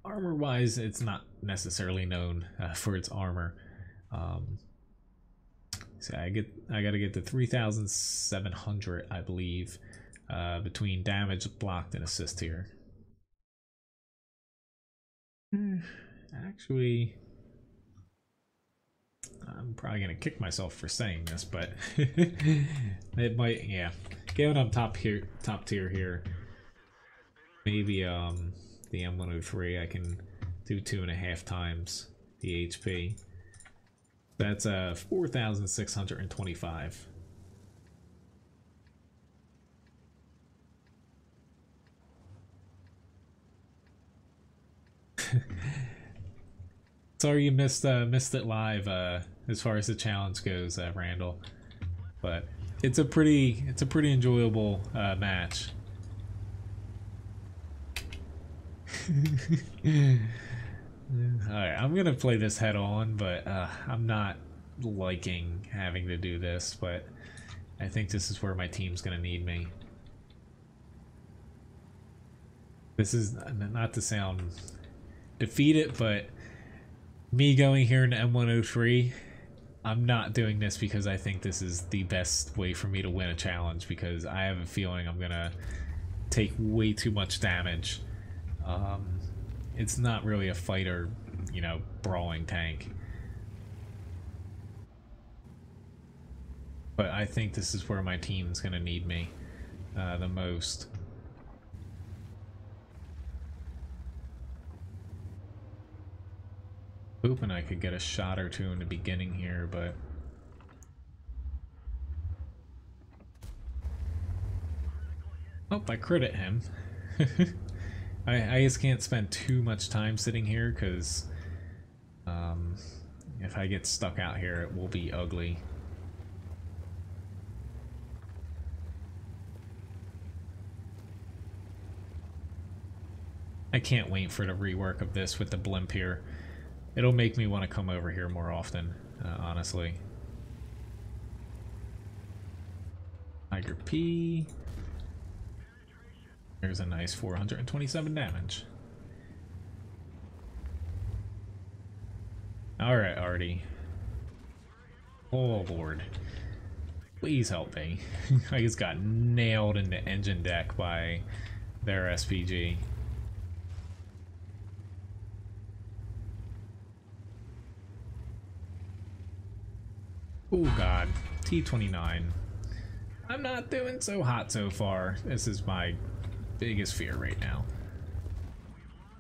armor wise it's not necessarily known for its armor. So I gotta get to 3,700, I believe, between damage, blocked, and assist here. Actually, I'm probably gonna kick myself for saying this, but it might, yeah. Given I'm top tier here, maybe the M103 I can do 2.5 times the HP. That's 4,625. Sorry you missed it live as far as the challenge goes, Randall. But it's a pretty enjoyable match. Alright, I'm gonna play this head on, but I'm not liking having to do this, but I think this is where my team's gonna need me. This is not to sound defeated, but me going here in M103, I'm not doing this because I think this is the best way for me to win a challenge, because I have a feeling I'm gonna take way too much damage. It's not really a fighter, you know, brawling tank. But I think this is where my team's gonna need me the most. Hoping I could get a shot or two in the beginning here, but oh, I crit him. I just can't spend too much time sitting here, because if I get stuck out here, it will be ugly. I can't wait for the rework of this with the blimp here. It'll make me want to come over here more often, honestly. Tiger P. There's a nice 427 damage. Alright, Artie. Oh Lord. Please help me. I just got nailed in the engine deck by their SPG. Oh God. T25. I'm not doing so hot so far. This is my biggest fear right now.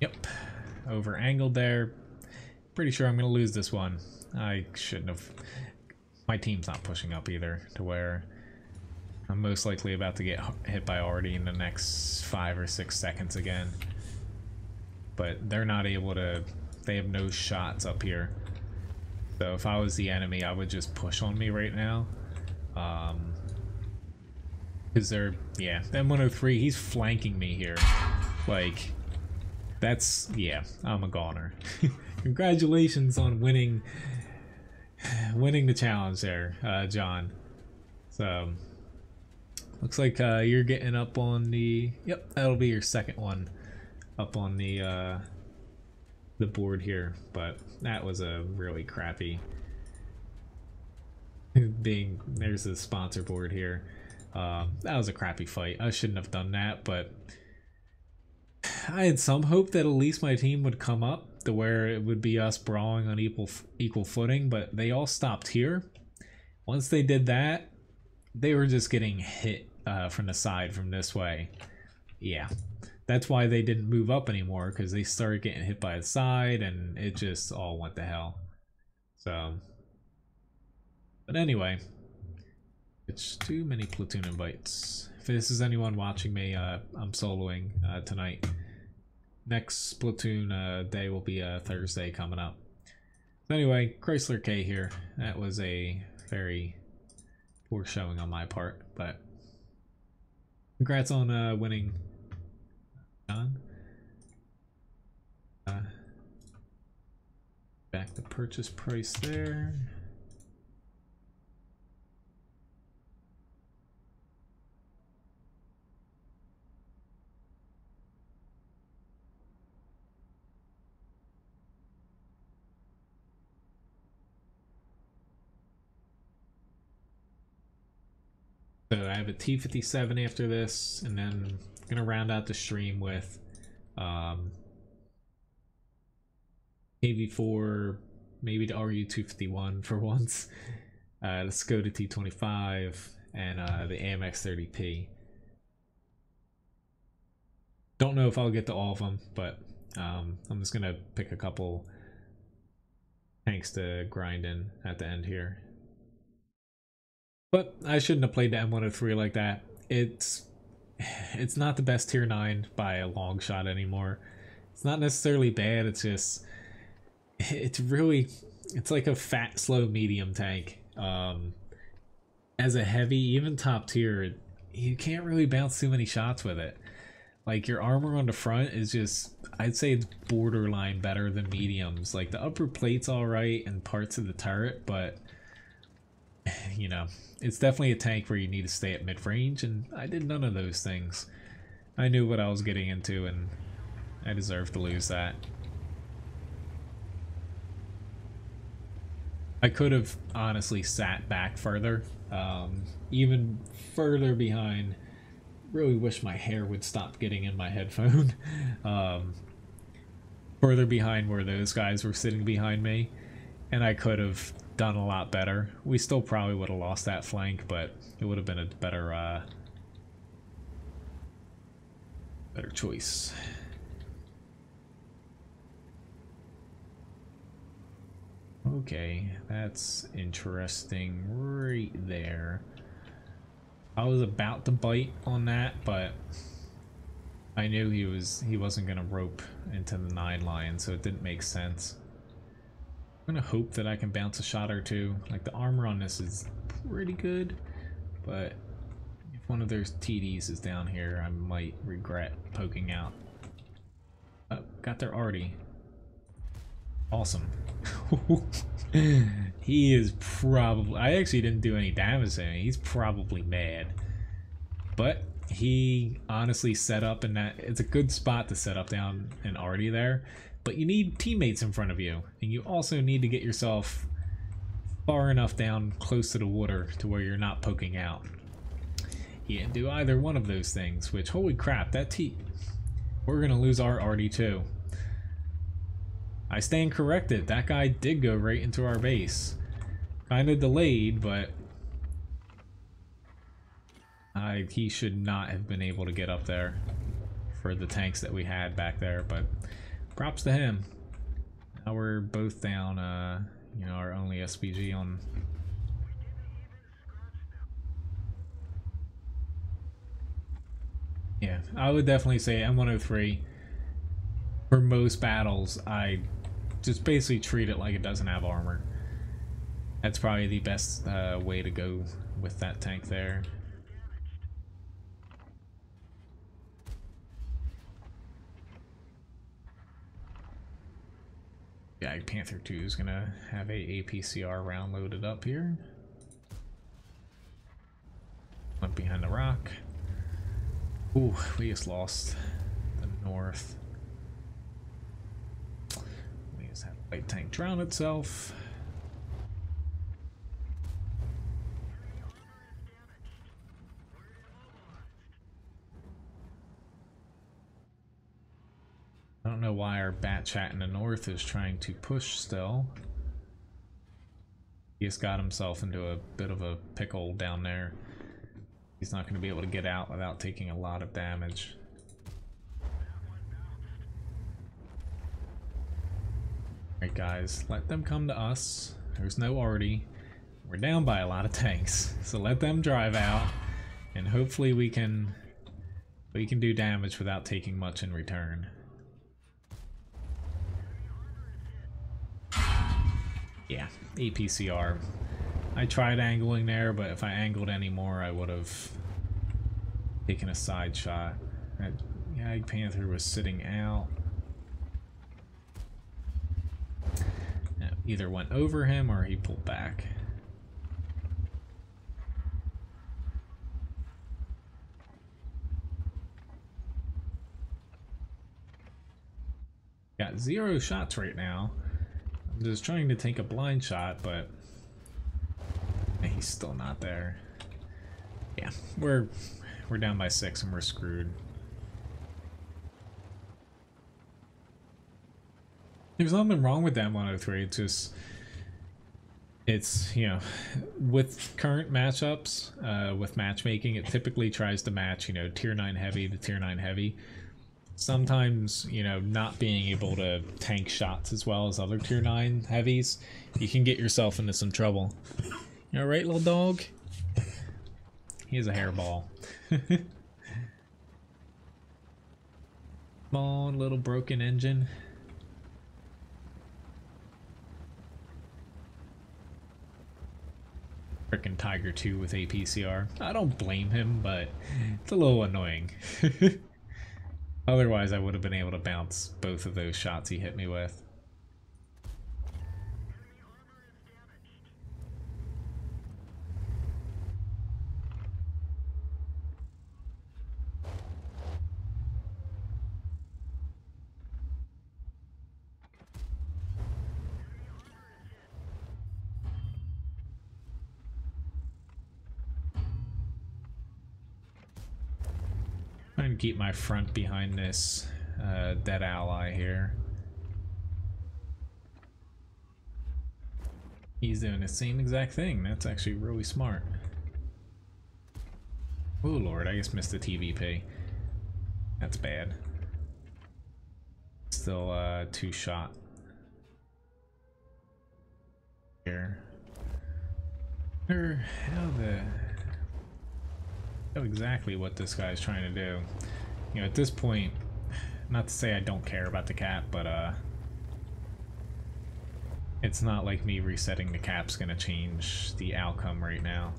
Yep. Over angled there. Pretty sure I'm gonna lose this one. I shouldn't have. My team's not pushing up either, to where I'm most likely about to get hit by Artie in the next 5 or 6 seconds again. But they're not able to. They have no shots up here. So if I was the enemy, I would just push on me right now. Because they're, yeah, M103, he's flanking me here. Like, that's, yeah, I'm a goner. Congratulations on winning the challenge there, John. So, looks like you're getting up on the, yep, that'll be your second one up on the board here. But that was a really crappy, there's the sponsor board here. That was a crappy fight. I shouldn't have done that, but I had some hope that at least my team would come up to where it would be us brawling on equal footing, but they all stopped here. Once they did that, they were just getting hit from the side from this way. Yeah, that's why they didn't move up anymore, because they started getting hit by the side and it just all went to hell. So, but anyway, it's too many platoon invites. If this is anyone watching me, I'm soloing tonight. Next platoon day will be Thursday coming up. So anyway, Chrysler K here. That was a very poor showing on my part, but congrats on winning, John. Back the purchase price there. So I have a T57 after this, and then I'm gonna round out the stream with KV4, maybe the RU251 for once, the Skoda T25, and the AMX30P. Don't know if I'll get to all of them, but I'm just gonna pick a couple tanks to grind in at the end here. But I shouldn't have played the M103 like that. It's not the best tier 9 by a long shot anymore. It's not necessarily bad, it's just it's like a fat, slow, medium tank. As a heavy, even top tier, you can't really bounce too many shots with it. Like, your armor on the front is just, I'd say it's borderline better than mediums. Like, the upper plate's alright and parts of the turret, but you know, it's definitely a tank where you need to stay at mid-range, and I did none of those things. I knew what I was getting into, and I deserved to lose that. I could have honestly sat back further, even further behind. Really wish my hair would stop getting in my headphone. Further behind where those guys were sitting behind me, and I could have done a lot better. We still probably would have lost that flank, but it would have been a better choice. Okay, that's interesting right there. I was about to bite on that, but I knew he wasn't gonna rope into the 9 line, so it didn't make sense. I'm gonna hope that I can bounce a shot or two. Like, the armor on this is pretty good, but if one of those TDs is down here, I might regret poking out. Oh, got there already. Awesome. He is probably... I actually didn't do any damage to him. He's probably mad. But he honestly set up in that... It's a good spot to set up down and already there. But you need teammates in front of you. And you also need to get yourself far enough down close to the water to where you're not poking out. He didn't do either one of those things, which, holy crap, that we're going to lose our RD2. I stand corrected. That guy did go right into our base. Kind of delayed, but he should not have been able to get up there for the tanks that we had back there, but props to him. Now we're both down, you know, our only SPG on. Yeah, I would definitely say M103. For most battles, I just basically treat it like it doesn't have armor. That's probably the best way to go with that tank there. Yeah, Panther 2 is gonna have a APCR round loaded up here. Went behind the rock. Ooh, we just lost the north. We just had a light tank drown itself. I don't know why our bat chat in the north is trying to push still. He just got himself into a bit of a pickle down there. He's not going to be able to get out without taking a lot of damage. Alright guys, let them come to us. There's no arty. We're down by a lot of tanks, so let them drive out, and hopefully we can do damage without taking much in return. Yeah, APCR. I tried angling there, but if I angled any more, I would have taken a side shot. That Yag Panther was sitting out. Either went over him or he pulled back. Got 0 shots right now. I'm just trying to take a blind shot, but he's still not there. Yeah, we're down by 6 and we're screwed. There's nothing wrong with that 103. It's, you know, with current matchups, with matchmaking, it typically tries to match, you know, tier 9 heavy to tier 9 heavy. Sometimes, you know, not being able to tank shots as well as other tier 9 heavies, you can get yourself into some trouble. You alright, little dog? He has a hairball. Come on, little broken engine. Frickin' Tiger 2 with APCR. I don't blame him, but it's a little annoying. Otherwise, I would have been able to bounce both of those shots he hit me with. I'm trying to keep my front behind this dead ally here. He's doing the same exact thing. That's actually really smart. Oh lord, I just missed the TVP. That's bad. Still 2 shot. Here. Know exactly what this guy's trying to do. You know, at this point, not to say I don't care about the cap, but it's not like me resetting the cap's gonna change the outcome right now.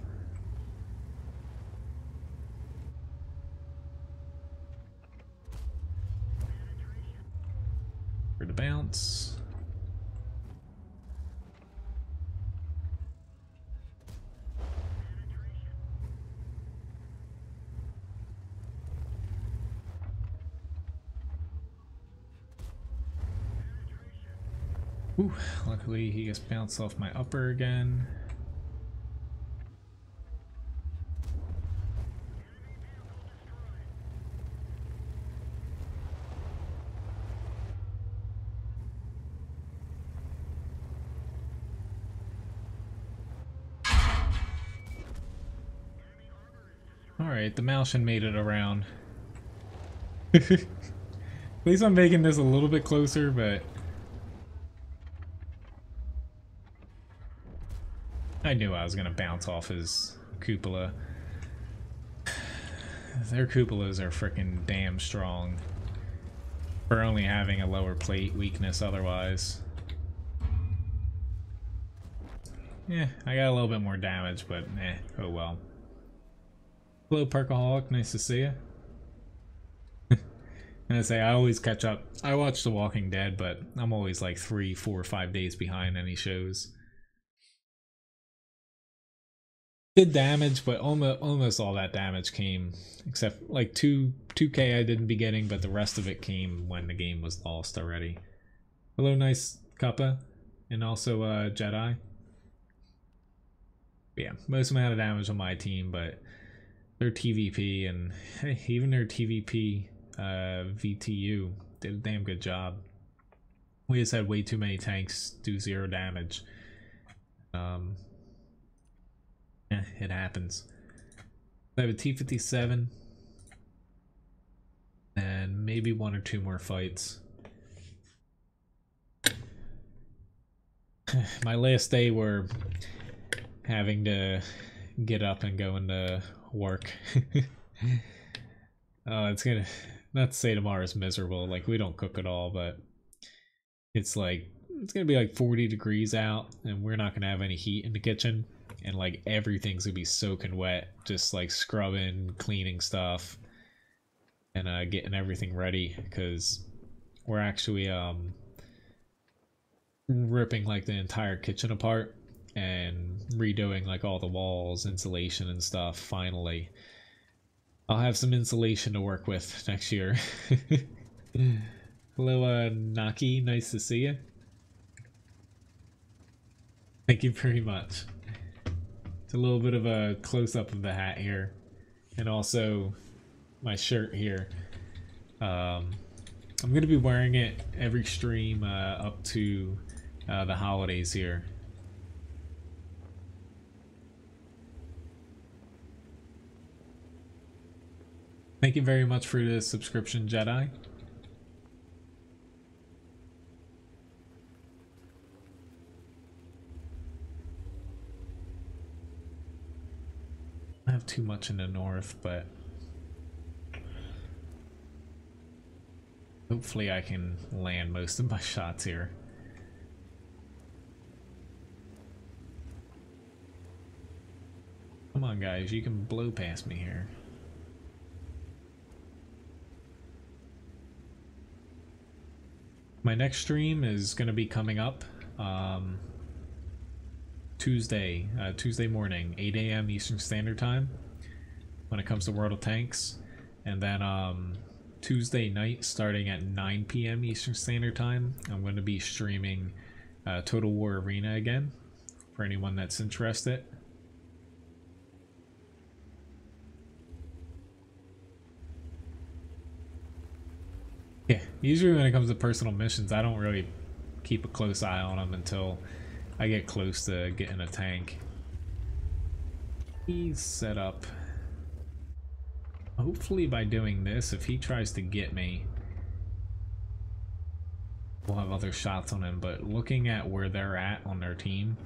For the bounce. Ooh, luckily he just bounced off my upper again. Alright, the Malshin made it around. At least I'm making this a little bit closer, but I knew I was gonna bounce off his cupola. Their cupolas are freaking damn strong for only having a lower plate weakness otherwise. Yeah, I got a little bit more damage, but oh well. Hello, Perkaholic, nice to see you. And I say, I always catch up. I watch The Walking Dead, but I'm always like 3, 4, 5 days behind any shows. Did damage, but almost all that damage came, except like 2k I didn't be getting, but the rest of it came when the game was lost already. Hello, nice Kappa, and also Jedi. But yeah, most amount of damage on my team, but their TVP and hey, even their TVP VTU did a damn good job. We just had way too many tanks do 0 damage. It happens. I have a T-57 and maybe 1 or 2 more fights. My last day we're having to get up and go into work. It's gonna, not to say tomorrow's miserable, like we don't cook at all, but it's like, it's gonna be like 40 degrees out and we're not gonna have any heat in the kitchen. And like everything's gonna be soaking wet, just like scrubbing, cleaning stuff, and getting everything ready because we're actually ripping like the entire kitchen apart and redoing like all the walls, insulation and stuff. Finally, I'll have some insulation to work with next year. Hello, Naki, nice to see you. Thank you very much. A little bit of a close-up of the hat here. and also my shirt here. I'm gonna be wearing it every stream up to the holidays here. Thank you very much for the subscription, Jedi. I have too much in the north, but hopefully I can land most of my shots here. Come on, guys, you can blow past me here. My next stream is going to be coming up Tuesday morning, 8 a.m. Eastern Standard Time when it comes to World of Tanks. And then Tuesday night starting at 9 p.m. Eastern Standard Time, I'm going to be streaming Total War Arena again for anyone that's interested. Yeah, usually when it comes to personal missions, I don't really keep a close eye on them until I get close to getting a tank. He's set up. Hopefully by doing this, if he tries to get me, we'll have other shots on him. But looking at where they're at on their team,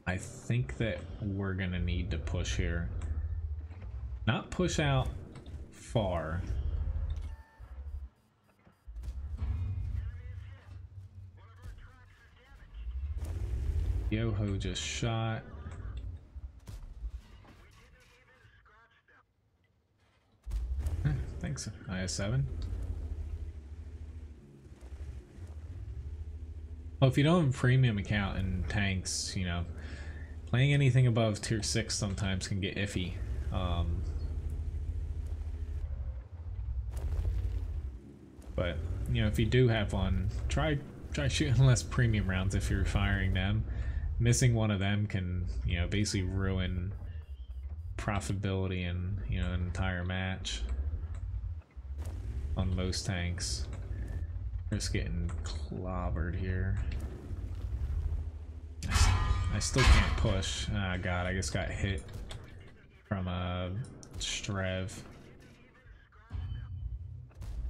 I think that we're going to need to push here. Not push out far. Yoho just shot. Thanks, IS7. Well, if you don't have a premium account in tanks, you know, playing anything above tier 6 sometimes can get iffy. But, you know, if you do have one, try shooting less premium rounds if you're firing them. Missing one of them can, you know, basically ruin profitability in, you know, an entire match on most tanks. Just getting clobbered here. I still can't push. Ah, God, I just got hit from a Strev.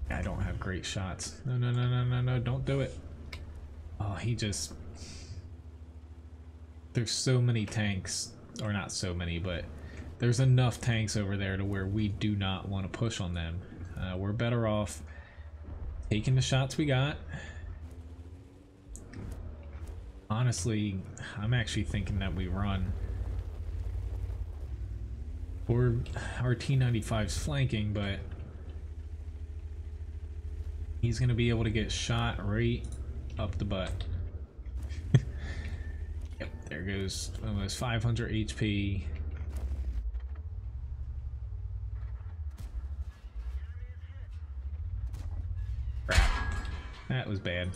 I don't have great shots. No, no, no, no, no, no, don't do it. Oh, he just... There's so many tanks, or not so many, but there's enough tanks over there to where we do not want to push on them. We're better off taking the shots we got. Honestly, I'm actually thinking that we run. Our T25's flanking, but he's going to be able to get shot right up the butt. Yep, there goes almost 500 HP. Crap. That was bad.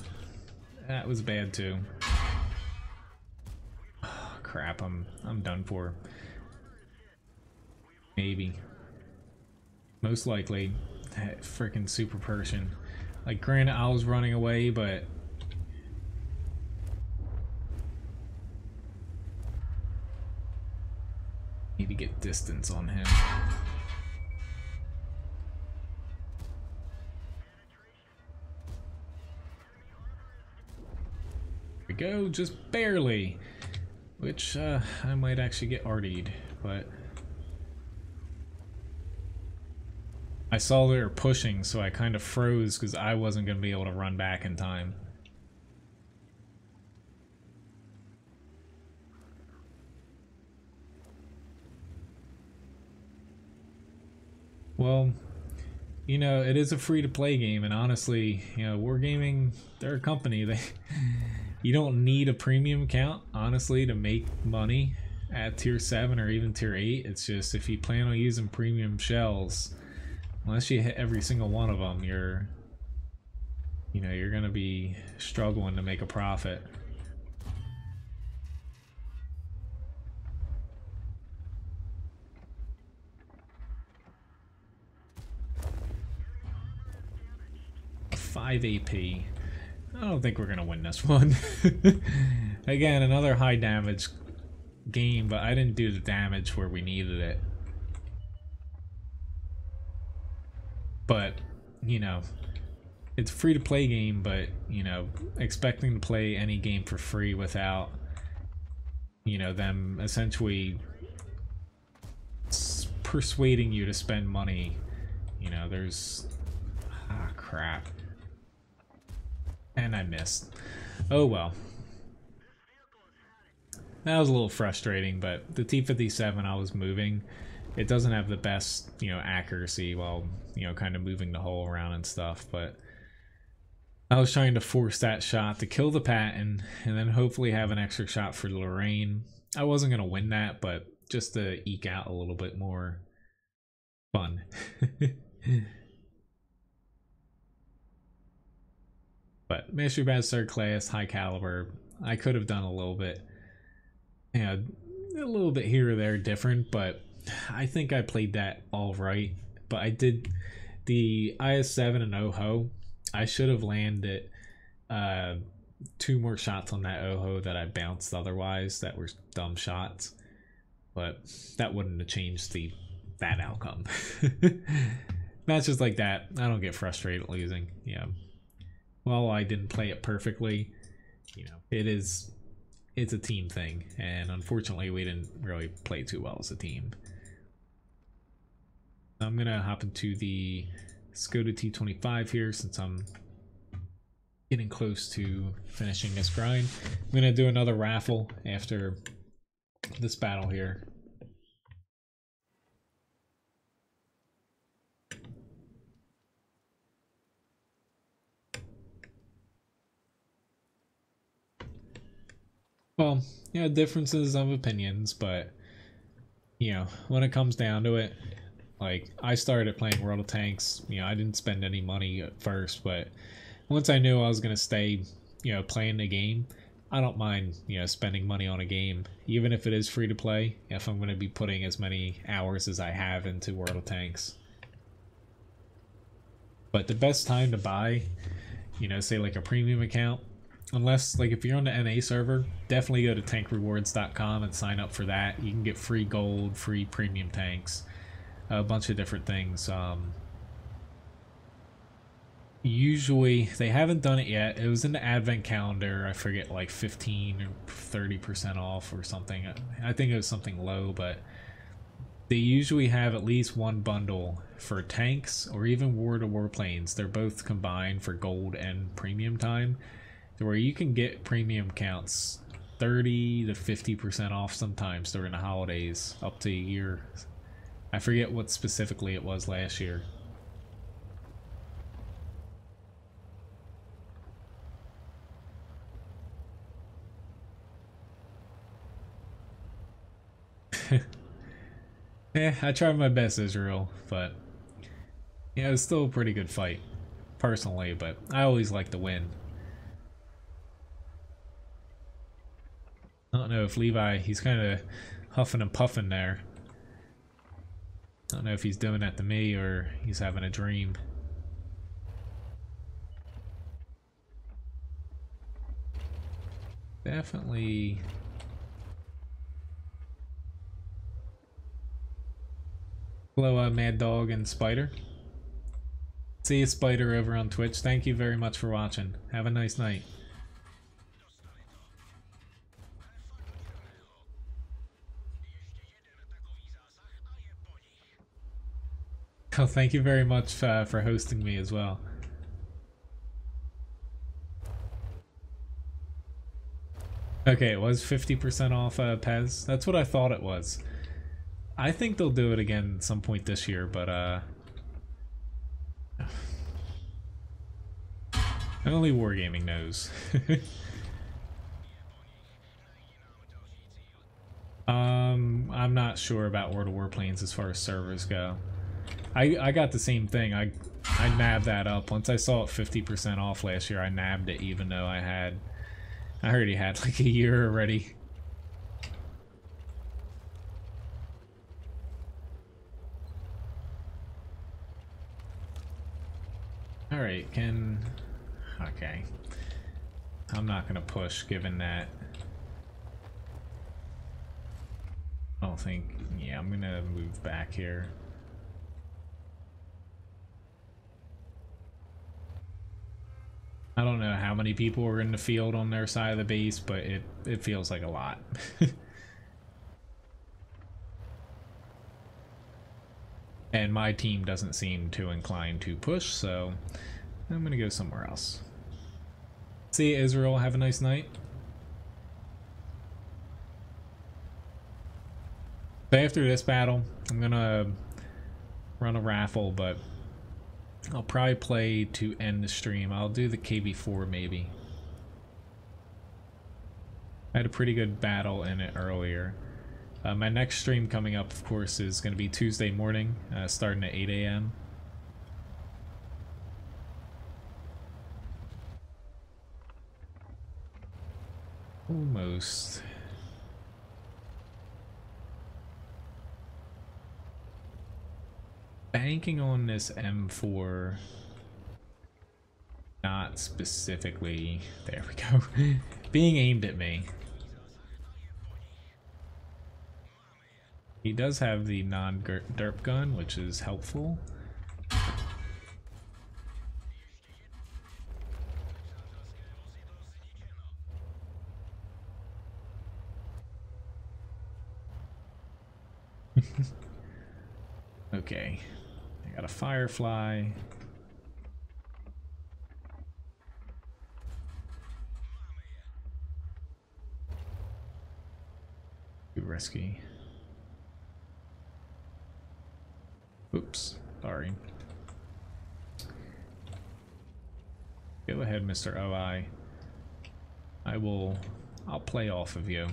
That was bad too. Oh, crap, I'm done for. Maybe. Most likely that freaking super Persian. Like, granted, I was running away, but need to get distance on him. There we go, just barely. Which I might actually get RD'd, but I saw they were pushing, so I kind of froze because I wasn't going to be able to run back in time. Well, you know, it is a free-to-play game, and honestly, you know, Wargaming, they're a company. You don't need a premium account, honestly, to make money at tier 7 or even tier 8. It's just if you plan on using premium shells, unless you hit every single one of them, you're gonna be struggling to make a profit. 5 AP. I don't think we're gonna win this one. Again, another high damage game, but I didn't do the damage where we needed it. But, you know, it's a free to play game, but, you know, expecting to play any game for free without, you know, them essentially persuading you to spend money, you know, there's... Ah, crap. And I missed. Oh well. That was a little frustrating, but the T27 I was moving, it doesn't have the best, you know, accuracy while, you know, kind of moving the hull around and stuff, but I was trying to force that shot to kill the Patton and then hopefully have an extra shot for Lorraine. I wasn't going to win that, but just to eke out a little bit more fun. But Mastery Badge 3rd class, high caliber, I could have done a little bit, yeah, a little bit here or there different, but I think I played that all right. But I did the IS-7 and OHO. I should have landed 2 more shots on that OHO that I bounced otherwise that were dumb shots, but that wouldn't have changed that outcome. Matches like that, I don't get frustrated losing. Yeah. Well, I didn't play it perfectly, you know, it's a team thing, and unfortunately we didn't really play too well as a team. I'm gonna hop into the Skoda T25 here since I'm getting close to finishing this grind. I'm gonna do another raffle after this battle here. Well, yeah, differences of opinions, but, you know, when it comes down to it, like, I started playing World of Tanks, you know, I didn't spend any money at first, but once I knew I was going to stay, you know, playing the game, I don't mind, you know, spending money on a game, even if it is free to play, if I'm going to be putting as many hours as I have into World of Tanks. But the best time to buy, you know, say like a premium account, unless, like, if you're on the NA server, definitely go to tankrewards.com and sign up for that. You can get free gold, free premium tanks, a bunch of different things. Usually, they haven't done it yet. It was in the advent calendar. I forget, like 15 or 30% off or something. I think it was something low, but they usually have at least one bundle for tanks or even war to warplanes. They're both combined for gold and premium time, where you can get premium counts 30 to 50% off sometimes during the holidays, up to a year. I forget what specifically it was last year. Yeah, I tried my best, Israel, but yeah, it was still a pretty good fight, personally, but I always like to win. I don't know if Levi, he's kind of huffing and puffing there. I don't know if he's doing that to me or he's having a dream. Definitely. Hello, Mad Dog and Spider. See you, Spider, over on Twitch. Thank you very much for watching. Have a nice night. Oh, thank you very much for hosting me as well. Okay, it was 50% off Pez. That's what I thought it was. I think they'll do it again at some point this year, but only Wargaming knows. I'm not sure about World of Warplanes as far as servers go. I got the same thing. I nabbed that up. Once I saw it 50% off last year, I nabbed it even though I already had like a year already. Alright, can Okay. I'm not gonna push given that. I don't think, yeah, I'm gonna move back here. I don't know how many people are in the field on their side of the base, but it feels like a lot. And my team doesn't seem too inclined to push, so I'm gonna go somewhere else. See you, Israel. Have a nice night. So after this battle, I'm gonna run a raffle, but I'll probably play to end the stream. I'll do the KB4 maybe. I had a pretty good battle in it earlier. My next stream coming up, of course, is going to be Tuesday morning, starting at 8 a.m. Almost. Banking on this M4, not specifically, there we go, being aimed at me. He does have the non-derp gun, which is helpful. Okay, I got a Firefly. Too risky. Oops, sorry. Go ahead, Mr. OI. I'll play off of you.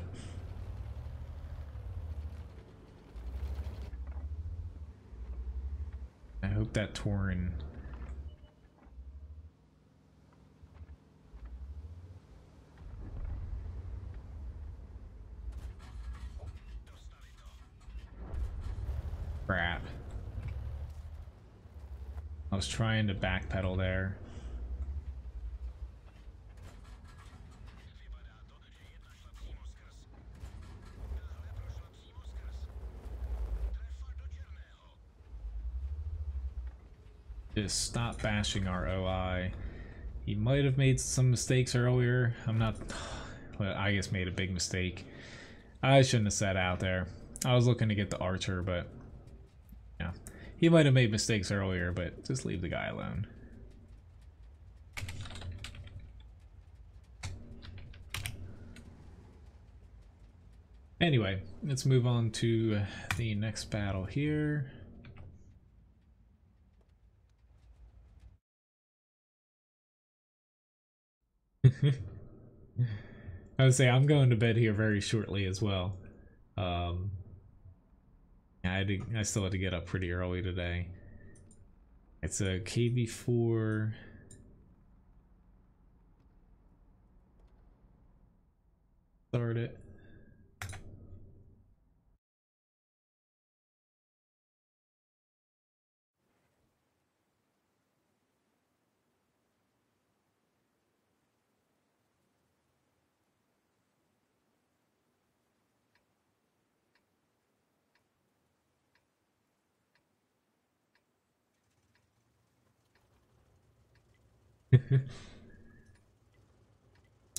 I hope that Tauren crap. I was trying to backpedal there. Just stop bashing our OI. He might have made some mistakes earlier. I'm not... Well, I guess made a big mistake. I shouldn't have sat out there. I was looking to get the archer, but... Yeah. He might have made mistakes earlier, but just leave the guy alone. Anyway, let's move on to the next battle here. I would say I'm going to bed here very shortly as well. I still had to get up pretty early today. It's a KB4. Start it.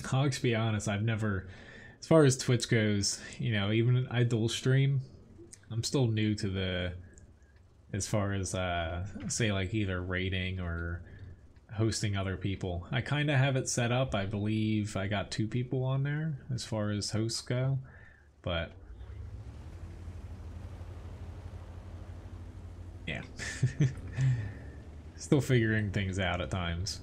Hogs, be honest, I've never, as far as Twitch goes, you know, even I dual stream, I'm still new to the, as far as say like either rating or hosting other people. I kind of have it set up. I believe I got 2 people on there as far as hosts go, but yeah. Still figuring things out at times.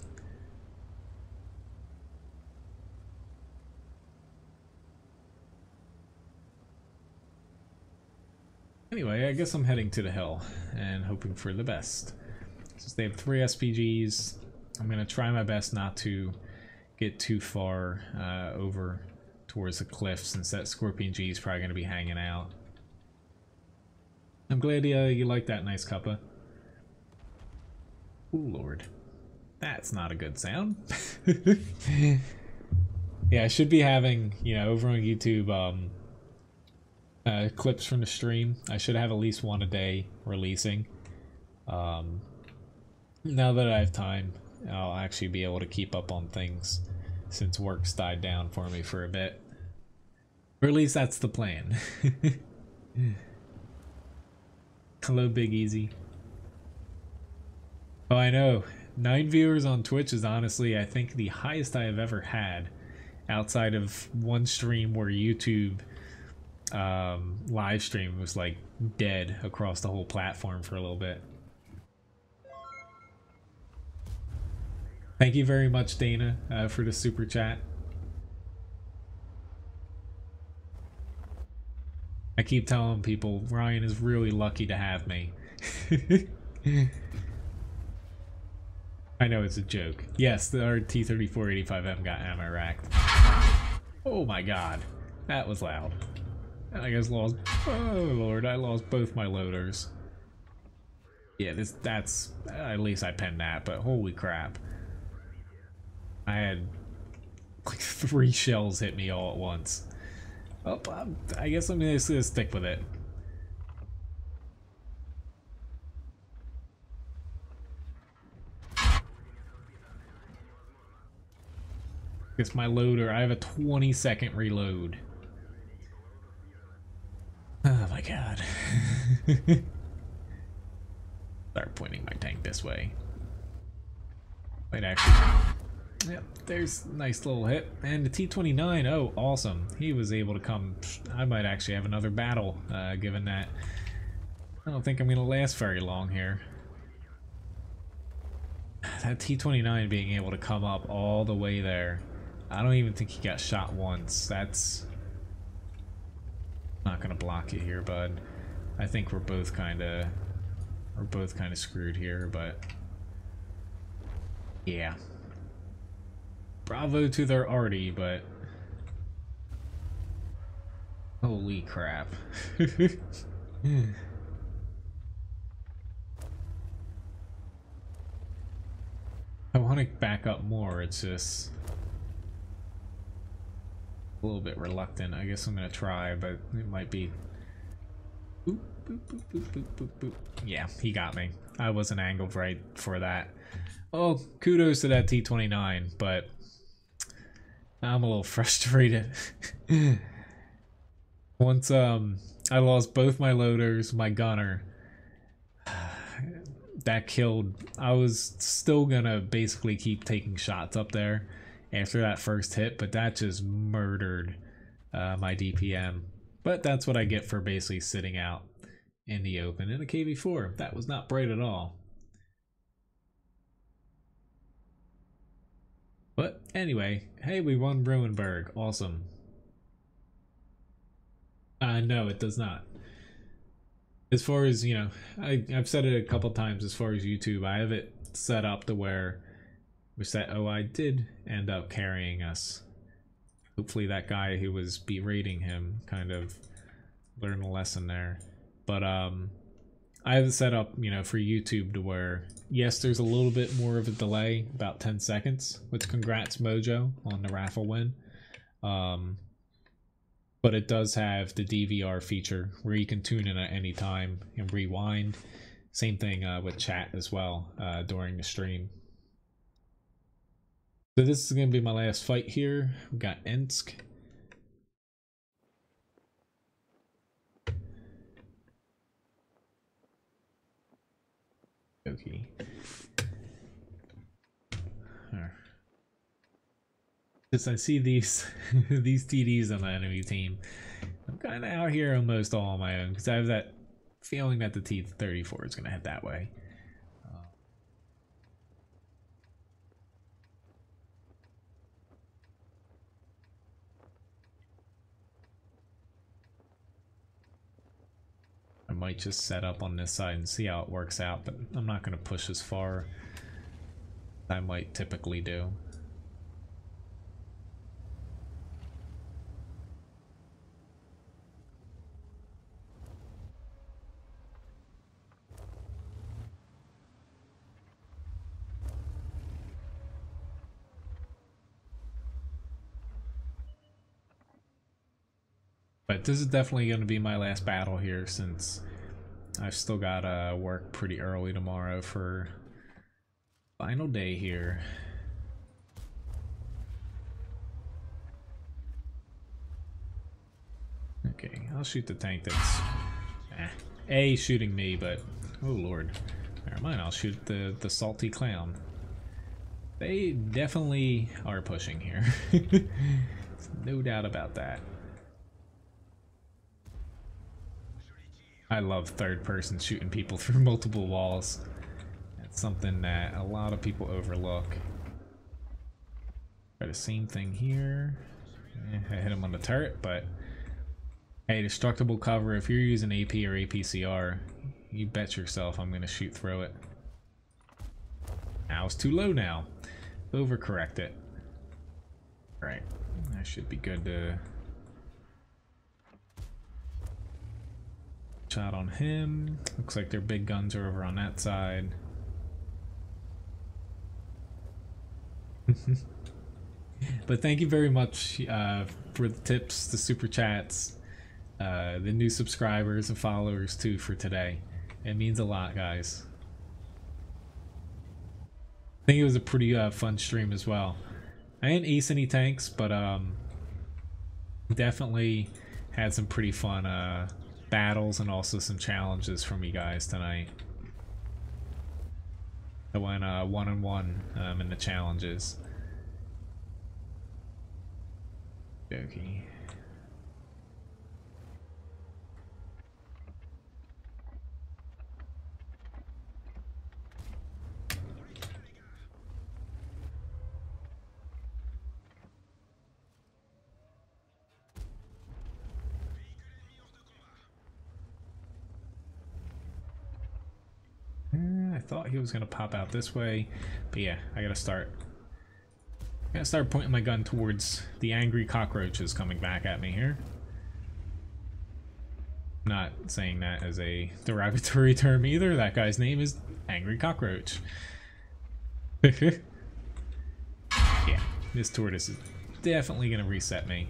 Anyway, I guess I'm heading to the hill and hoping for the best. Since they have 3 SPGs, I'm going to try my best not to get too far over towards the cliff, since that Scorpion G is probably going to be hanging out. I'm glad you like that nice cuppa. Oh lord. That's not a good sound. Yeah, I should be having, you know, over on YouTube, clips from the stream. I should have at least one a day releasing. Now that I have time, I'll actually be able to keep up on things since work's died down for me for a bit. Or at least that's the plan. Hello, Big Easy. Oh, I know. 9 viewers on Twitch is honestly, I think, the highest I have ever had. Outside of one stream where YouTube live stream was like dead across the whole platform for a little bit. Thank you very much, Dana, for the super chat. I keep telling people Ryan is really lucky to have me. I know it's a joke. Yes, our T3485M got ammo racked. Oh my god, that was loud. And I guess lost. Oh lord, I lost both my loaders. Yeah, that's at least I penned that, but holy crap. I had like 3 shells hit me all at once. Oh, I guess I'm just gonna stick with it. It's my loader. I have a 20-second reload. Oh my god. Start pointing my tank this way. Wait, actually. Yep, there's a nice little hit. And the T25, oh, awesome. He was able to come. I might actually have another battle, given that I don't think I'm going to last very long here. That T25 being able to come up all the way there. I don't even think he got shot once. That's not going to block you here, bud. I think we're both kind of screwed here, but yeah. Bravo to their arty, but holy crap. I want to back up more, it's just a little bit reluctant. I guess I'm gonna try, but it might be. Boop, boop, boop, boop, boop, boop, boop. Yeah, he got me. I wasn't angled right for that. Oh, kudos to that T25, but I'm a little frustrated. Once I lost both my loaders, my gunner. That killed. I was still gonna basically keep taking shots up there after that first hit, but that just murdered my DPM. But that's what I get for basically sitting out in the open in a KV4. That was not bright at all. But anyway, hey, we won Ruinberg. Awesome. No, it does not. As far as, you know, I've said it a couple times as far as YouTube, I have it set up to where, which that OI did end up carrying us. Hopefully that guy who was berating him kind of learned a lesson there. But I have it set up, you know, for YouTube to where, yes, there's a little bit more of a delay, about 10 seconds, which congrats Mojo on the raffle win. But it does have the DVR feature where you can tune in at any time and rewind. Same thing with chat as well during the stream. So this is going to be my last fight here. We got Ensk. Okay. Because I see these these TDs on the enemy team, I'm kind of out here almost all on my own because I have that feeling that the T34 is going to head that way. I might just set up on this side and see how it works out, but I'm not going to push as far as I might typically do. But this is definitely going to be my last battle here, since I've still got work pretty early tomorrow for final day here. Okay, I'll shoot the tank that's A, shooting me, but oh lord. Never mind, I'll shoot the salty clown. They definitely are pushing here. No doubt about that. I love third person shooting people through multiple walls. That's something that a lot of people overlook. Try the same thing here. I hit him on the turret, but hey, destructible cover, if you're using AP or APCR, you bet yourself I'm gonna shoot through it. Now it's too low now. Overcorrect it. Alright, that should be good to... Shot on him. Looks like their big guns are over on that side. But thank you very much for the tips, the super chats, the new subscribers and followers too for today. It means a lot, guys. I think it was a pretty fun stream as well. I didn't ace any tanks, but definitely had some pretty fun battles and also some challenges from you guys tonight. I went 1-on-1 in the challenges. Okay. I thought he was gonna pop out this way, but yeah, I gotta start pointing my gun towards the angry cockroaches coming back at me here. Not saying that as a derogatory term either. That guy's name is Angry Cockroach. Yeah, this tortoise is definitely gonna reset me.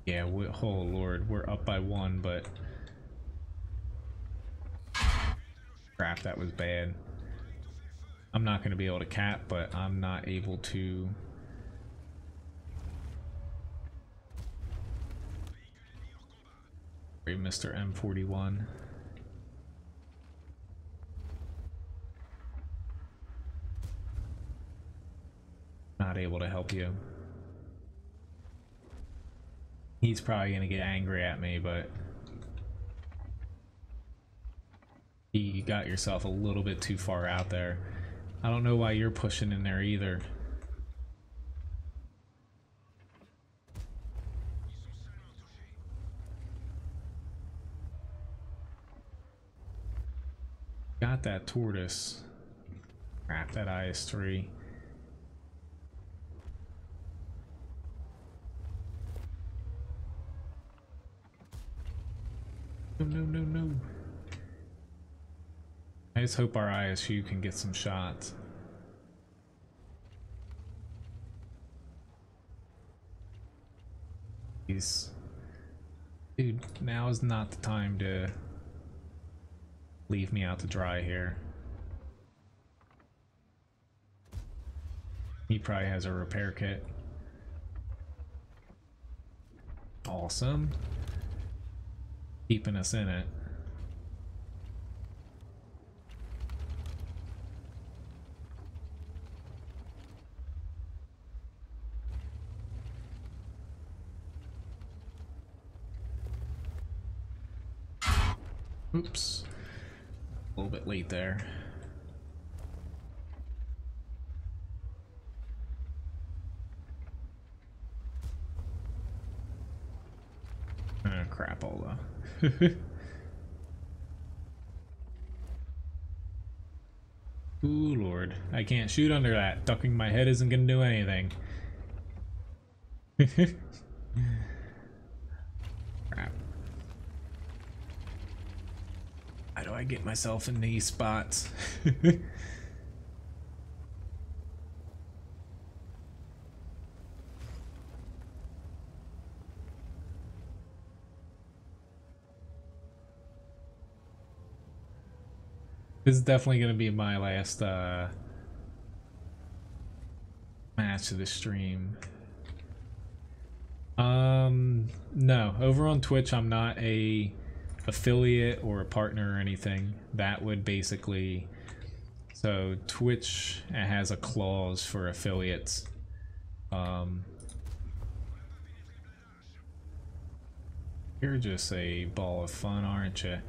Yeah, oh lord, we're up by 1, but crap, that was bad. I'm not going to be able to cap, but I'm not able to. Great, Mr. M41. Not able to help you. He's probably gonna get angry at me, but you got yourself a little bit too far out there. I don't know why you're pushing in there either. Got that tortoise. Crap, that IS-3. No. I just hope our ISU can get some shots. Dude, now is not the time to leave me out to dry here. He probably has a repair kit. Awesome. Keeping us in it. Oops. A little bit late there. Crapola. Ooh, Lord. I can't shoot under that. Ducking my head isn't gonna do anything. Crap. I get myself in these spots. This is definitely going to be my last match of the stream. No, over on Twitch I'm not a affiliate or a partner or anything. That would basically, so Twitch has a clause for affiliates. You're just a ball of fun, aren't you?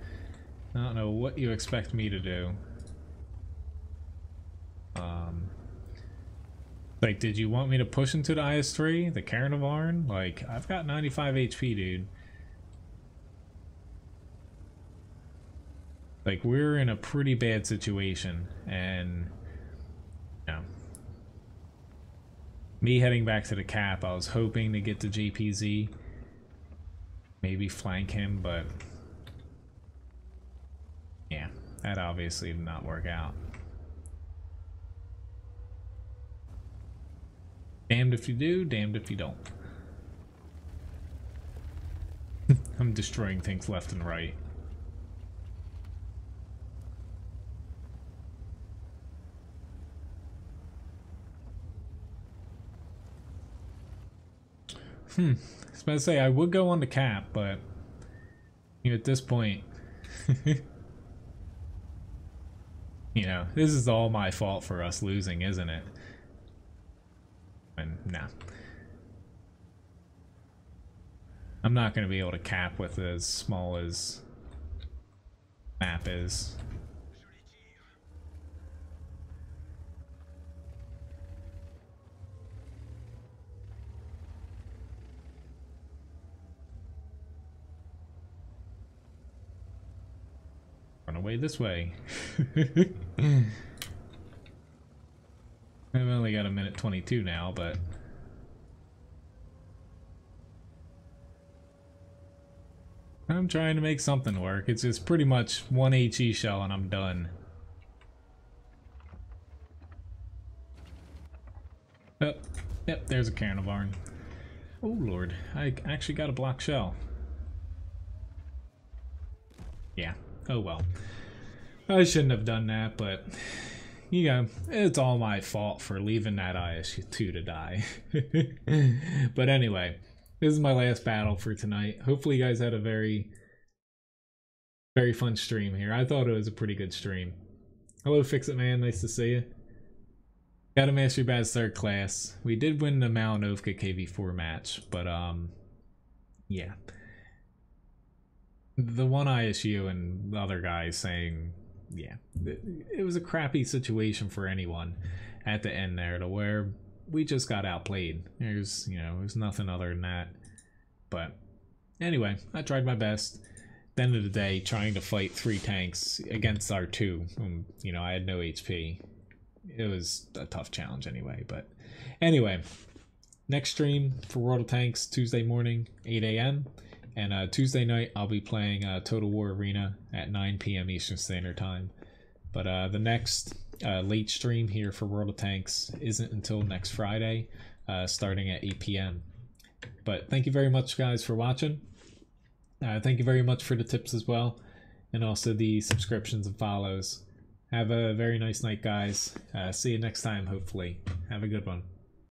I don't know what you expect me to do. Like, did you want me to push into the IS-3, the Carnivarn? Like, I've got 95 HP, dude. Like, we're in a pretty bad situation, and, you know, me heading back to the cap, I was hoping to get to JPZ, maybe flank him, but yeah, that obviously did not work out. Damned if you do, damned if you don't. I'm destroying things left and right. I was about to say I would go on the cap, but you know, at this point, you know, this is all my fault for us losing, isn't it? And nah, I'm not going to be able to cap with as small as map is. Run away this way. I've only got a minute 22 now, but I'm trying to make something work. It's just pretty much one HE shell and I'm done. Oh, yep, there's a Carnivarn. Oh lord, I actually got a block shell. Yeah, oh well. I shouldn't have done that, but you know, it's all my fault for leaving that IS-2 to die. But anyway, this is my last battle for tonight. Hopefully you guys had a very fun stream here. I thought it was a pretty good stream. Hello Fix-It Man, nice to see you. Got a Mastery Badge 3rd class. We did win the Malinovka KV4 match, but yeah. The one ISU and the other guys saying, yeah, it was a crappy situation for anyone at the end there, to where we just got outplayed. There's, you know, there's nothing other than that. But anyway, I tried my best. At the end of the day, trying to fight 3 tanks against our 2, you know, I had no HP. It was a tough challenge anyway. But anyway, next stream for World of Tanks, Tuesday morning, 8 AM. And Tuesday night, I'll be playing Total War Arena at 9 PM Eastern Standard Time. But the next late stream here for World of Tanks isn't until next Friday, starting at 8 PM. But thank you very much, guys, for watching. Thank you very much for the tips as well, and also the subscriptions and follows. Have a very nice night, guys. See you next time, hopefully. Have a good one.